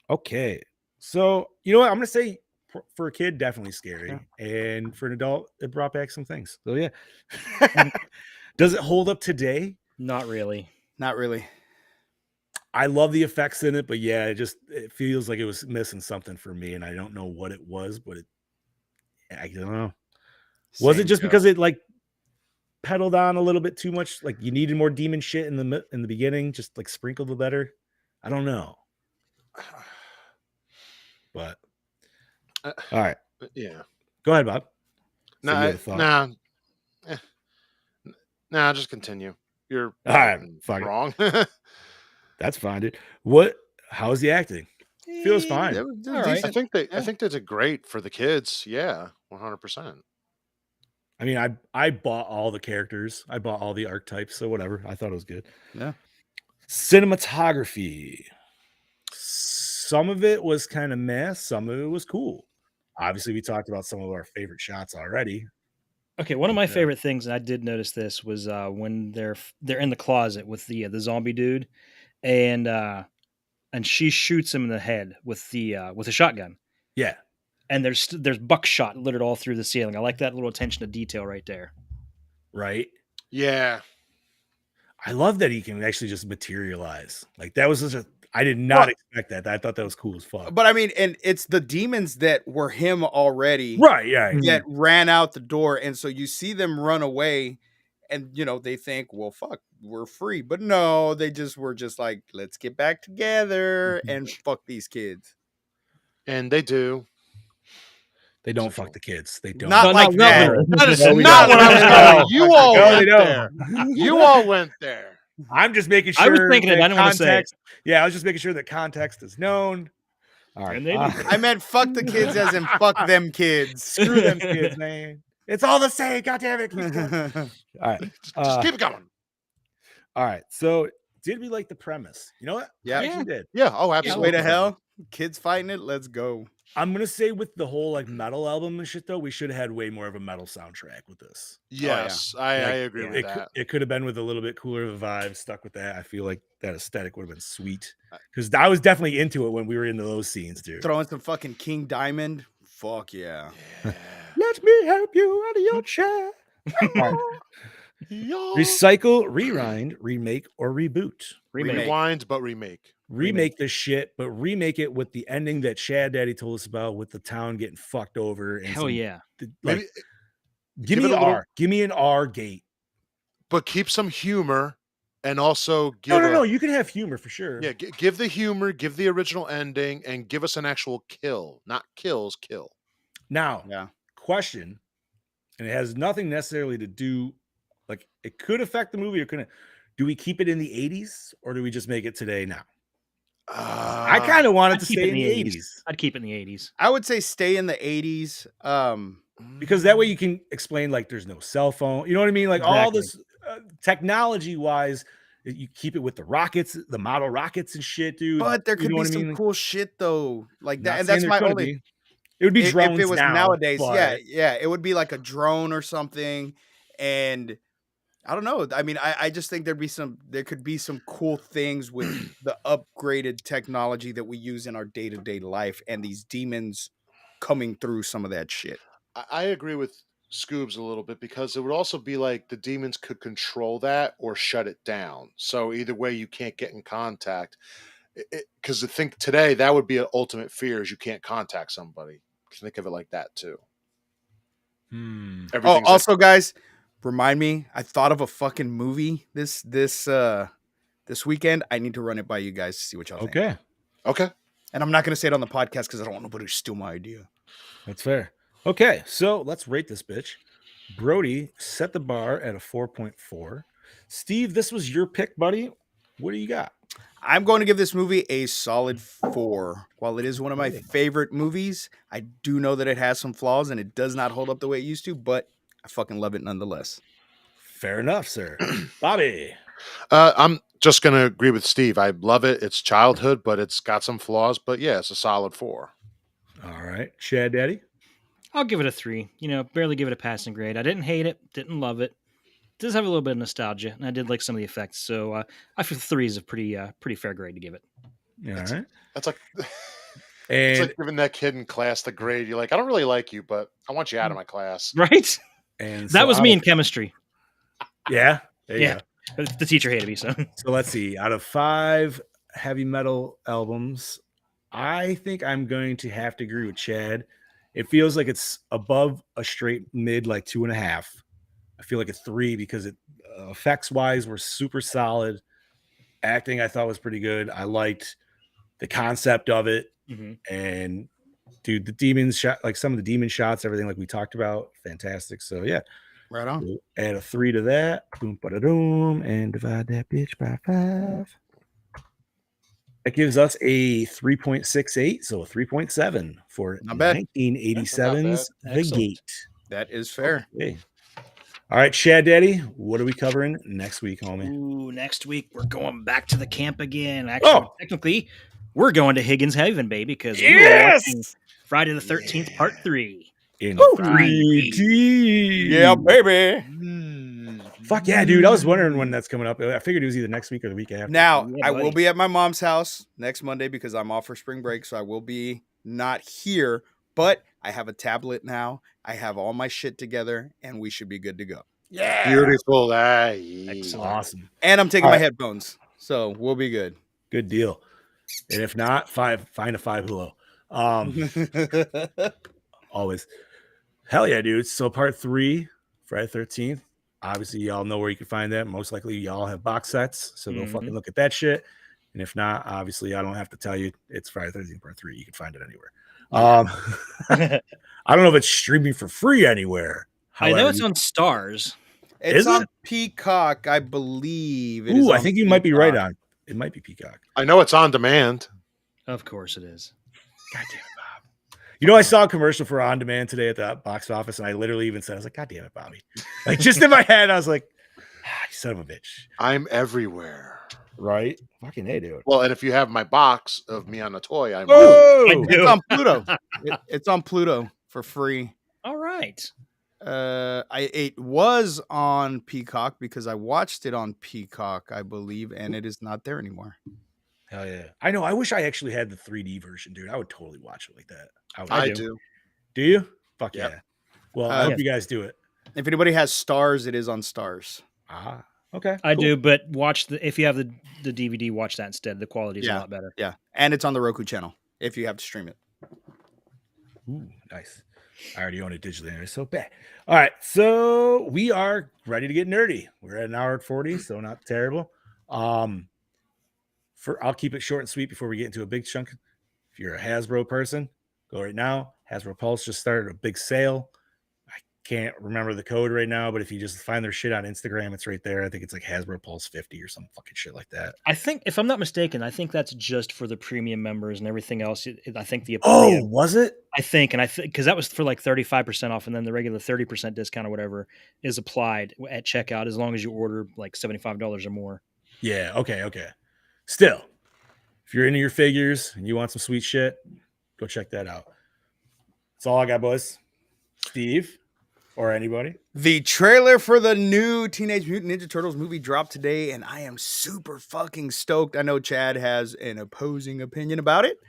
Okay. So you know what? I'm gonna say for a kid, definitely scary, and for an adult, it brought back some things. So yeah. Does it hold up today? Not really. Not really. I love the effects in it, but yeah, it feels like it was missing something for me, and I don't know what it was, but I don't know. Was it just because it like pedaled on a little bit too much? Like you needed more demon shit in the beginning, just like sprinkled a better. I don't know. But all right, Yeah. go ahead, Bob. So you Nah, had a thought. nah. Just continue. You're All right, fuck it. wrong. That's fine, dude. How's the acting? Feels fine. It was All right. decent. I think they did great for the kids. Yeah, 100%. I mean, I bought all the characters. I bought all the archetypes, so whatever. I thought it was good. Yeah. Cinematography. Some of it was kind of meh. Some of it was cool. Obviously, we talked about some of our favorite shots already. Okay, one of my favorite things, and I did notice this, was when they're in the closet with the zombie dude, and she shoots him in the head with the shotgun. Yeah. And there's buckshot littered all through the ceiling. I like that little attention to detail right there. Right? Yeah. I love that he can actually just materialize. Like that was such a I did not expect that. I thought that was cool as fuck. But I mean, and it's the demons that were him already, Right? Yeah. that ran out the door, and so you see them run away, and they think, well, fuck, we're free, but no, they were just like, let's get back together and fuck these kids. And they do. They don't fuck the kids. They don't. Not like that. That is No, we not don't. what I was going. You all No, they went don't. there. You all went there. I'm just making sure. I was thinking it. I didn't want to say it. context. Yeah, I was just making sure that context is known. All right. And they I meant fuck the kids as in fuck them kids. Screw them kids, man. It's all the same. God damn it. All right. Just keep it going. All right. So, did we like the premise? You know what? Yeah. I actually did. Yeah. Oh, Way absolutely. to hell. Kids fighting it. Let's go. I'm gonna say with the whole like metal album and shit, though, we should have had way more of a metal soundtrack with this. Yes, I agree with that. It could have been with a little bit cooler of a vibe. Stuck with that. I feel like that aesthetic would have been sweet because I was definitely into it when we were into those scenes, dude. Throwing some fucking King Diamond. Fuck yeah. Let me help you out of your chair. Recycle, rewind, remake, or reboot. Rewind, but remake. Remake the shit, but remake it with the ending that Chad Daddy told us about, with the town getting fucked over. And Hell yeah! Like, give me an R. Give me an R gate. But keep some humor, and also give. No. You can have humor for sure. Yeah, give the humor, give the original ending, and give us an actual kill, not kills. Kill. Now, question, and it has nothing necessarily to do. Like, it could affect the movie, or couldn't. Do we keep it in the 80s, or do we just make it today now? I kind of wanted to stay in the 80s. I'd keep it in the 80s. I would say stay in the 80s. Because that way you can explain, like, there's no cell phone. You know what I mean? Like, all this technology-wise, you keep it with the rockets, the model rockets and shit, dude. But there could be some cool shit, though. Like that. And that's my only... It would be drones if it was now, nowadays. but... Yeah. It would be like a drone or something. And... I don't know. I mean, I just think there could be some cool things with the upgraded technology that we use in our day-to-day life, and these demons coming through some of that shit. I agree with Scoobs a little bit, because it would also be like the demons could control that or shut it down. So either way, you can't get in contact. Because I think today that would be an ultimate fear, is you can't contact somebody. Think of it like that too. Also, guys, remind me, I thought of a fucking movie this weekend. I need to run it by you guys to see what y'all think. Okay. And I'm not going to say it on the podcast because I don't want nobody to steal my idea. That's fair. Okay, so let's rate this bitch. Brody set the bar at a 4.4. Steve, this was your pick, buddy. What do you got? I'm going to give this movie a solid 4. While it is one of my favorite movies, I do know that it has some flaws and it does not hold up the way it used to, but I fucking love it nonetheless. Fair enough, sir. Bobby. I'm just going to agree with Steve. I love it. It's childhood, but it's got some flaws. But yeah, it's a solid 4. All right. Chad Daddy? I'll give it a 3. Barely give it a passing grade. I didn't hate it. Didn't love it. It does have a little bit of nostalgia, and I did like some of the effects. So I feel 3 is a pretty fair grade to give it. All right. That's like... And it's like giving that kid in class the grade. You're like, I don't really like you, but I want you out of my class. Right? And that was me in chemistry. Yeah? Yeah. The teacher hated me, so. So let's see. Out of 5 heavy metal albums, I think I'm going to have to agree with Chad. It feels like it's above a straight mid, like 2.5. I feel like a 3 because it effects-wise were super solid. Acting, I thought, was pretty good. I liked the concept of it. Mm-hmm. And dude, the demons shot, like some of the demon shots, everything like we talked about, fantastic. So yeah, right on. We'll add a 3 to that, boom, ba-da-doom, and divide that bitch by 5. That gives us a 3.68, so a 3.7 for 1987's The Gate. That is fair. Okay. All right, Chad Daddy, what are we covering next week, homie? Ooh, next week we're going back to the camp again. Actually, technically, we're going to Higgins Haven, baby, because we're watching Friday the 13th, Part 3. In 3D. Yeah, baby. Fuck yeah, dude. I was wondering when that's coming up. I figured it was either next week or the week after. Now, I will be at my mom's house next Monday because I'm off for spring break, so I will be not here. But I have a tablet now. I have all my shit together, and we should be good to go. Yeah. Beautiful. Excellent. Awesome. And I'm taking All my right. headphones, so we'll be good. Good deal. And if not, find a Five Below. Always. Hell yeah, dude. So part 3, Friday 13th. Obviously, y'all know where you can find that. Most likely, y'all have box sets, so go fucking look at that shit. And if not, obviously, I don't have to tell you. It's Friday 13th part 3. You can find it anywhere. I don't know if it's streaming for free anywhere. However, I know it's on Stars. It's on Peacock, I believe. Ooh, I think you might be right on. It might be Peacock. I know it's on demand. Of course it is. God damn it, Bob. You know, I saw a commercial for On Demand today at the box office, and I literally even said, I was like, God damn it, Bobby. Like, just in my head, I was like, you son of a bitch. I'm everywhere. Right? Fucking hey, dude. Well, and if you have my box of Me on a Toy, I'm It's on Pluto. It's on Pluto for free. All right. It was on Peacock because I watched it on Peacock, I believe, and it is not there anymore. Hell yeah. I know. I wish I actually had the 3D version, dude. I would totally watch it like that. I do. Do you? Fuck Yep. yeah. Well, I hope you guys do it. If anybody has Stars, it is on Stars. Ah, okay. I do, but if you have the DVD, watch that instead. The quality is a lot better. Yeah. And it's on the Roku channel if you have to stream it. Ooh, nice. I already own it digitally anyway, so bad. All right, so we are ready to get nerdy. We're at an hour and 40, so not terrible. I'll keep it short and sweet before we get into a big chunk. If you're a Hasbro person, go right now. Hasbro Pulse just started a big sale. I can't remember the code right now, but if you just find their shit on Instagram, it's right there. I think it's like Hasbro Pulse 50 or some fucking shit like that. I think, if I'm not mistaken, I think that's just for the premium members and everything else. I think was it? I think, because that was for like 35% off, and then the regular 30% discount or whatever is applied at checkout as long as you order like $75 or more. Yeah. Okay. Still, if you're into your figures and you want some sweet shit, go check that out. That's all I got, boys. Steve or anybody? The trailer for the new Teenage Mutant Ninja Turtles movie dropped today, and I am super fucking stoked. I know Chad has an opposing opinion about it,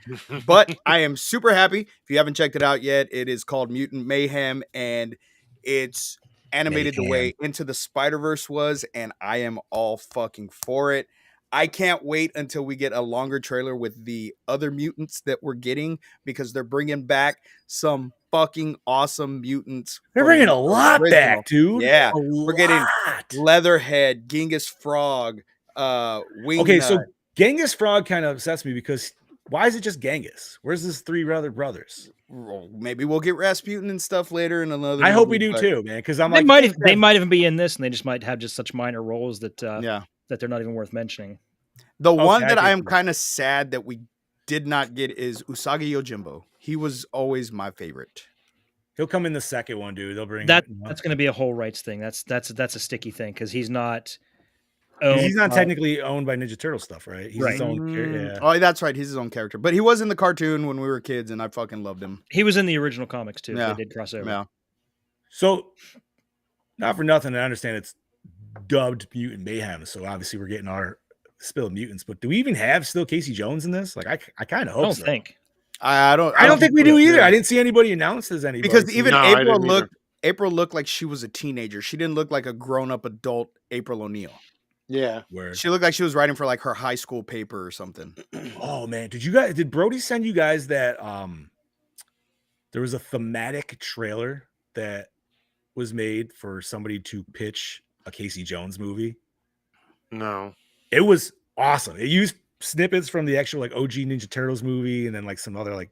but I am super happy. If you haven't checked it out yet, it is called Mutant Mayhem, and it's animated the way Into the Spider-Verse was, and I am all fucking for it. I can't wait until we get a longer trailer with the other mutants that we're getting, because they're bringing back some fucking awesome mutants. They're bringing a lot back, dude. Yeah, we're getting Leatherhead, Genghis Frog, Wingnut. Okay, so Genghis Frog kind of upsets me because why is it just Genghis? Where's his 3 other brothers? Maybe we'll get Rasputin and stuff later in another. I hope we do too, man. Because they might even be in this, and they just might have just such minor roles that that they're not even worth mentioning. The one that I am kind of sad that we did not get is Usagi Yojimbo. He was always my favorite. He'll come in the second one, dude. They'll bring that's going to be a whole rights thing. That's a sticky thing because he's not. He's not technically owned by Ninja Turtle stuff, right? He's his own character. Oh, that's right. He's his own character, but he was in the cartoon when we were kids, and I fucking loved him. He was in the original comics too. Yeah. They did cross over. Yeah. So, not for nothing, I understand it's dubbed Mutant Mayhem. So obviously we're getting our spill of mutants. But do we even have still Casey Jones in this? Like I kind of hope. I don't think. I don't think we do either. I didn't see anybody announced as anybody. Because even April looked like she was a teenager. She didn't look like a grown-up adult April O'Neil. Yeah. She looked like she was writing for like her high school paper or something. Oh man, did Brody send you guys that there was a thematic trailer that was made for somebody to pitch a Casey Jones movie? No. It was awesome. It used snippets from the actual like OG Ninja Turtles movie and then like some other like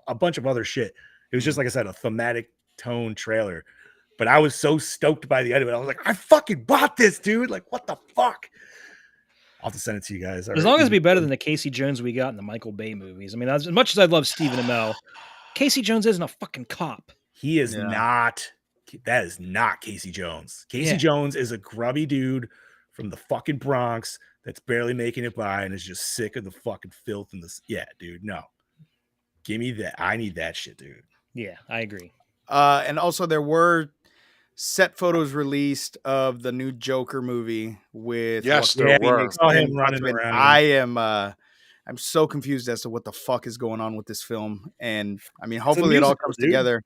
a bunch of other shit. It was just like I said, a thematic tone trailer. But I was so stoked by the end of it. I was like, I fucking bought this, dude. Like, what the fuck? I'll have to send it to you guys. As long as it'd be better than the Casey Jones we got in the Michael Bay movies. I mean, as much as I love Stephen Amell, Casey Jones isn't a fucking cop. He is not. That is not Casey Jones. Casey Jones is a grubby dude from the fucking Bronx that's barely making it by and is just sick of the fucking filth and this. Yeah, dude. No. Give me that. I need that shit, dude. Yeah, I agree. And also there were set photos released of the new Joker movie with there were. Saw him running around. I am I'm so confused as to what the fuck is going on with this film. And I mean, hopefully it all comes together.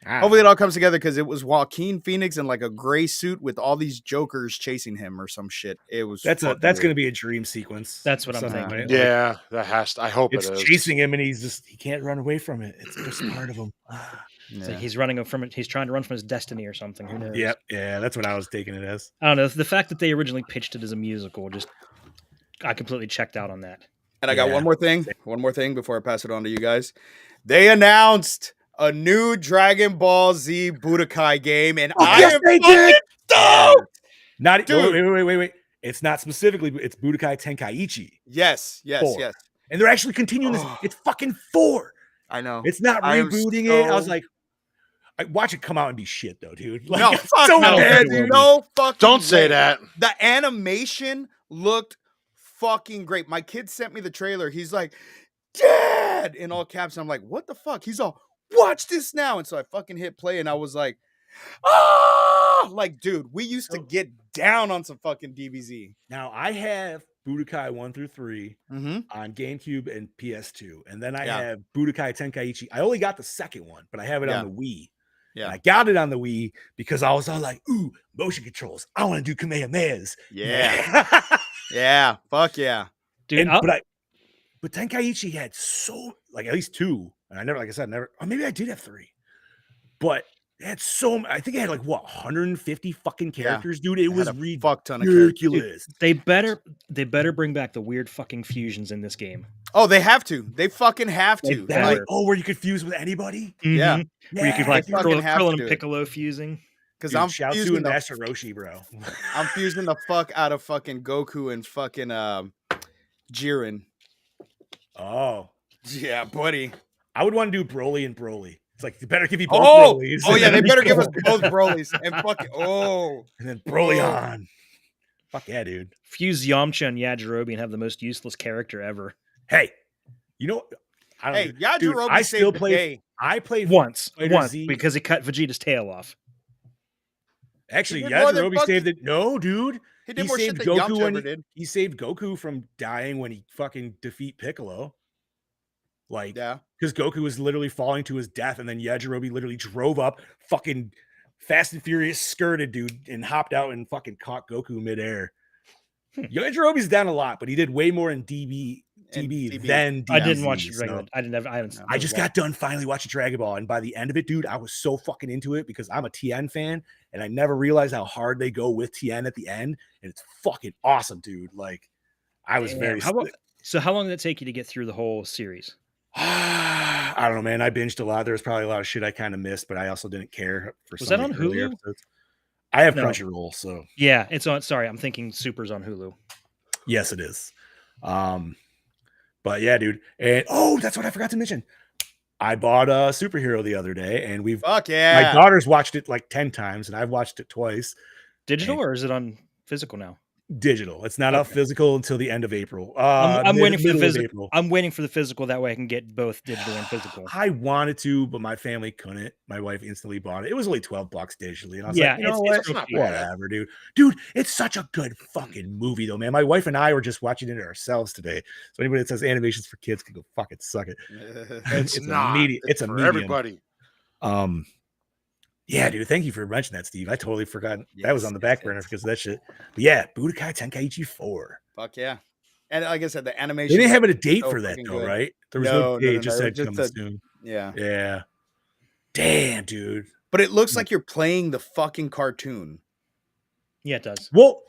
Hopefully it all comes together because it was Joaquin Phoenix in like a gray suit with all these jokers chasing him or some shit. It was that's going to be a dream sequence. That's what I'm thinking. Yeah, that has to. I hope it's chasing him, and he can't run away from it. It's just part of him. So he's running from it. He's trying to run from his destiny or something. Who knows? Yep. Yeah, that's what I was taking it as. I don't know. The fact that they originally pitched it as a musical, I completely checked out on that. And I got one more thing before I pass it on to you guys. They announced a new Dragon Ball Z Budokai game, and I am fucking stoked! Not wait. It's not specifically, it's Budokai Tenkaichi. Yes. 4. And they're actually continuing this. It's fucking 4. I know. It's not rebooting it. I was like, I watch it come out and be shit though, dude. Like, no, fuck so no, bad, dude. No fucking Don't say that. The animation looked fucking great. My kid sent me the trailer. He's like, Dad, in all caps. I'm like, what the fuck? He's all, watch this now. And so I fucking hit play and I was like, like, dude, we used to get down on some fucking DBZ. Now I have Budokai 1 through 3 on GameCube and PS2. And then I have Budokai Tenkaichi. I only got the second one, but I have it on the Wii. Yeah. And I got it on the Wii because I was all like, ooh, motion controls. I want to do Kamehamehas. Yeah. Yeah. Fuck yeah. Dude, but Tenkaichi had at least 2. And I never, like I said, or maybe I did have 3. But it had I think it had 150 fucking characters, dude. It was ridiculous. They better bring back the weird fucking fusions in this game. Oh, they have to. They fucking have to. Where you could fuse with anybody? Mm-hmm. Yeah. Where you could Krillin and Piccolo fusing. Because I'm fusing and Master Roshi, bro. I'm fusing the fuck out of fucking Goku and fucking Jiren. Oh. Yeah, buddy. I would want to do Broly and Broly. It's like, they better give you both Brolys. Oh, yeah, they better give us both Brolys. And fucking, and then Broly on. Fuck yeah, dude. Fuse Yamcha and Yajirobe and have the most useless character ever. Hey, you know, Yajirobe saved the day. I played once because he cut Vegeta's tail off. Actually, Yajirobe saved it. No, dude. He did more shit than Yamcha ever did. He saved Goku from dying when he fucking defeat Piccolo. Because Goku was literally falling to his death, and then Yajirobe literally drove up, fucking Fast and Furious skirted, dude, and hopped out and fucking caught Goku midair. Yajirobe's down a lot, but he did way more in DB than DBZ. I didn't watch regular. I just got done finally watching Dragon Ball, and by the end of it, dude, I was so fucking into it because I'm a TN fan, and I never realized how hard they go with TN at the end, and it's fucking awesome, dude. Like, I was So how long did it take you to get through the whole series? I don't know, man. I binged a lot. There was probably a lot of shit I kind of missed, but I also didn't care for. Was that on Hulu? Episodes. I have Crunchyroll, so yeah, it's on. Sorry, I'm thinking Super's on Hulu. Yes, it is. But yeah, dude. And that's what I forgot to mention. I bought a Superhero the other day, and my daughter's watched it like 10 times, and I've watched it twice. Digital, or is it on physical now? Digital. It's not out physical until the end of April. I'm waiting for the physical. I'm waiting for the physical. That way I can get both digital and physical. I wanted to, but my family couldn't. My wife instantly bought it. It was only $12 digitally. And I was like, it's not whatever, dude. Dude, it's such a good fucking movie, though, man. My wife and I were just watching it ourselves today. So anybody that says animations for kids can go fucking suck it. It's not. It's for everybody. Yeah, dude. Thank you for mentioning that, Steve. I totally forgot that was on the back burner because of that shit. But yeah, Budokai Tenkaichi 4. Fuck yeah. And like I said, the animation. They didn't have a date for that though, right? There was no date. Just said coming soon. Yeah. Yeah. Damn, dude. But it looks like you're playing the fucking cartoon. Yeah, it does. Well,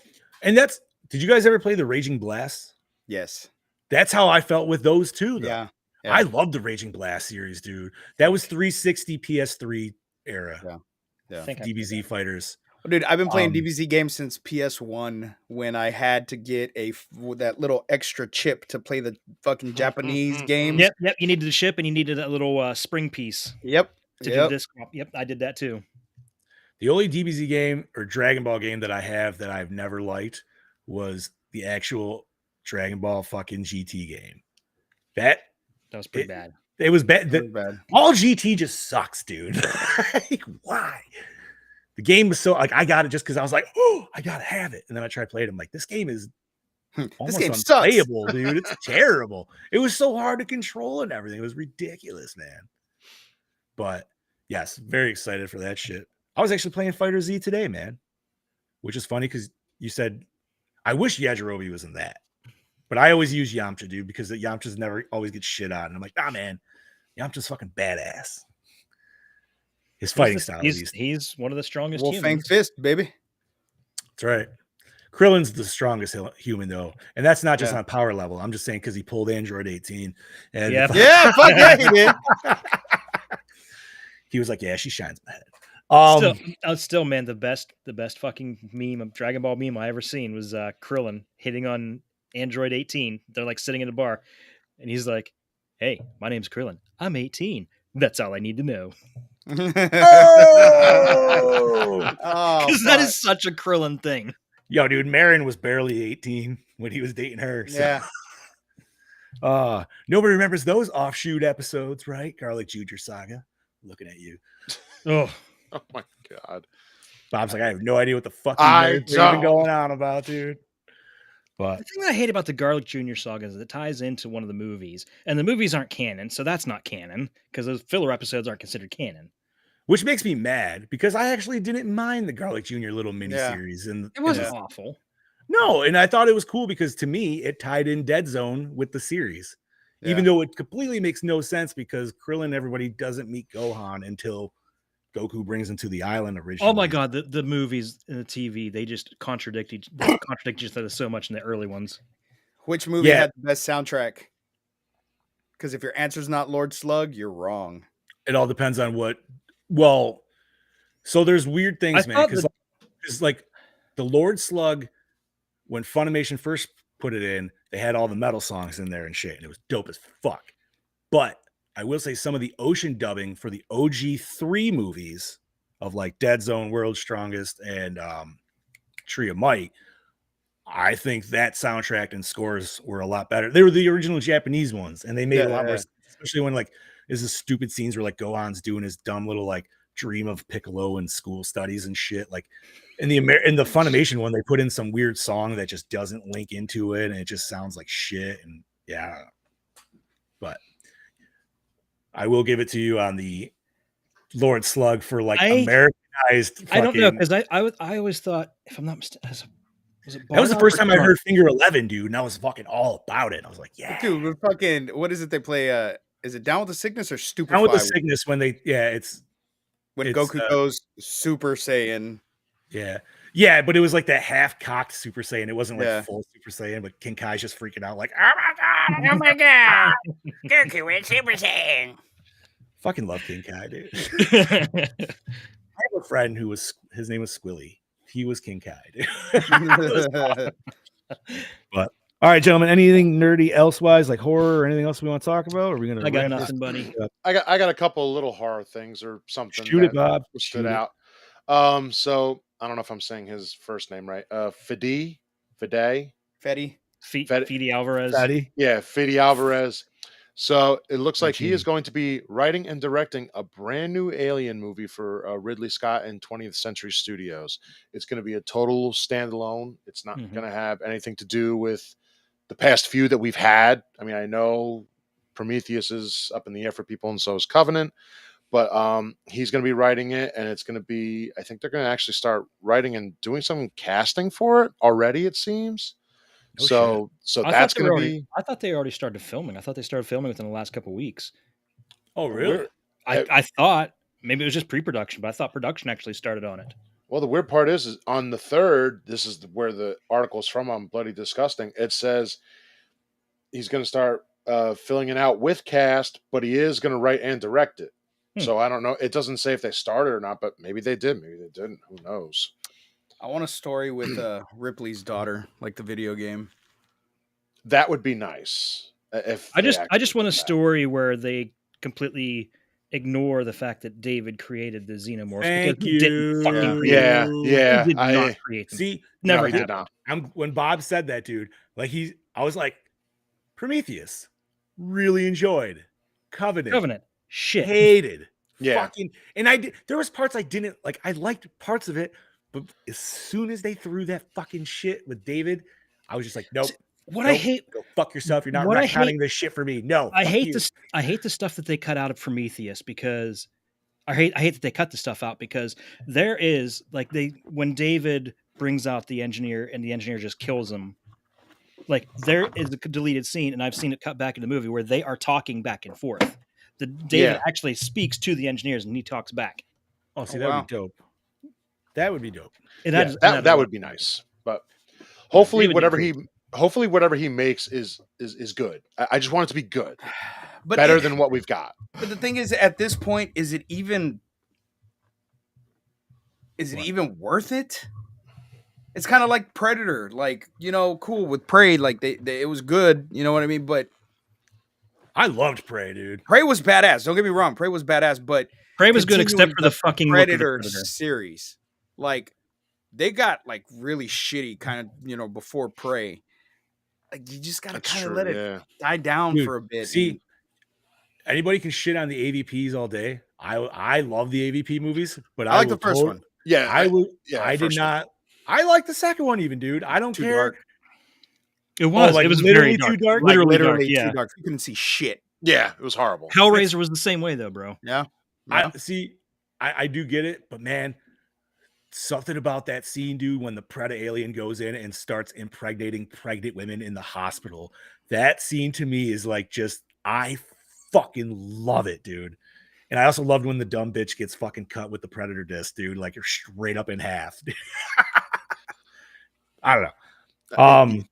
and did you guys ever play the Raging Blast? Yes. That's how I felt with those two, though. Yeah. I love the Raging Blast series, dude. That was 360 PS3 era. Yeah. DBZ fighters. Dude, I've been playing DBZ games since PS1 when I had to get that little extra chip to play the fucking Japanese games. Yep. You needed a chip and you needed that little spring piece. Yep. To do this. Yep, I did that too. The only DBZ game or Dragon Ball game that I have that I've never liked was the actual Dragon Ball fucking GT game. That was pretty bad. It was bad. All GT just sucks, dude. Like, why? The game was so I got it just because I was like, oh, I gotta have it. And then I tried playing it. I'm like, this game is This almost game sucks. unplayable, dude. It's terrible. It was so hard to control and everything. It was ridiculous, man. But yes, very excited for that shit. I was actually playing Fighter Z today, man, which is funny because you said I wish Yajirobe was in that, but I always use Yamcha, dude, because the Yamcha's never always get shit on, and I'm like, nah, man, Yamcha's fucking badass. His fighting style, at least. He's one of the strongest Wolfang humans. Fist, baby. That's right. Krillin's the strongest human, though, and that's not just on power level. I'm just saying because he pulled Android 18. And Yeah. Fuck yeah, he did. He was like, "Yeah, she shines my head." Still, man, the best fucking meme of Dragon Ball meme I ever seen was Krillin hitting on Android 18. They're like sitting in a bar, and he's like, "Hey, my name's Krillin. I'm 18. That's all I need to know." Oh, because that is such a Krillin thing. Yo, dude, Marin was barely 18 when he was dating her. So. Yeah. Nobody remembers those offshoot episodes, right? Garlic Junior Saga. Looking at you. Oh my god. Bob's like, I have no idea what the fuck you're even going on about, dude. But the thing that I hate about the Garlic Jr. saga is it ties into one of the movies, and the movies aren't canon, so that's not canon because those filler episodes aren't considered canon. Which makes me mad because I actually didn't mind the Garlic Jr. little miniseries. And it wasn't awful. No, and I thought it was cool because to me it tied in Dead Zone with the series, even though it completely makes no sense because Krillin, everybody doesn't meet Gohan until Goku brings him to the island originally. Oh my god, the movies and the TV, they just contradict each other so much in the early ones. Which movie had the best soundtrack? Because if your answer's not Lord Slug, you're wrong. It all depends on what. Well, so there's weird things, man. Because like the Lord Slug, when Funimation first put it in, they had all the metal songs in there and shit, and it was dope as fuck. But I will say some of the ocean dubbing for the OG3 movies of like Dead Zone, World's Strongest, and Tree of Might, I think that soundtrack and scores were a lot better. They were the original Japanese ones, and they made a lot more, especially when like there's the stupid scenes where like Gohan's doing his dumb little like dream of Piccolo and school studies and shit. Like in the Funimation one, they put in some weird song that just doesn't link into it, and it just sounds like shit. And yeah, but I will give it to you on the Lord Slug for like Americanized. I don't know because I always thought, if I'm not mistaken, that was the first time I heard Finger 11, dude, and I was fucking all about it. I was like, yeah, dude, we're fucking. What is it they play? Is it Down with the Sickness or Stupefy? Down with the Sickness when it's when Goku goes Super Saiyan. Yeah, but it was like that half-cocked Super Saiyan. It wasn't like full Super Saiyan, but King Kai's just freaking out like, oh my god, Goku is Super Saiyan. Fucking love King Kai, dude. I have a friend who his name was Squilly. He was King Kai, dude. But all right, gentlemen, anything nerdy elsewise, like horror or anything else we want to talk about? Or are we gonna? I got nothing, buddy. I got a couple of little horror things or something. Shoot it, Bob. Stood out. So I don't know if I'm saying his first name right. Fede Alvarez. Yeah, Fede Alvarez. So it looks like he is going to be writing and directing a brand new Alien movie for Ridley Scott and 20th Century Studios. It's going to be a total standalone. It's not going to have anything to do with the past few that we've had. I mean, I know Prometheus is up in the air for people, and so is Covenant. But he's going to be writing it, and it's going to be, I think they're going to actually start writing and doing some casting for it already, it seems. So that's going to be... I thought they already started filming. I thought they started filming within the last couple of weeks. Oh, really? I thought maybe it was just pre-production, but I thought production actually started on it. Well, the weird part is on the 3rd, this is where the article's from on Bloody Disgusting, it says he's going to start filling it out with cast, but he is going to write and direct it. So I don't know. It doesn't say if they started or not, but maybe they did. Maybe they didn't. Who knows? I want a story with Ripley's daughter, like the video game. That would be nice. I just want a story where they completely ignore the fact that David created the xenomorphs. Thank you. He didn't fucking create them. Yeah. He did not create them. See, never did not. When Bob said that, dude, like I was like, Prometheus, really enjoyed. Covenant. Shit. Hated. Yeah. Fucking, and there was parts I didn't like. I liked parts of it, but as soon as they threw that fucking shit with David, I was just like, nope. What nope, I hate, go fuck yourself. You're not what I retconning this shit for me. No, I fuck hate you. this. I hate the stuff that they cut out of Prometheus because I hate that they cut the stuff out because there is like when David brings out the engineer and the engineer just kills him. Like there is a deleted scene, and I've seen it cut back in the movie where they are talking back and forth. David actually speaks to the engineers and he talks back. Oh, see, that would be dope. That would be dope. That would be nice. But hopefully, whatever he makes is good. I just want it to be good, but better than what we've got. But the thing is, at this point, is it even worth it? It's kind of like Predator, like, you know, cool with Prey, like it was good, you know what I mean? But I loved Prey, dude. Prey was badass. Don't get me wrong, Prey was badass, but Prey was good except for the fucking Predator series. Like they got like really shitty kind of, you know, before Prey. Like you just gotta kind of let it die down for a bit. See, anybody can shit on the AVPs all day. I love the AVP movies, but I like the first one. Yeah, I did not. I like the second one even, dude. I don't care. Dark. It was. It was literally very too dark. Literally too dark. You couldn't see shit. Yeah, it was horrible. Hellraiser was the same way though, bro. Yeah. I do get it, but man, something about that scene, dude, when the Predator alien goes in and starts impregnating pregnant women in the hospital. That scene to me is like I fucking love it, dude. And I also loved when the dumb bitch gets fucking cut with the Predator disc, dude. Like you're straight up in half. I don't know.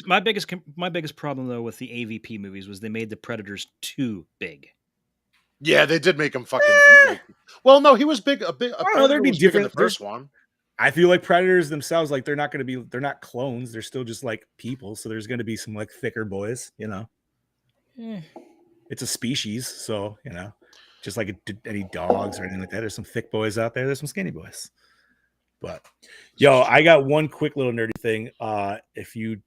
My biggest problem though with the AVP movies was they made the Predators too big. Yeah, they did make him fucking. Well, no, he was big. I don't know. There'd be different in the first one. I feel like Predators themselves, like they're not clones. They're still just like people. So there's going to be some like thicker boys, you know. It's a species, so you know, just like any dogs or anything like that. There's some thick boys out there. There's some skinny boys. But I got one quick little nerdy thing. If you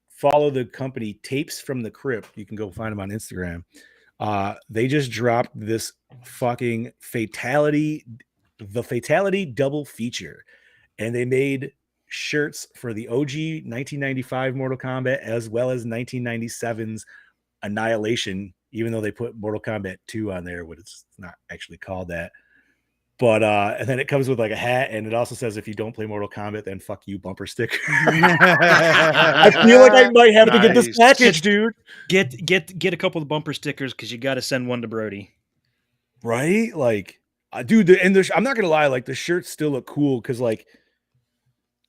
follow the company Tapes from the Crypt, you can go find them on Instagram. They just dropped this fucking fatality double feature, and they made shirts for the OG 1995 Mortal Kombat as well as 1997's Annihilation, even though they put Mortal Kombat 2 on there, but it's not actually called that. But and then it comes with like a hat, and it also says if you don't play Mortal Kombat, then fuck you bumper sticker. I feel like I might have to get this package, dude. Get a couple of bumper stickers because you got to send one to Brody, right? Like, dude, I'm not gonna lie, like the shirts still look cool because like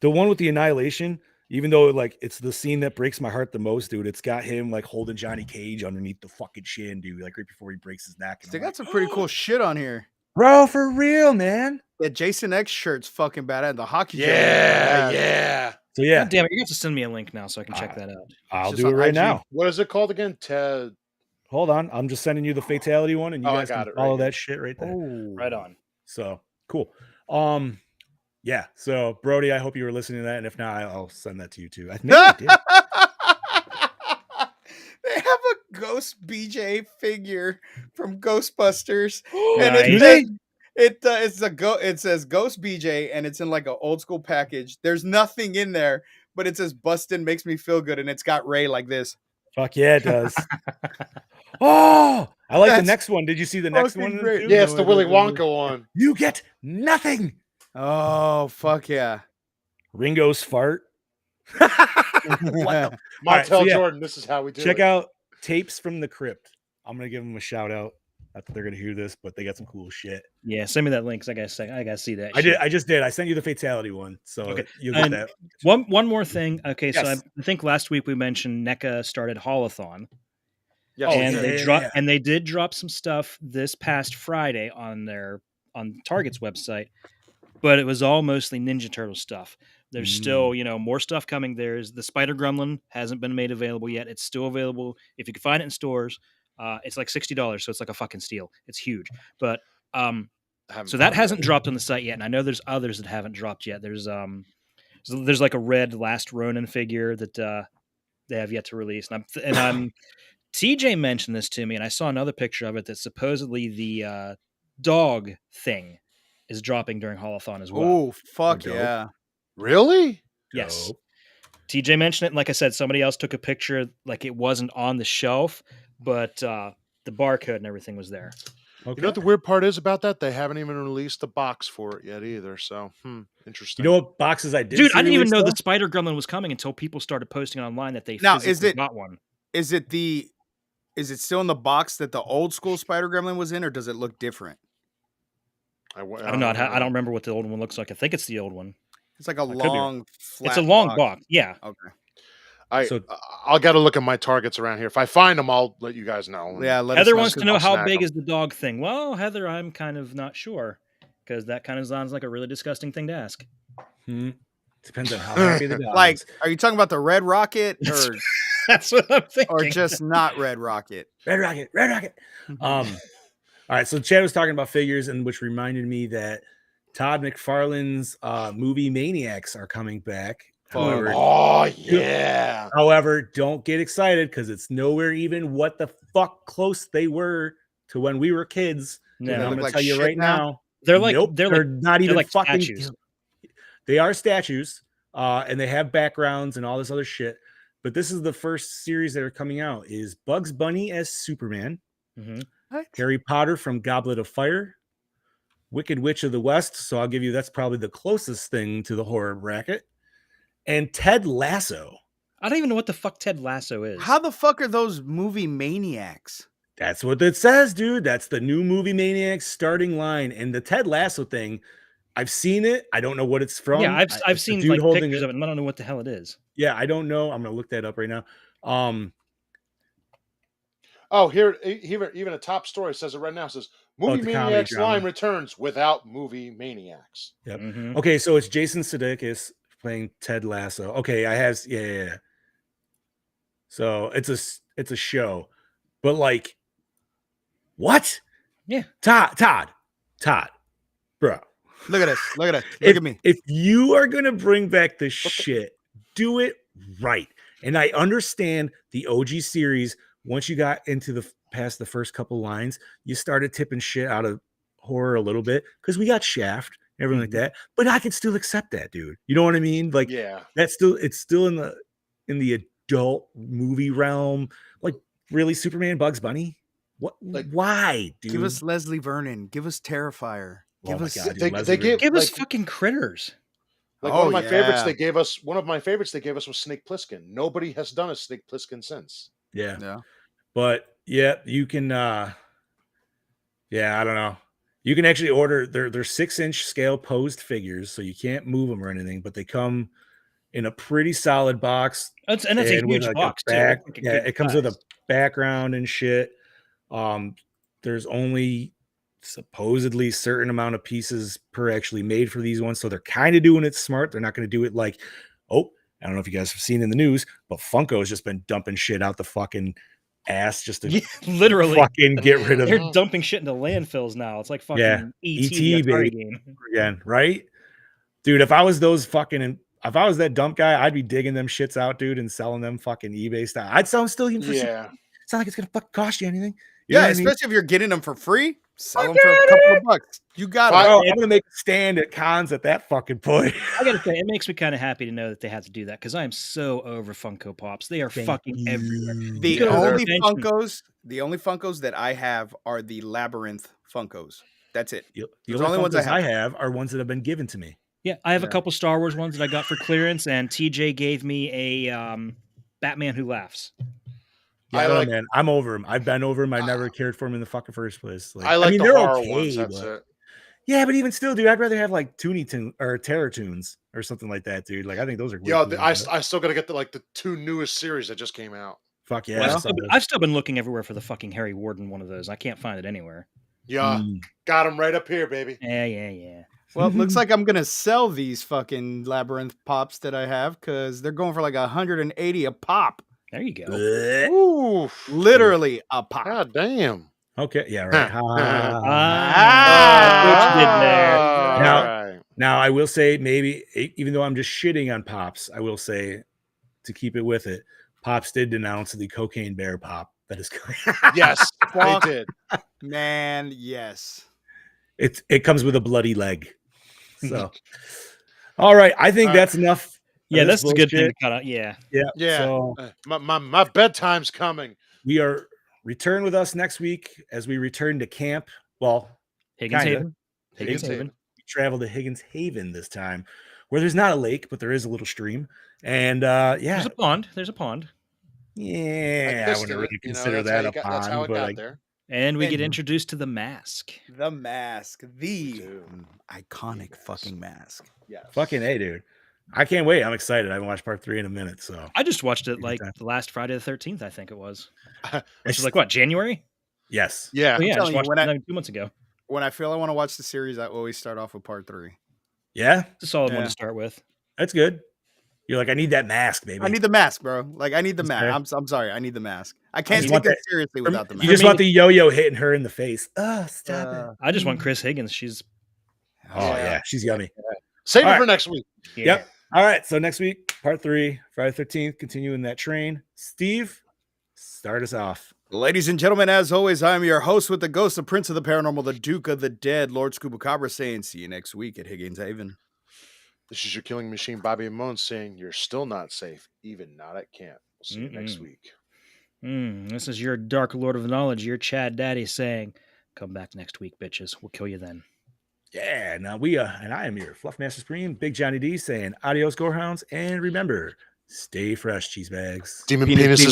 the one with the Annihilation, even though like it's the scene that breaks my heart the most, dude. It's got him like holding Johnny Cage underneath the fucking shin, dude, like right before he breaks his neck. They got some pretty cool shit on here. Bro, for real, man. That Jason X shirt's fucking badass. The hockey shirt. Yeah. So yeah. God damn it, you have to send me a link now so I can check that out. I'll do it right now. What is it called again? Hold on. I'm just sending you the fatality one, and you guys can follow that shit right there. Oh, right on. So cool. Yeah. So Brody, I hope you were listening to that, and if not, I'll send that to you too. I think I did. They have a Ghost BJ figure from Ghostbusters, and it says Ghost BJ, and it's in like an old school package. There's nothing in there, but it says "Bustin' makes me feel good," and it's got Ray like this. Fuck yeah, it does. Oh, I like the next one. Did you see the next one? Yeah, it's the Willy Wonka one. You get nothing. Oh, fuck yeah. Ringo's fart. Montel Jordan, this is how we do it. Check out Tapes from the Crypt. I'm going to give them a shout out. Not that they're going to hear this, but they got some cool shit. Yeah, send me that link because I got to see that. I just did. I sent you the fatality one. So you'll get that. One more thing. Okay, yes. So I think last week we mentioned NECA started Haulathon. Yes. And they did drop some stuff this past Friday on Target's website, but it was all mostly Ninja Turtle stuff. There's still, more stuff coming. There's the Spider Gremlin hasn't been made available yet. It's still available if you can find it in stores. It's like $60, so it's like a fucking steal. It's huge, but so that hasn't dropped on the site yet. And I know there's others that haven't dropped yet. There's like a red Last Ronin figure that they have yet to release, and TJ mentioned this to me, and I saw another picture of it that supposedly the dog thing is dropping during Haulathon as well. Oh, fuck yeah. Really? Yes. TJ mentioned it, and like I said, somebody else took a picture like it wasn't on the shelf, but the barcode and everything was there. Okay. You know what the weird part is about that? They haven't even released the box for it yet either. So, interesting. You know what boxes I did? Dude, I didn't even know the Spider Gremlin was coming until people started posting online that they physically got one. Is it still in the box that the old school Spider Gremlin was in, or does it look different? I don't know. I don't remember what the old one looks like. I think it's the old one. It's like a long, flat. It's a long box. Yeah. Okay. I'll got to look at my targets around here. If I find them, I'll let you guys know. Yeah. Heather wants to know how big is the dog thing. Well, Heather, I'm kind of not sure because that kind of sounds like a really disgusting thing to ask. Depends on how happy the dog like, is. Are you talking about the Red Rocket, or that's what I'm thinking, or just not Red Rocket? Red Rocket, Red Rocket. All right. So Chad was talking about figures, and which reminded me that Todd McFarlane's movie Maniacs are coming back. However, don't get excited because it's nowhere even what the fuck close they were to when we were kids. No, I'm going to tell you right now, they're like not even like fucking statues. They are statues, and they have backgrounds and all this other shit. But this is the first series that are coming out: is Bugs Bunny as Superman, Harry Potter from Goblet of Fire, Wicked Witch of the West. So I'll give you that's probably the closest thing to the horror bracket. And Ted Lasso. I don't even know what the fuck Ted Lasso is. How the fuck are those movie Maniacs? That's what it says, dude. That's the new movie Maniacs starting line. And the Ted Lasso thing, I've seen it. I don't know what it's from. Yeah, I've seen like pictures of it, and I don't know what the hell it is. Yeah, I don't know. I'm gonna look that up right now. Here even a top story says it right now. It says Movie Maniacs line returns without Movie Maniacs. Yep. Okay, so it's Jason Sudeikis playing Ted Lasso. Okay, I have yeah. So it's a show, but like, what? Yeah, Todd, bro. Look at us. Look at me. If you are gonna bring back this shit, do it right. And I understand the OG series. Once you got into past the first couple lines, you started tipping shit out of horror a little bit because we got Shaft, everything like that. But I can still accept that, dude. You know what I mean? Like, it's still in the adult movie realm. Like, really, Superman, Bugs Bunny? What? Like, why, dude? Give us Leslie Vernon. Give us Terrifier. Give us give us fucking Critters. Like one of my favorites they gave us. One of my favorites they gave us was Snake Plissken. Nobody has done a Snake Plissken since. Yeah. But yeah, you can. I don't know. You can actually order. They're 6-inch scale posed figures, so you can't move them or anything. But they come in a pretty solid box. That's a huge box too. It comes with a background and shit. There's only supposedly certain amount of pieces per actually made for these ones, so they're kind of doing it smart. They're not going to do it like, I don't know if you guys have seen in the news, but Funko has just been dumping shit out the fucking ass just to literally fucking get rid of. They're dumping shit into landfills now. It's like fucking ET baby game again, right, dude? If I was that dump guy, I'd be digging them shits out, dude, and selling them fucking eBay style. I'd sell them still even for shit. It's not like it's gonna fucking cost you anything. You know what especially I mean? if you're getting them for free. Sell them for a couple of bucks. You got it. I'm gonna make a stand at cons at that fucking point. I gotta say, it makes me kind of happy to know that they had to do that because I am so over Funko Pops. They are fucking everywhere. The only Funkos that I have are the Labyrinth Funkos. That's it. The only ones I have are ones that have been given to me. Yeah, I have a couple Star Wars ones that I got for clearance, and TJ gave me a Batman Who Laughs. Yeah, man, I'm over him. I've been over him. I never cared for him in the fucking first place. Like, I mean, the horror ones. That's it. Yeah, but even still, dude, I'd rather have like Toonie Toon or Terror Tunes or something like that, dude. Like, I think those are. Yeah, I still got to get the 2 newest series that just came out. Fuck yeah! Well, I've still been looking everywhere for the fucking Harry Warden one of those. I can't find it anywhere. Yeah, got him right up here, baby. Yeah. Well, it looks like I'm gonna sell these fucking Labyrinth Pops that I have because they're going for like 180 a pop. There you go. Ooh, literally a pop. God damn. Okay, yeah, right. Now I will say, maybe even though I'm just shitting on Pops, I will say, to keep it with it, Pops did denounce the Cocaine Bear Pop that is coming. Yes, they did. Man, yes. It comes with a bloody leg. So, all right, I think that's enough Yeah, this that's a good thing bullshit. to cut out. Yeah. Yeah. So My bedtime's coming. we are return with us next week as we return to camp. Well, Higgins kinda. Haven. Higgins Haven. We travel to Higgins Haven this time, where there's not a lake, but there is a little stream. And There's yeah, a pond. There's a pond. yeah, I pissed wouldn't in it, really you know, consider that's how that a you got- that's how pond, it but got I there. And we get And- introduced to the mask. The mask, the Dude. iconic Mask. fucking mask. Yes. fucking A, dude. I can't wait. I'm excited. I haven't watched part 3 in a minute, so I just watched it Good like time. the last Friday the 13th, I think it was. Which It's is like what, January? yes. Yeah. Oh, yeah, I just telling you, watched when it I- like 2 months ago. When I feel I want to watch the series, I always start off with part 3. Yeah, It's a solid one Yeah. to start with. that's good. You're like, I need that mask, baby. I need the mask, bro. Like I need the That's mask. fair. I'm sorry. I need the mask. I can't just take want it that- seriously without the you mask. just me- want the yo-yo hitting her in the face. Stop it. I just want Chris Higgins. She's Oh yeah, she's yummy. Save All it right. for next week. Yep. All right. So next week, part 3, Friday the 13th, continuing that train. Steve, start us off. Ladies and gentlemen, as always, I'm your host with the ghost, the prince of the paranormal, the duke of the dead, Lord Scubacabra, saying, see you next week at Higgins Haven. This is your killing machine, Bobby Amon, saying you're still not safe, even not at camp. We'll see you next Mm-mm. week. This is your Dark Lord of Knowledge, your Chad Daddy saying, come back next week, bitches. We'll kill you then. Yeah. Now and I am your Fluff Master Supreme, Big Johnny D, saying adios, Gorehounds, and remember, stay fresh, cheese bags. Demon Penis, penis is